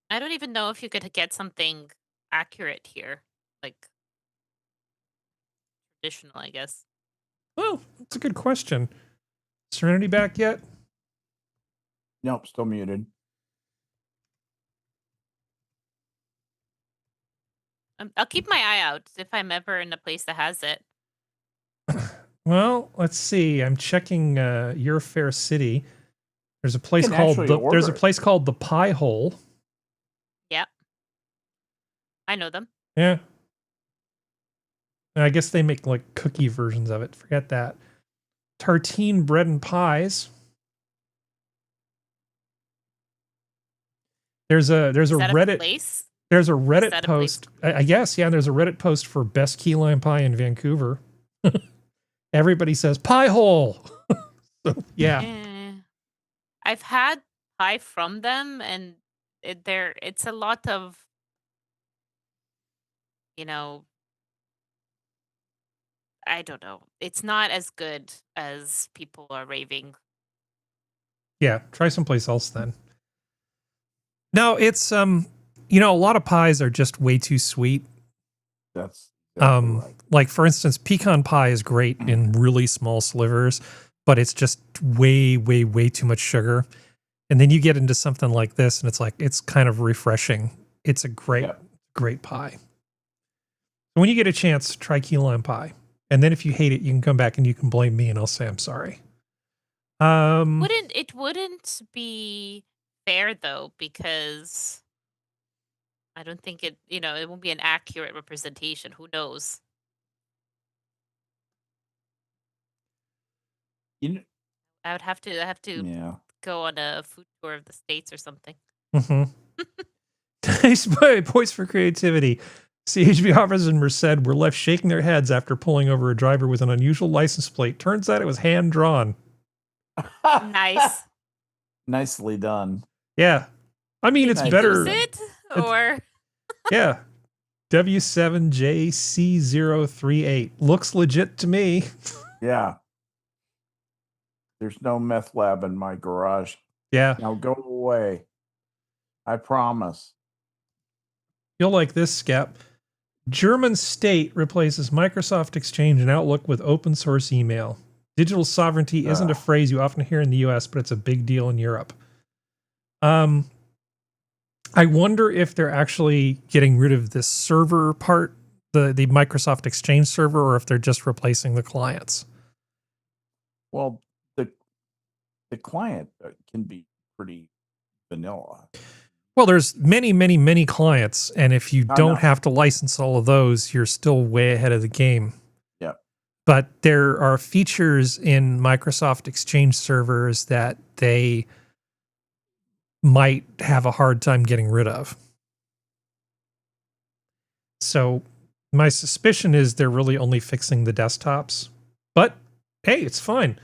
[SPEAKER 4] I don't even know if you could get something accurate here. Like traditional, I guess.
[SPEAKER 1] Well, that's a good question. Serenity back yet?
[SPEAKER 3] Nope, still muted.
[SPEAKER 4] I'll keep my eye out if I'm ever in a place that has it.
[SPEAKER 1] Well, let's see. I'm checking Your Fair City. There's a place called the Pie Hole.
[SPEAKER 4] Yeah. I know them.
[SPEAKER 1] Yeah. And I guess they make like cookie versions of it. Forget that. Tartine Bread and Pies. There's a Reddit
[SPEAKER 4] place?
[SPEAKER 1] There's a Reddit post. I guess, yeah, there's a Reddit post for best key lime pie in Vancouver. Everybody says pie hole. So, yeah.
[SPEAKER 4] I've had pie from them, and it's a lot of, I don't know. It's not as good as people are raving.
[SPEAKER 1] Yeah, try someplace else then. No, it's a lot of pies are just way too sweet.
[SPEAKER 3] That's right.
[SPEAKER 1] Like for instance, pecan pie is great in really small slivers, but it's just way, way, way too much sugar. And then you get into something like this, and it's kind of refreshing. It's a great pie. When you get a chance, try key lime pie. And then if you hate it, you can come back and you can blame me, and I'll say I'm sorry.
[SPEAKER 4] It wouldn't be fair though, because I don't think it won't be an accurate representation. Who knows? I would have to go on a food tour of the States or something.
[SPEAKER 1] Mm-hmm. Nice points for creativity. CHB officers in Merced were left shaking their heads after pulling over a driver with an unusual license plate. Turns out it was hand drawn.
[SPEAKER 4] Nice.
[SPEAKER 3] Nicely done.
[SPEAKER 1] Yeah. I mean, it's better.
[SPEAKER 4] Is it? Or
[SPEAKER 1] yeah. W7JC038. Looks legit to me.
[SPEAKER 3] Yeah. There's no meth lab in my garage.
[SPEAKER 1] Yeah.
[SPEAKER 3] Now go away. I promise.
[SPEAKER 1] You'll like this, Skep. German state replaces Microsoft Exchange and Outlook with open source email. Digital sovereignty isn't a phrase you often hear in the US, but it's a big deal in Europe. I wonder if they're actually getting rid of this server part, the Microsoft Exchange server, or if they're just replacing the clients.
[SPEAKER 3] Well, the client can be pretty vanilla.
[SPEAKER 1] Well, there's many, many, many clients, and if you don't have to license all of those, you're still way ahead of the game.
[SPEAKER 3] Yeah.
[SPEAKER 1] But there are features in Microsoft Exchange servers that they might have a hard time getting rid of. So my suspicion is they're really only fixing the desktops. But hey, it's fine.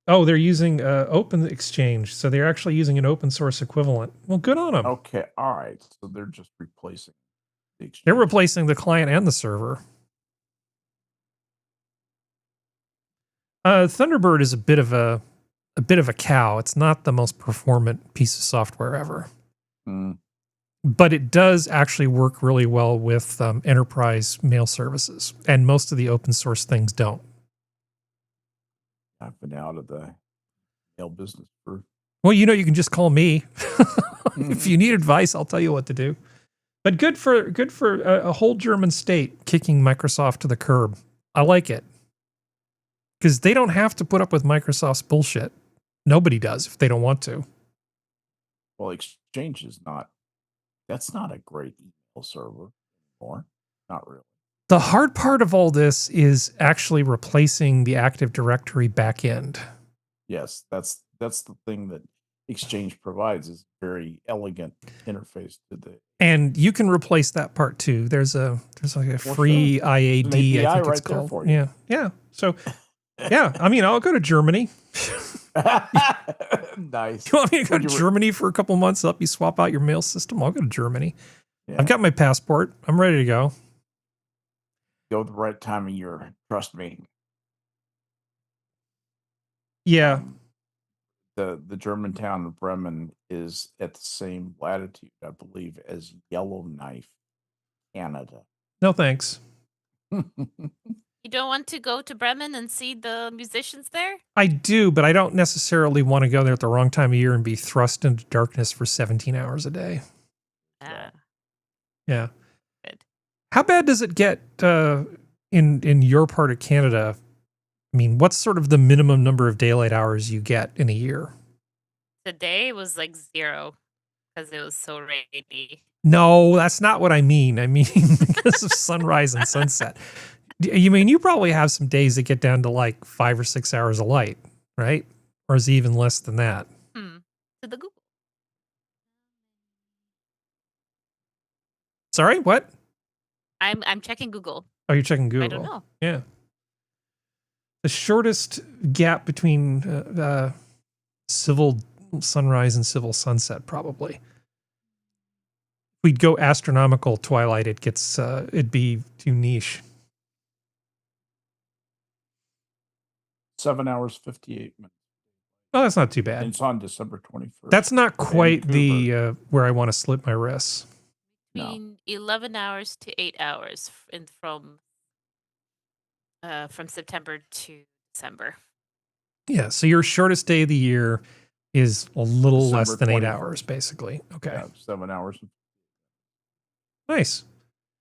[SPEAKER 1] Oh, they're using Open Exchange, so they're actually using an open source equivalent. Well, good on them.
[SPEAKER 3] Okay, all right. So they're just replacing the Exchange.
[SPEAKER 1] They're replacing the client and the server. Thunderbird is a bit of a cow. It's not the most performant piece of software ever, but it does actually work really well with enterprise mail services, and most of the open source things don't.
[SPEAKER 3] I've been out of the mail business for.
[SPEAKER 1] Well, you know, you can just call me if you need advice. I'll tell you what to do. But good for a whole German state kicking Microsoft to the curb. I like it because they don't have to put up with Microsoft's bullshit. Nobody does if they don't want to.
[SPEAKER 3] Well, Exchange is not. That's not a great email server anymore. Not really.
[SPEAKER 1] The hard part of all this is actually replacing the Active Directory backend.
[SPEAKER 3] Yes, that's the thing that Exchange provides, is very elegant interface to the.
[SPEAKER 1] And you can replace that part too. There's like a free IAD, I think it's called. For you. Yeah. So, yeah. I mean, I'll go to Germany.
[SPEAKER 3] Nice.
[SPEAKER 1] You want me to go to Germany for a couple months? Help you swap out your mail system? I'll go to Germany. Yeah. I've got my passport. I'm ready to go.
[SPEAKER 3] Go at the right time of year. Trust me.
[SPEAKER 1] Yeah.
[SPEAKER 3] The German town of Bremen is at the same latitude, I believe, as Yellowknife, Canada.
[SPEAKER 1] No thanks.
[SPEAKER 4] You don't want to go to Bremen and see the musicians there?
[SPEAKER 1] I do, but I don't necessarily want to go there at the wrong time of year and be thrust into darkness for 17 hours a day. Yeah.
[SPEAKER 4] Good.
[SPEAKER 1] How bad does it get in your part of Canada? I mean, what's sort of the minimum number of daylight hours you get in a year?
[SPEAKER 4] Today was like 0 because it was so rainy.
[SPEAKER 1] No, that's not what I mean. I mean, because of sunrise and sunset. You mean you probably have some days that get down to like 5 or 6 hours of light, right? Or is it even less than that?
[SPEAKER 4] To the Google.
[SPEAKER 1] Sorry, what?
[SPEAKER 4] I'm checking Google.
[SPEAKER 1] Oh, you're checking Google.
[SPEAKER 4] I don't know.
[SPEAKER 1] Yeah. The shortest gap between civil sunrise and civil sunset, probably. If we'd go astronomical twilight, it gets it'd be too niche.
[SPEAKER 3] 7 hours 58 minutes.
[SPEAKER 1] Oh, that's not too bad.
[SPEAKER 3] And it's on December 21st.
[SPEAKER 1] That's not quite the where I want to slit my wrists.
[SPEAKER 4] Between 11 hours to 8 hours from September to December.
[SPEAKER 1] Yeah, so your shortest day of the year is a little
[SPEAKER 3] December
[SPEAKER 1] less than 8
[SPEAKER 3] 21st.
[SPEAKER 1] hours, basically. Okay.
[SPEAKER 3] Yeah, 7 hours.
[SPEAKER 1] Nice.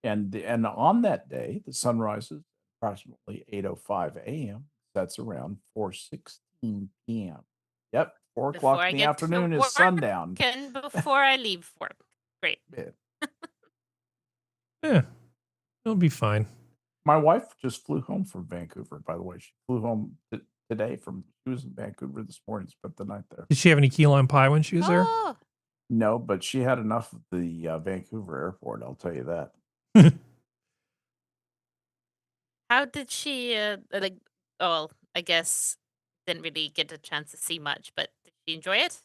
[SPEAKER 3] And on that day, the sun rises approximately 8:05 a.m. That's around 4:16 p.m. Yep, 4 o'clock in the afternoon is sundown.
[SPEAKER 4] And before I leave work. Great.
[SPEAKER 1] Yeah, it'll be fine.
[SPEAKER 3] My wife just flew home from Vancouver, by the way. She flew home today she was in Vancouver this morning, spent the night there.
[SPEAKER 1] Did she have any key lime pie when she was there?
[SPEAKER 3] No, but she had enough of the Vancouver airport, I'll tell you that.
[SPEAKER 4] How did she, I guess didn't really get a chance to see much, but did she enjoy it?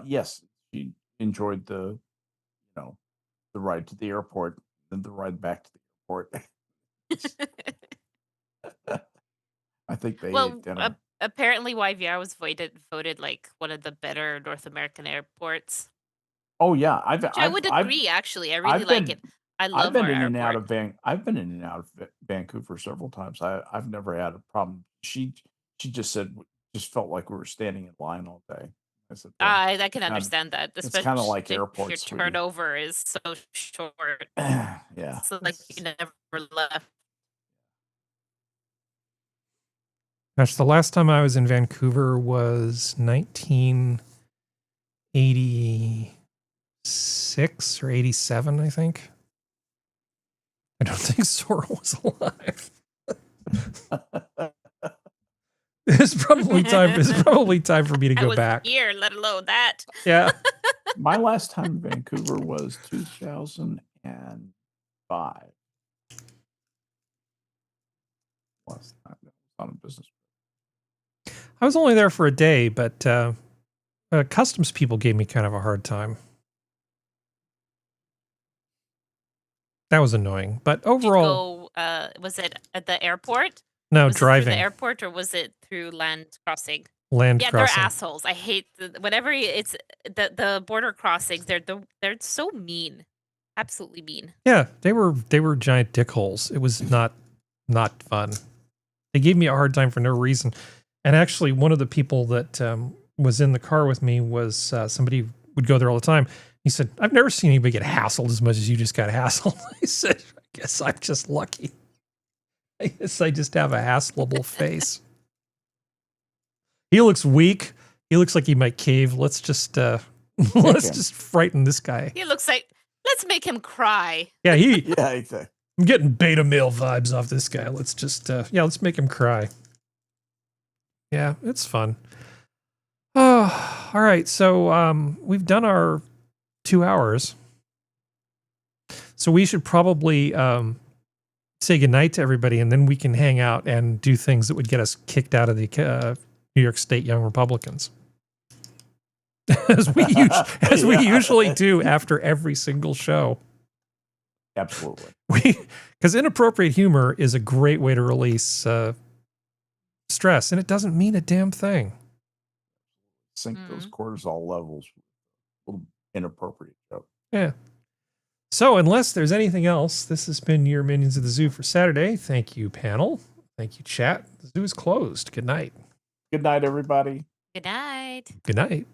[SPEAKER 3] Yes, she enjoyed the ride to the airport, then the ride back to the airport. I think they ate dinner.
[SPEAKER 4] Apparently YVR was voted like one of the better North American airports.
[SPEAKER 3] Oh yeah,
[SPEAKER 4] I would agree. Actually, I really like it. I love
[SPEAKER 3] I've been
[SPEAKER 4] our
[SPEAKER 3] in and out
[SPEAKER 4] airport.
[SPEAKER 3] of I've been in and out of Vancouver several times. I've never had a problem. She just said just felt like we were standing in line all day. I said, well,
[SPEAKER 4] I can understand that,
[SPEAKER 3] it's kind of like
[SPEAKER 4] especially if your
[SPEAKER 3] airports, sweetie.
[SPEAKER 4] turnover is so short.
[SPEAKER 3] Yeah.
[SPEAKER 4] So like you never left.
[SPEAKER 1] Gosh, the last time I was in Vancouver was 1986 or 87, I think. I don't think Sora was alive. It's probably time. It's probably time for me to
[SPEAKER 4] I
[SPEAKER 1] go
[SPEAKER 4] was
[SPEAKER 1] back.
[SPEAKER 4] here, let alone that.
[SPEAKER 1] Yeah.
[SPEAKER 3] My last time in Vancouver was 2005. Last time on a business.
[SPEAKER 1] I was only there for a day, but customs people gave me kind of a hard time. That was annoying, but overall,
[SPEAKER 4] Was it at the airport?
[SPEAKER 1] no,
[SPEAKER 4] Was it through
[SPEAKER 1] driving
[SPEAKER 4] the airport or was it through land crossing?
[SPEAKER 1] land
[SPEAKER 4] Yeah,
[SPEAKER 1] crossing.
[SPEAKER 4] they're assholes. I hate whenever it's the border crossings. They're so mean, absolutely mean.
[SPEAKER 1] Yeah, they were giant dickholes. It was not fun. They gave me a hard time for no reason. And actually, one of the people that was in the car with me was somebody would go there all the time. He said, "I've never seen anybody get hassled as much as you just got hassled." I said, "I guess I'm just lucky. I guess I just have a hassleable face." He looks weak. He looks like he might cave. Let's just just frighten this guy.
[SPEAKER 4] He looks like, let's make him cry.
[SPEAKER 1] Yeah,
[SPEAKER 3] Yeah, exactly.
[SPEAKER 1] I'm getting beta male vibes off this guy. Let's just let's make him cry. Yeah, it's fun. Oh, all right. So we've done our 2 hours. So we should probably say goodnight to everybody, and then we can hang out and do things that would get us kicked out of the New York State Young Republicans. as we usually do after every single show.
[SPEAKER 3] Absolutely.
[SPEAKER 1] Because inappropriate humor is a great way to release stress, and it doesn't mean a damn thing.
[SPEAKER 3] Sink those cortisol levels. A little inappropriate joke.
[SPEAKER 1] Yeah. So unless there's anything else, this has been your Minions of the Zoo for Saturday. Thank you, panel. Thank you, chat. The zoo is closed. Good night.
[SPEAKER 3] Good night, everybody.
[SPEAKER 4] Good night.
[SPEAKER 1] Good night.